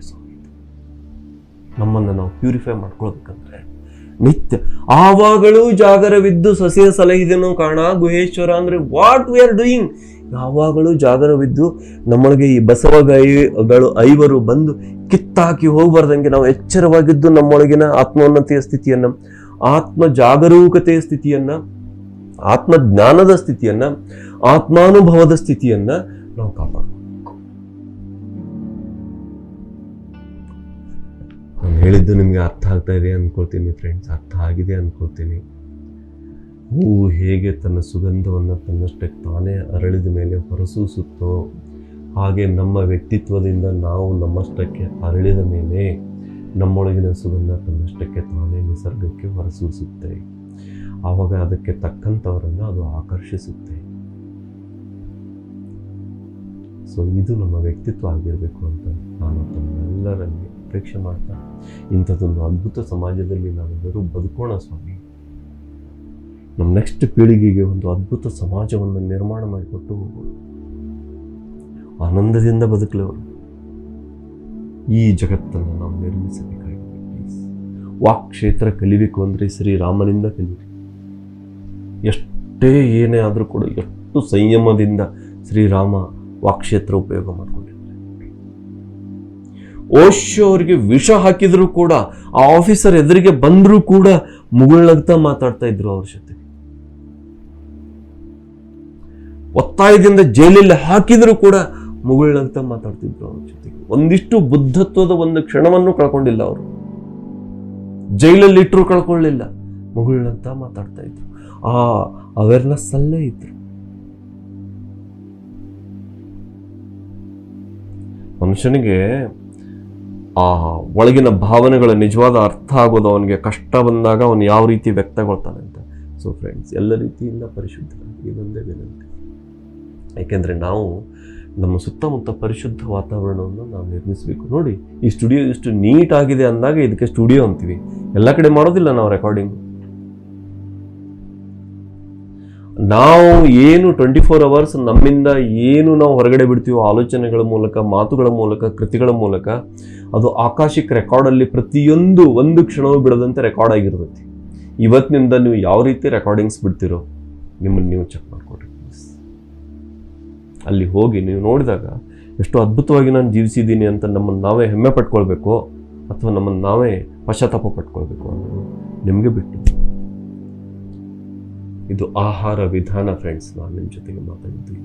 ನಮ್ಮನ್ನು ನಾವು purify ಮಾಡ್ಕೊಳ್ಬೇಕಂದ್ರೆ ನಿತ್ಯ ಆವಾಗಲೂ ಜಾಗರವಿದ್ದು ಸಸ್ಯ ಸಲಹಿದನು ಕಾಣ ಗುಹೇಶ್ವರ ಅಂದ್ರೆ what we are doing. ಯಾವಾಗಲೂ ಜಾಗರವಿದ್ದು ನಮ್ಮೊಳಗೆ ಈ ಬಸವಗಳು 5 ಬಂದು ಕಿತ್ತಾಕಿ ಹೋಗ್ಬಾರ್ದಂಗೆ ನಾವು ಎಚ್ಚರವಾಗಿದ್ದು ನಮ್ಮೊಳಗಿನ ಆತ್ಮೋನ್ನತಿಯ ಸ್ಥಿತಿಯನ್ನ, ಆತ್ಮ ಜಾಗರೂಕತೆಯ ಸ್ಥಿತಿಯನ್ನ, ಆತ್ಮ ಜ್ಞಾನದ ಸ್ಥಿತಿಯನ್ನ, ಆತ್ಮಾನುಭವದ ಸ್ಥಿತಿಯನ್ನ ನಾವು ಕಾಪಾಡಬೇಕು. ನಾನು ಹೇಳಿದ್ದು ನಿಮ್ಗೆ ಅರ್ಥ ಆಗ್ತಾ ಇದೆ ಅನ್ಕೊಳ್ತೀನಿ ಫ್ರೆಂಡ್ಸ್, ಅರ್ಥ ಆಗಿದೆ ಅನ್ಕೊಳ್ತೀನಿ. ಹೂವು ಹೇಗೆ ತನ್ನ ಸುಗಂಧವನ್ನು ತನ್ನಷ್ಟಕ್ಕೆ ತಾನೇ ಅರಳಿದ ಮೇಲೆ ಹೊರಸೂಸುತ್ತೋ ಹಾಗೆ ನಮ್ಮ ವ್ಯಕ್ತಿತ್ವದಿಂದ ನಾವು ನಮ್ಮಷ್ಟಕ್ಕೆ ಅರಳಿದ ಮೇಲೆ ನಮ್ಮೊಳಗಿನ ಸುಗಂಧ ತನ್ನಷ್ಟಕ್ಕೆ ತಾನೇ ನಿಸರ್ಗಕ್ಕೆ ಹೊರಸೂಸುತ್ತೆ. ಆವಾಗ ಅದಕ್ಕೆ ತಕ್ಕಂಥವರನ್ನು ಅದು ಆಕರ್ಷಿಸುತ್ತೆ. ಸೊ ಇದು ನಮ್ಮ ವ್ಯಕ್ತಿತ್ವ ಆಗಿರಬೇಕು ಅಂತ ನಾನು ತಮ್ಮೆಲ್ಲರಲ್ಲಿ ಅಪೇಕ್ಷೆ ಮಾಡ್ತಾ, ಇಂಥದ್ದೊಂದು ಅದ್ಭುತ ಸಮಾಜದಲ್ಲಿ ನಾವೆಲ್ಲರೂ ಬದುಕೋಣ ಸ್ವಾಮಿ. ನಮ್ಮ ನೆಕ್ಸ್ಟ್ ಪೀಳಿಗೆಗೆ ಒಂದು ಅದ್ಭುತ ಸಮಾಜವನ್ನು ನಿರ್ಮಾಣ ಮಾಡಿಕೊಟ್ಟು ಆನಂದದಿಂದ ಬದುಕಲಿ ಅವರು. ಈ ಜಗತ್ತನ್ನು ನಾವು ನಿರ್ಮಿಸಬೇಕಾಗಿದೆ. ಪ್ಲೀಸ್, ವಾಕ್ ಕ್ಷೇತ್ರ ಕಲಿಬೇಕು ಅಂದರೆ ಶ್ರೀರಾಮನಿಂದ ಕಲಿಯಿರಿ. ಎಷ್ಟೇ ಏನೇ ಆದರೂ ಕೂಡ ಎಷ್ಟು ಸಂಯಮದಿಂದ ಶ್ರೀರಾಮ ವಾಕ್ಕ್ಷೇತ್ರ ಉಪಯೋಗ ಮಾಡಿಕೊಂಡಿದ್ದಾರೆ. ಓಶೋ ಅವರಿಗೆ ವಿಷ ಹಾಕಿದ್ರು ಕೂಡ, ಆ ಆಫೀಸರ್ ಎದುರಿಗೆ ಬಂದರೂ ಕೂಡ ಮುಗುಳ್ನಗ್ತಾ ಮಾತಾಡ್ತಾ ಇದ್ರು ಅವ್ರ ಜೊತೆ. ಒತ್ತಾಯದಿಂದ ಜೈಲಲ್ಲಿ ಹಾಕಿದ್ರು ಕೂಡ ಮುಗುಳ್ನಗ್ತಾ ಮಾತಾಡ್ತಿದ್ರು ಅವ್ರ ಜೊತೆಗೆ. ಒಂದಿಷ್ಟು ಬುದ್ಧತ್ವದ ಒಂದು ಕ್ಷಣವನ್ನು ಕಳ್ಕೊಂಡಿಲ್ಲ ಅವರು. ಜೈಲಲ್ಲಿ ಇಟ್ಟರು ಕಳ್ಕೊಳ್ಳಿಲ್ಲ, ಮುಗುಳ್ನಗ್ತಾ ಮಾತಾಡ್ತಾ ಇದ್ರು. ಆ ಅವೇರ್ನೆಸ್ ಅಲ್ಲೇ ಇದ್ರು. ಮನುಷ್ಯನಿಗೆ ಆ ಒಳಗಿನ ಭಾವನೆಗಳ ನಿಜವಾದ ಅರ್ಥ ಆಗೋದು ಅವನಿಗೆ ಕಷ್ಟ ಬಂದಾಗ ಅವನು ಯಾವ ರೀತಿ ವ್ಯಕ್ತಗೊಳ್ತಾನೆ ಅಂತ. ಸೊ ಫ್ರೆಂಡ್ಸ್, ಎಲ್ಲ ರೀತಿಯಿಂದ ಪರಿಶುದ್ಧರಾಗಿ ಇದೊಂದೇ ವಿನಂತಿ. ಯಾಕೆಂದರೆ ನಾವು ನಮ್ಮ ಸುತ್ತಮುತ್ತ ಪರಿಶುದ್ಧ ವಾತಾವರಣವನ್ನು ನಾವು ನಿರ್ಮಿಸಬೇಕು. ನೋಡಿ, ಈ ಸ್ಟುಡಿಯೋ ಇಷ್ಟು ನೀಟ್ ಆಗಿದೆ ಅಂದಾಗ ಇದಕ್ಕೆ ಸ್ಟುಡಿಯೋ ಅಂತೀವಿ. ಎಲ್ಲ ಕಡೆ ಮಾಡೋದಿಲ್ಲ ನಾವು ರೆಕಾರ್ಡಿಂಗ್. ನಾವು ಏನು 24 hours ನಮ್ಮಿಂದ ಏನು ನಾವು ಹೊರಗಡೆ ಬಿಡ್ತೀವೋ ಆಲೋಚನೆಗಳ ಮೂಲಕ, ಮಾತುಗಳ ಮೂಲಕ, ಕೃತಿಗಳ ಮೂಲಕ, ಅದು ಆಕಾಶಿಕ್ ರೆಕಾರ್ಡಲ್ಲಿ ಪ್ರತಿಯೊಂದು ಒಂದು ಕ್ಷಣವೂ ಬಿಡದಂತೆ ರೆಕಾರ್ಡ್ ಆಗಿರ್ತೈತಿ. ಇವತ್ತಿನಿಂದ ನೀವು ಯಾವ ರೀತಿ ರೆಕಾರ್ಡಿಂಗ್ಸ್ ಬಿಡ್ತಿರೋ ನಿಮ್ಮನ್ನು ನೀವು ಚೆಕ್ ಮಾಡ್ಕೊಡ್ರಿ. ಅಲ್ಲಿ ಹೋಗಿ ನೀವು ನೋಡಿದಾಗ ಎಷ್ಟು ಅದ್ಭುತವಾಗಿ ನಾನು ಜೀವಿಸಿದ್ದೀನಿ ಅಂತ ನಮ್ಮನ್ನು ನಾವೇ ಹೆಮ್ಮೆ ಪಟ್ಕೊಳ್ಬೇಕು ಅಥವಾ ನಮ್ಮನ್ನು ನಾವೇ ಪಶ್ಚಾತ್ತಾಪ ಪಟ್ಕೊಳ್ಬೇಕು ಅನ್ನೋದು ನಿಮಗೆ ಬಿಟ್ಟು. ಇದು ಆಹಾರ ವಿಧಾನ ಫ್ರೆಂಡ್ಸ್. ನಾನು ನಿಮ್ಮ ಜೊತೆಗೆ ಮಾತಾಡಿದ್ದೀನಿ.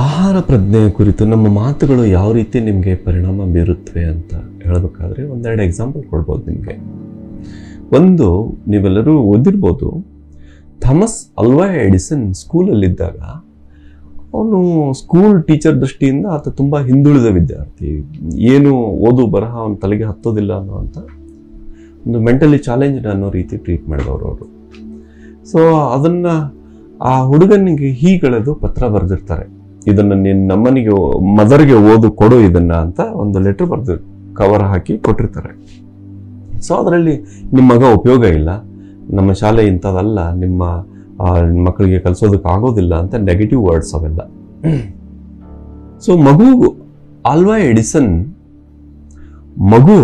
ಆಹಾರ ಪ್ರಜ್ಞೆಯ ಕುರಿತು ನಮ್ಮ ಮಾತುಗಳು ಯಾವ ರೀತಿ ನಿಮಗೆ ಪರಿಣಾಮ ಬೀರುತ್ತವೆ ಅಂತ ಹೇಳಬೇಕಾದ್ರೆ ಒಂದೆರಡು ಎಕ್ಸಾಂಪಲ್ ಕೊಡ್ಬೋದು ನಿಮಗೆ. ಒಂದು, ನೀವೆಲ್ಲರೂ ಓದಿರ್ಬೋದು, ಥಾಮಸ್ ಅಲ್ವಾ ಎಡಿಸನ್ ಸ್ಕೂಲಲ್ಲಿದ್ದಾಗ ಅವನು ಸ್ಕೂಲ್ ಟೀಚರ್ ದೃಷ್ಟಿಯಿಂದ ಆತ ತುಂಬ ಹಿಂದುಳಿದ ವಿದ್ಯಾರ್ಥಿ, ಏನು ಓದು ಬರಹ ಅವನ ತಲೆಗೆ ಹತ್ತೋದಿಲ್ಲ ಅನ್ನೋ ಅಂತ ಒಂದು ಮೆಂಟಲಿ ಚಾಲೆಂಜ್ಡ್ ಅನ್ನೋ ರೀತಿ ಟ್ರೀಟ್ ಮಾಡಿದವರು ಅವರು. ಸೊ ಅದನ್ನು ಆ ಹುಡುಗನಿಗೆ ಹೀಗಳೆದು ಪತ್ರ ಬರೆದಿರ್ತಾರೆ, ಇದನ್ನು ನೀನು ನಮ್ಮನಿಗೆ ಮದರ್ಗೆ ಓದು ಕೊಡು ಇದನ್ನು ಅಂತ ಒಂದು ಲೆಟ್ರ್ ಬರೆದು ಕವರ್ ಹಾಕಿ ಕೊಟ್ಟಿರ್ತಾರೆ. ಸೊ ಅದರಲ್ಲಿ ನಿಮ್ಮ ಮಗ ಉಪಯೋಗ ಇಲ್ಲ, ನಮ್ಮ ಶಾಲೆ ಇಂಥದ್ದಲ್ಲ, ನಿಮ್ಮ ಮಕ್ಕಳಿಗೆ ಕಲಿಸೋದಕ್ಕೆ ಆಗೋದಿಲ್ಲ ಅಂತ ನೆಗೆಟಿವ್ ವರ್ಡ್ಸ್ ಅವೆಲ್ಲ. ಸೊ ಮಗು ಆಲ್ವಾ ಎಡಿಸನ್ ಮಗು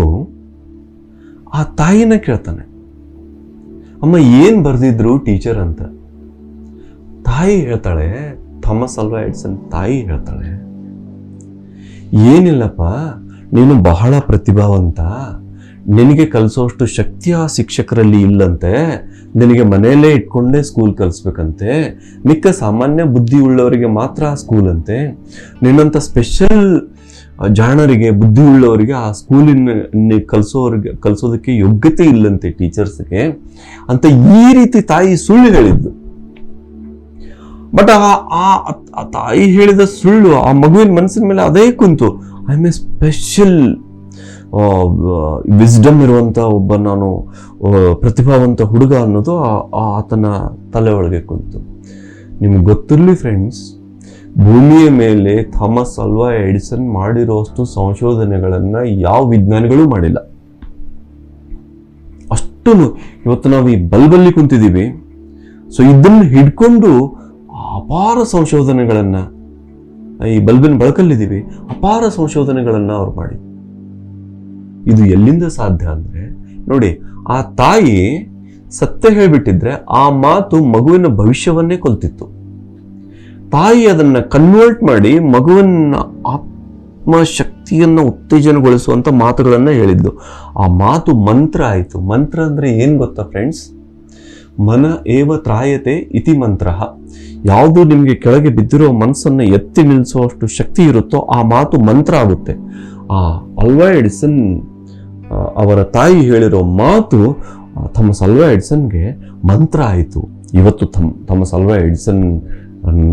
ಆ ತಾಯಿನ ಕೇಳ್ತಾನೆ, ಅಮ್ಮ ಏನು ಬರೆದಿದ್ರು ಟೀಚರ್ ಅಂತ. ತಾಯಿ ಹೇಳ್ತಾಳೆ, ಥಾಮಸ್ ಅಲ್ವಾ ಎಡಿಸನ್ ತಾಯಿ ಹೇಳ್ತಾಳೆ, ಏನಿಲ್ಲಪ್ಪ, ನೀನು ಬಹಳ ಪ್ರತಿಭಾವಂತ, ನಿನಗೆ ಕಲಿಸೋಷ್ಟು ಶಕ್ತಿಯ ಶಿಕ್ಷಕರಲ್ಲಿ ಇಲ್ಲಂತೆ, ನಿನಗೆ ಮನೆಯಲ್ಲೇ ಇಟ್ಕೊಂಡೇ ಸ್ಕೂಲ್ ಕಲಿಸ್ಬೇಕಂತೆ, ಮಿಕ್ಕ ಸಾಮಾನ್ಯ ಬುದ್ಧಿ ಉಳ್ಳವರಿಗೆ ಮಾತ್ರ ಸ್ಕೂಲ್ ಅಂತೆ, ನಿನ್ನಂಥ ಸ್ಪೆಷಲ್ ಜಾಣರಿಗೆ, ಬುದ್ಧಿ ಉಳ್ಳವರಿಗೆ ಆ ಸ್ಕೂಲಿನ ಕಲಿಸೋದಕ್ಕೆ ಯೋಗ್ಯತೆ ಇಲ್ಲಂತೆ ಟೀಚರ್ಸ್ಗೆ ಅಂತ ಈ ರೀತಿ ತಾಯಿ ಸುಳ್ಳು ಹೇಳಿದ್ದು. ಬಟ್ ಆ ತಾಯಿ ಹೇಳಿದ ಸುಳ್ಳು ಆ ಮಗುವಿನ ಮನಸ್ಸಿನ ಮೇಲೆ ಅದೇ ಕುಂತು, I am A special wisdom ಇರುವಂಥ ಒಬ್ಬ ನಾನು ಪ್ರತಿಭಾವಂತ ಹುಡುಗ ಅನ್ನೋದು ಆತನ ತಲೆ ಒಳಗೆ ಕುಂತು. ನಿಮ್ಗೆ ಗೊತ್ತಿರಲಿ ಫ್ರೆಂಡ್ಸ್, ಭೂಮಿಯ ಮೇಲೆ ಥಾಮಸ್ ಅಲ್ವಾ ಎಡಿಸನ್ ಮಾಡಿರೋಷ್ಟು ಸಂಶೋಧನೆಗಳನ್ನು ಯಾವ ವಿಜ್ಞಾನಿಗಳೂ ಮಾಡಿಲ್ಲ. ಅಷ್ಟು ಇವತ್ತು ನಾವು ಈ ಬಲ್ಬಲ್ಲಿ ಕುಂತಿದ್ದೀವಿ. ಸೊ ಇದನ್ನು ಹಿಡ್ಕೊಂಡು ಅಪಾರ ಸಂಶೋಧನೆಗಳನ್ನು, ಈ ಬಲ್ಬಿನ ಬಳಕಲ್ಲಿದ್ದೀವಿ, ಅಪಾರ ಸಂಶೋಧನೆಗಳನ್ನು ಅವ್ರು ಮಾಡಿ. ಇದು ಎಲ್ಲಿಂದ ಸಾಧ್ಯ ಅಂದರೆ ನೋಡಿ, ಆ ತಾಯಿ ಸತ್ಯ ಹೇಳಿಬಿಟ್ಟಿದ್ರೆ ಆ ಮಾತು ಮಗುವಿನ ಭವಿಷ್ಯವನ್ನೇ ಕೊಲ್ತಿತ್ತು. ತಾಯಿ ಅದನ್ನ ಕನ್ವರ್ಟ್ ಮಾಡಿ ಮಗುವಿನ ಆತ್ಮಶಕ್ತಿಯನ್ನು ಉತ್ತೇಜನಗೊಳಿಸುವಂತ ಮಾತುಗಳನ್ನ ಹೇಳಿದ್ದು. ಆ ಮಾತು ಮಂತ್ರ ಆಯಿತು. ಮಂತ್ರ ಅಂದ್ರೆ ಏನ್ ಗೊತ್ತಾ ಫ್ರೆಂಡ್ಸ್? ಮನ ಏವ ತ್ರಾಯತೆ ಇತಿ ಮಂತ್ರ. ಯಾವುದು ನಿಮಗೆ ಕೆಳಗೆ ಬಿದ್ದಿರೋ ಮನಸ್ಸನ್ನು ಎತ್ತಿ ನಿಲ್ಲಿಸುವಷ್ಟು ಶಕ್ತಿ ಇರುತ್ತೋ ಆ ಮಾತು ಮಂತ್ರ ಆಗುತ್ತೆ. ಆ ಅಲ್ವಾ ಎಡಿಸನ್ ಅವರ ತಾಯಿ ಹೇಳಿರೋ ಮಾತು ಥಾಮಸ್ ಅಲ್ವಾ ಎಡಿಸನ್ಗೆ ಮಂತ್ರ ಆಯಿತು. ಇವತ್ತು ಥಾಮಸ್ ಅಲ್ವಾ ಎಡಿಸನ್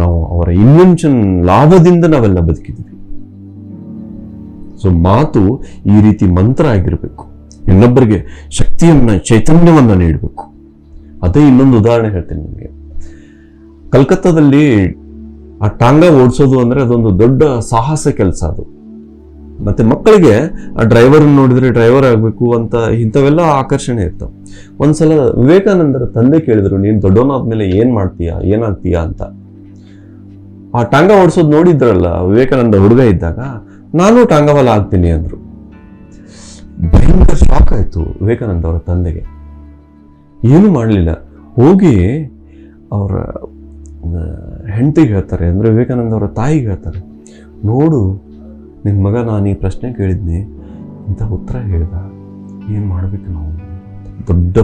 ನಾವು ಅವರ ಇನ್ವೆನ್ಷನ್ ಲಾಭದಿಂದ ನಾವೆಲ್ಲ ಬದುಕಿದ್ದೀವಿ. ಸೊ ಮಾತು ಈ ರೀತಿ ಮಂತ್ರ ಆಗಿರಬೇಕು, ಇನ್ನೊಬ್ಬರಿಗೆ ಶಕ್ತಿಯನ್ನ, ಚೈತನ್ಯವನ್ನ ನೀಡಬೇಕು. ಅದೇ ಇನ್ನೊಂದು ಉದಾಹರಣೆ ಹೇಳ್ತೇನೆ ನಿಮಗೆ. ಕಲ್ಕತ್ತಾದಲ್ಲಿ ಆ ಟಾಂಗ ಓಡಿಸೋದು ಅಂದರೆ ಅದೊಂದು ದೊಡ್ಡ ಸಾಹಸ ಕೆಲಸ ಅದು. ಮತ್ತು ಮಕ್ಕಳಿಗೆ ಆ ಡ್ರೈವರನ್ನು ನೋಡಿದರೆ ಡ್ರೈವರ್ ಆಗಬೇಕು ಅಂತ ಇಂಥವೆಲ್ಲ ಆಕರ್ಷಣೆ ಇರ್ತವೆ. ಒಂದ್ಸಲ ವಿವೇಕಾನಂದರ ತಂದೆ ಕೇಳಿದ್ರು, ನೀನು ದೊಡ್ಡವನಾದ್ಮೇಲೆ ಏನಾಗ್ತೀಯಾ ಅಂತ. ಆ ಟಾಂಗ ಓಡಿಸೋದು ನೋಡಿದ್ರಲ್ಲ ವಿವೇಕಾನಂದ ಹುಡುಗ ಇದ್ದಾಗ, ನಾನು ಟಾಂಗವಾಲ ಆಗ್ತೀನಿ ಅಂದರು. ಭಯಂಕರ ಶಾಕ್ ಆಯಿತು ವಿವೇಕಾನಂದ ಅವರ ತಂದೆಗೆ. ಏನೂ ಮಾಡಲಿಲ್ಲ. ಹೋಗಿ ಅವರ ಹೆಂಡತಿಗೆ ಹೇಳ್ತಾರೆ, ಅಂದರೆ ವಿವೇಕಾನಂದ ಅವರ ತಾಯಿಗೆ ಹೇಳ್ತಾರೆ, ನೋಡು ನಿನ್ನ ಮಗ ನಾನು ಈ ಪ್ರಶ್ನೆ ಕೇಳಿದ್ನಿ, ಇಂಥ ಉತ್ತರ ಹೇಳ್ದ, ಏನು ಮಾಡಬೇಕು ನಾವು? ದೊಡ್ಡ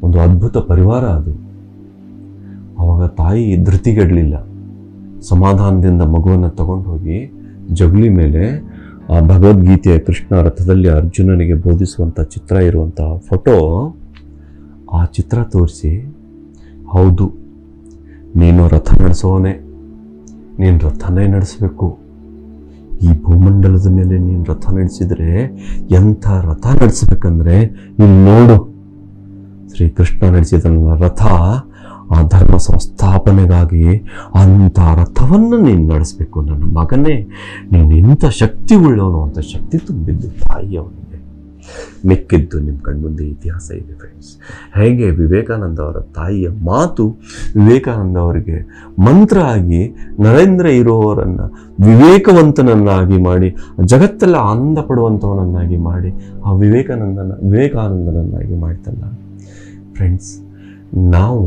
ಒಂದು ಅದ್ಭುತ ಪರಿವಾರ ಅದು. ಆವಾಗ ತಾಯಿ ಧೃತಿಗೆಡಲಿಲ್ಲ. ಸಮಾಧಾನದಿಂದ ಮಗುವನ್ನು ತಗೊಂಡು ಹೋಗಿ ಜಗುಲಿ ಮೇಲೆ ಆ ಭಗವದ್ಗೀತೆಯ ಕೃಷ್ಣ ರಥದಲ್ಲಿ ಅರ್ಜುನನಿಗೆ ಬೋಧಿಸುವಂಥ ಚಿತ್ರ ಇರುವಂಥ ಫೋಟೋ, ಆ ಚಿತ್ರ ತೋರಿಸಿ, ಹೌದು ನೀನು ರಥ ನಡೆಸೋನೆ, ನೀನು ರಥನೇ ನಡೆಸಬೇಕು. ಈ ಭೂಮಂಡಲದ ಮೇಲೆ ನೀನು ರಥ ನಡೆಸಿದರೆ ಎಂಥ ರಥ ನಡೆಸಬೇಕಂದ್ರೆ ಇಲ್ಲಿ ನೋಡು, ಶ್ರೀಕೃಷ್ಣ ನಡೆಸಿದ ರಥ ಆ ಧರ್ಮ ಸಂಸ್ಥಾಪನೆಗಾಗಿ ಅಂಥ ರಥವನ್ನು ನೀನು ನಡೆಸಬೇಕು ನನ್ನ ಮಗನೇ. ನೀನು ಇಂಥ ಶಕ್ತಿ ಉಳ್ಳವನು ಅಂತ ಶಕ್ತಿ ತುಂಬಿದ್ದು ತಾಯಿ ಅವನಿಗೆ. ಮಿಕ್ಕಿದ್ದು ನಿಮ್ಮ ಕಣ್ಮುಂದೆ ಇತಿಹಾಸ ಇದೆ ಫ್ರೆಂಡ್ಸ್. ಹೇಗೆ ವಿವೇಕಾನಂದ ಅವರ ತಾಯಿಯ ಮಾತು ವಿವೇಕಾನಂದ ಅವರಿಗೆ ಮಂತ್ರ ಆಗಿ ನರೇಂದ್ರ ಇರೋವರನ್ನು ವಿವೇಕವಂತನನ್ನಾಗಿ ಮಾಡಿ, ಜಗತ್ತೆಲ್ಲ ಆನಂದ ಪಡುವಂಥವನನ್ನಾಗಿ ಮಾಡಿ, ಆ ವಿವೇಕಾನಂದನನ್ನಾಗಿ ಮಾಡ್ತಲ್ಲ ಫ್ರೆಂಡ್ಸ್. ನಾವು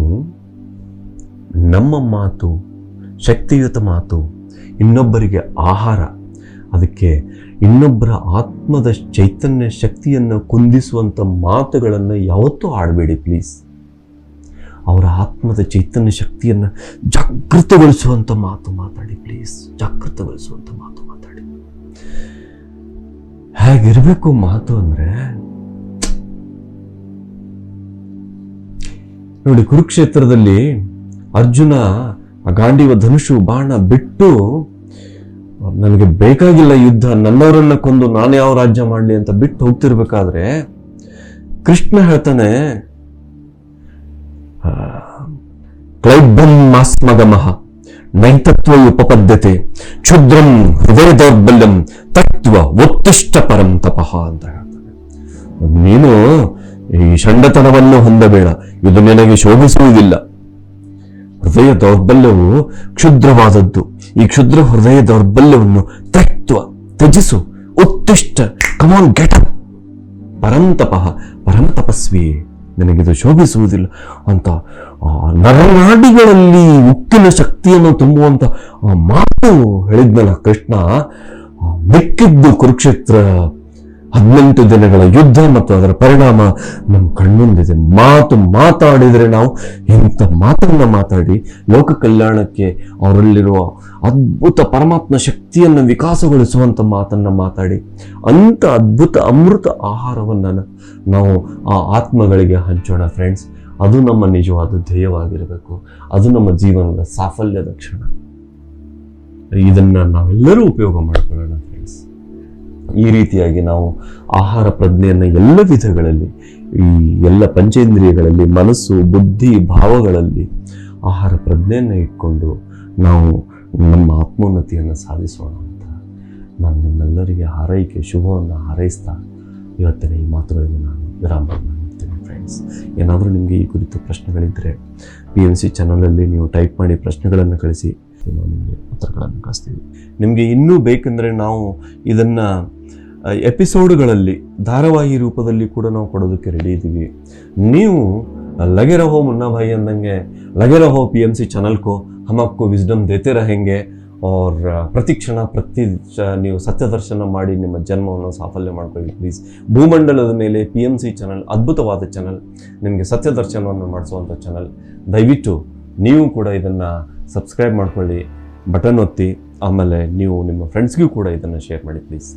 ನಮ್ಮ ಮಾತು, ಶಕ್ತಿಯುತ ಮಾತು, ಇನ್ನೊಬ್ಬರಿಗೆ ಆಹಾರ, ಅದಕ್ಕೆ ಇನ್ನೊಬ್ಬರ ಆತ್ಮದ ಚೈತನ್ಯ ಶಕ್ತಿಯನ್ನು ಕುಂದಿಸುವಂಥ ಮಾತುಗಳನ್ನು ಯಾವತ್ತೂ ಆಡಬೇಡಿ ಪ್ಲೀಸ್. ಅವರ ಆತ್ಮದ ಚೈತನ್ಯ ಶಕ್ತಿಯನ್ನು ಜಾಗೃತಗೊಳಿಸುವಂಥ ಮಾತು ಮಾತಾಡಿ ಪ್ಲೀಸ್. ಜಾಗೃತಗೊಳಿಸುವಂಥ ಮಾತು ಮಾತಾಡಿ. ಹೇಗಿರಬೇಕು ಮಾತು ಅಂದರೆ, ನೋಡಿ ಕುರುಕ್ಷೇತ್ರದಲ್ಲಿ ಅರ್ಜುನ ಆ ಗಾಂಡೀವ ಧನುಷು ಬಾಣ ಬಿಟ್ಟು, ನನಗೆ ಬೇಕಾಗಿಲ್ಲ ಯುದ್ಧ, ನನ್ನವರನ್ನ ಕೊಂದು ನಾನು ಯಾವ ರಾಜ್ಯ ಮಾಡಲಿ ಅಂತ ಬಿಟ್ಟು ಹೋಗ್ತಿರ್ಬೇಕಾದ್ರೆ ಕೃಷ್ಣ ಹೇಳ್ತಾನೆ, ಕ್ಲೈಬ್ಬಂ ಮಾಸ್ಮಗಮಃ ನೈತತ್ವ ಉಪಪದ್ಯತೆ ಕ್ಷುದ್ರಂ ಹೃದಯ ದೌರ್ಬಲ್ಯಂ ತತ್ವ ಉತ್ತಿಷ್ಟ ಪರಂ ತಪಃ ಅಂತ ಹೇಳ್ತಾನೆ. ನೀನು ಈ ಷಂಡತನವನ್ನು ಹೊಂದಬೇಡ, ಇದು ನಿನಗೆ ಶೋಭಿಸುವುದಿಲ್ಲ. ಹೃದಯ ದೌರ್ಬಲ್ಯವು ಕ್ಷುದ್ರವಾದದ್ದು. ಈ ಕ್ಷುದ್ರ ಹೃದಯ ದೌರ್ಬಲ್ಯವನ್ನು ತ್ಯಜಿಸು, ಉತ್ತಿಷ್ಟ, ಕಮಾನ್ ಗೆಟ್ ಅಪ್, ಪರಂ ತಪಃ, ಪರಂ ತಪಸ್ವಿ, ನಿನಗಿದು ಶೋಭಿಸುವುದಿಲ್ಲ ಅಂತ ನರನಾಡಿಗಳಲ್ಲಿ ಉಕ್ಕಿನ ಶಕ್ತಿಯನ್ನು ತುಂಬುವಂತ ಮಾತು ಹೇಳಿದ್ನಲ್ಲ ಕೃಷ್ಣ. ಮಿಕ್ಕಿದ್ದು ಕುರುಕ್ಷೇತ್ರ 18 ದಿನಗಳ ಯುದ್ಧ ಮತ್ತು ಅದರ ಪರಿಣಾಮ ನಮ್ಮ ಕಣ್ಮುಂದಿದೆ. ಮಾತಾಡಿದರೆ ನಾವು ಇಂಥ ಮಾತನ್ನ ಮಾತಾಡಿ ಲೋಕ ಕಲ್ಯಾಣಕ್ಕೆ ಅವರಲ್ಲಿರುವ ಅದ್ಭುತ ಪರಮಾತ್ಮ ಶಕ್ತಿಯನ್ನು ವಿಕಾಸಗೊಳಿಸುವಂಥ ಮಾತನ್ನ ಮಾತಾಡಿ ಅಂಥ ಅದ್ಭುತ ಅಮೃತ ಆಹಾರವನ್ನು ನಾವು ಆ ಆತ್ಮಗಳಿಗೆ ಹಂಚೋಣ ಫ್ರೆಂಡ್ಸ್. ಅದು ನಮ್ಮ ನಿಜವಾದ ಧ್ಯೇಯವಾಗಿರಬೇಕು. ಅದು ನಮ್ಮ ಜೀವನದ ಸಾಫಲ್ಯದ ಕ್ಷಣ. ಇದನ್ನ ನಾವೆಲ್ಲರೂ ಉಪಯೋಗ ಮಾಡಿಕೊಳ್ಳೋಣ ಫ್ರೆಂಡ್ಸ್. ಈ ರೀತಿಯಾಗಿ ನಾವು ಆಹಾರ ಪ್ರಜ್ಞೆಯನ್ನು ಎಲ್ಲ ವಿಧಗಳಲ್ಲಿ, ಈ ಎಲ್ಲ ಪಂಚೇಂದ್ರಿಯಗಳಲ್ಲಿ, ಮನಸ್ಸು, ಬುದ್ಧಿ, ಭಾವಗಳಲ್ಲಿ ಆಹಾರ ಪ್ರಜ್ಞೆಯನ್ನು ಇಟ್ಕೊಂಡು ನಾವು ನಮ್ಮ ಆತ್ಮೋನ್ನತಿಯನ್ನು ಸಾಧಿಸೋಣ ಅಂತ ನಾನು ನಿಮ್ಮೆಲ್ಲರಿಗೆ ಹಾರೈಕೆ ಶುಭವನ್ನು ಹಾರೈಸ್ತಾ ಇವತ್ತಿನ ಈ ಮಾತುಗಳಿಗೆ ನಾನು ವಿರಾಮ ಮಾಡ್ತೀನಿ ಫ್ರೆಂಡ್ಸ್. ಏನಾದರೂ ನಿಮಗೆ ಈ ಕುರಿತು ಪ್ರಶ್ನೆಗಳಿದ್ದರೆ PMC ಚಾನಲಲ್ಲಿ ನೀವು ಟೈಪ್ ಮಾಡಿ ಪ್ರಶ್ನೆಗಳನ್ನು ಕಳಿಸಿ, ನಾವು ನಿಮಗೆ ಉತ್ತರಗಳನ್ನು ಕಳಿಸ್ತೀವಿ. ನಿಮಗೆ ಇನ್ನೂ ಬೇಕೆಂದರೆ ನಾವು ಇದನ್ನು ಎಪಿಸೋಡ್ಗಳಲ್ಲಿ ಧಾರಾವಾಹಿ ರೂಪದಲ್ಲಿ ಕೂಡ ನಾವು ಕೊಡೋದಕ್ಕೆ ರೆಡಿ ಇದ್ದೀವಿ. ನೀವು लगे रहो मुन्ना भाई अंदंगे, लगे रहो PMC चैनल को, हम आपको विजडम देते रहेंगे और ಪ್ರತಿಕ್ಷಣ ನೀವು ಸತ್ಯದರ್ಶನ ಮಾಡಿ ನಿಮ್ಮ ಜನ್ಮವನ್ನು ಸಾಫಲ್ಯ ಮಾಡ್ಕೊಳ್ಳಿ ಪ್ಲೀಸ್. ಭೂಮಂಡಲದ ಮೇಲೆ PMC ಚಾನಲ್ ಅದ್ಭುತವಾದ ಚಾನಲ್, ನಿಮಗೆ ಸತ್ಯದರ್ಶನವನ್ನು ಮಾಡಿಸುವಂಥ ಚಾನಲ್. ದಯವಿಟ್ಟು ನೀವು ಕೂಡ ಇದನ್ನು ಸಬ್ಸ್ಕ್ರೈಬ್ ಮಾಡ್ಕೊಳ್ಳಿ, ಬಟನ್ ಒತ್ತಿ, ಆಮೇಲೆ ನೀವು ನಿಮ್ಮ ಫ್ರೆಂಡ್ಸ್ಗೂ ಕೂಡ ಇದನ್ನು ಶೇರ್ ಮಾಡಿ please.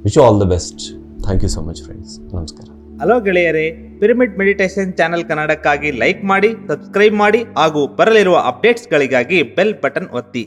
Wish you all the best. Thank you so much friends. ನಮಸ್ಕಾರ. ಹಲೋ ಗೆಳೆಯರೇ, ಪಿರಮಿಡ್ ಮೆಡಿಟೇಷನ್ ಚಾನೆಲ್ ಕನ್ನಡಕ್ಕಾಗಿ ಲೈಕ್ ಮಾಡಿ, ಸಬ್ಸ್ಕ್ರೈಬ್ ಮಾಡಿ ಹಾಗೂ ಬರಲಿರುವ ಅಪ್ಡೇಟ್ಸ್ಗಳಿಗಾಗಿ ಬೆಲ್ ಬಟನ್ ಒತ್ತಿ.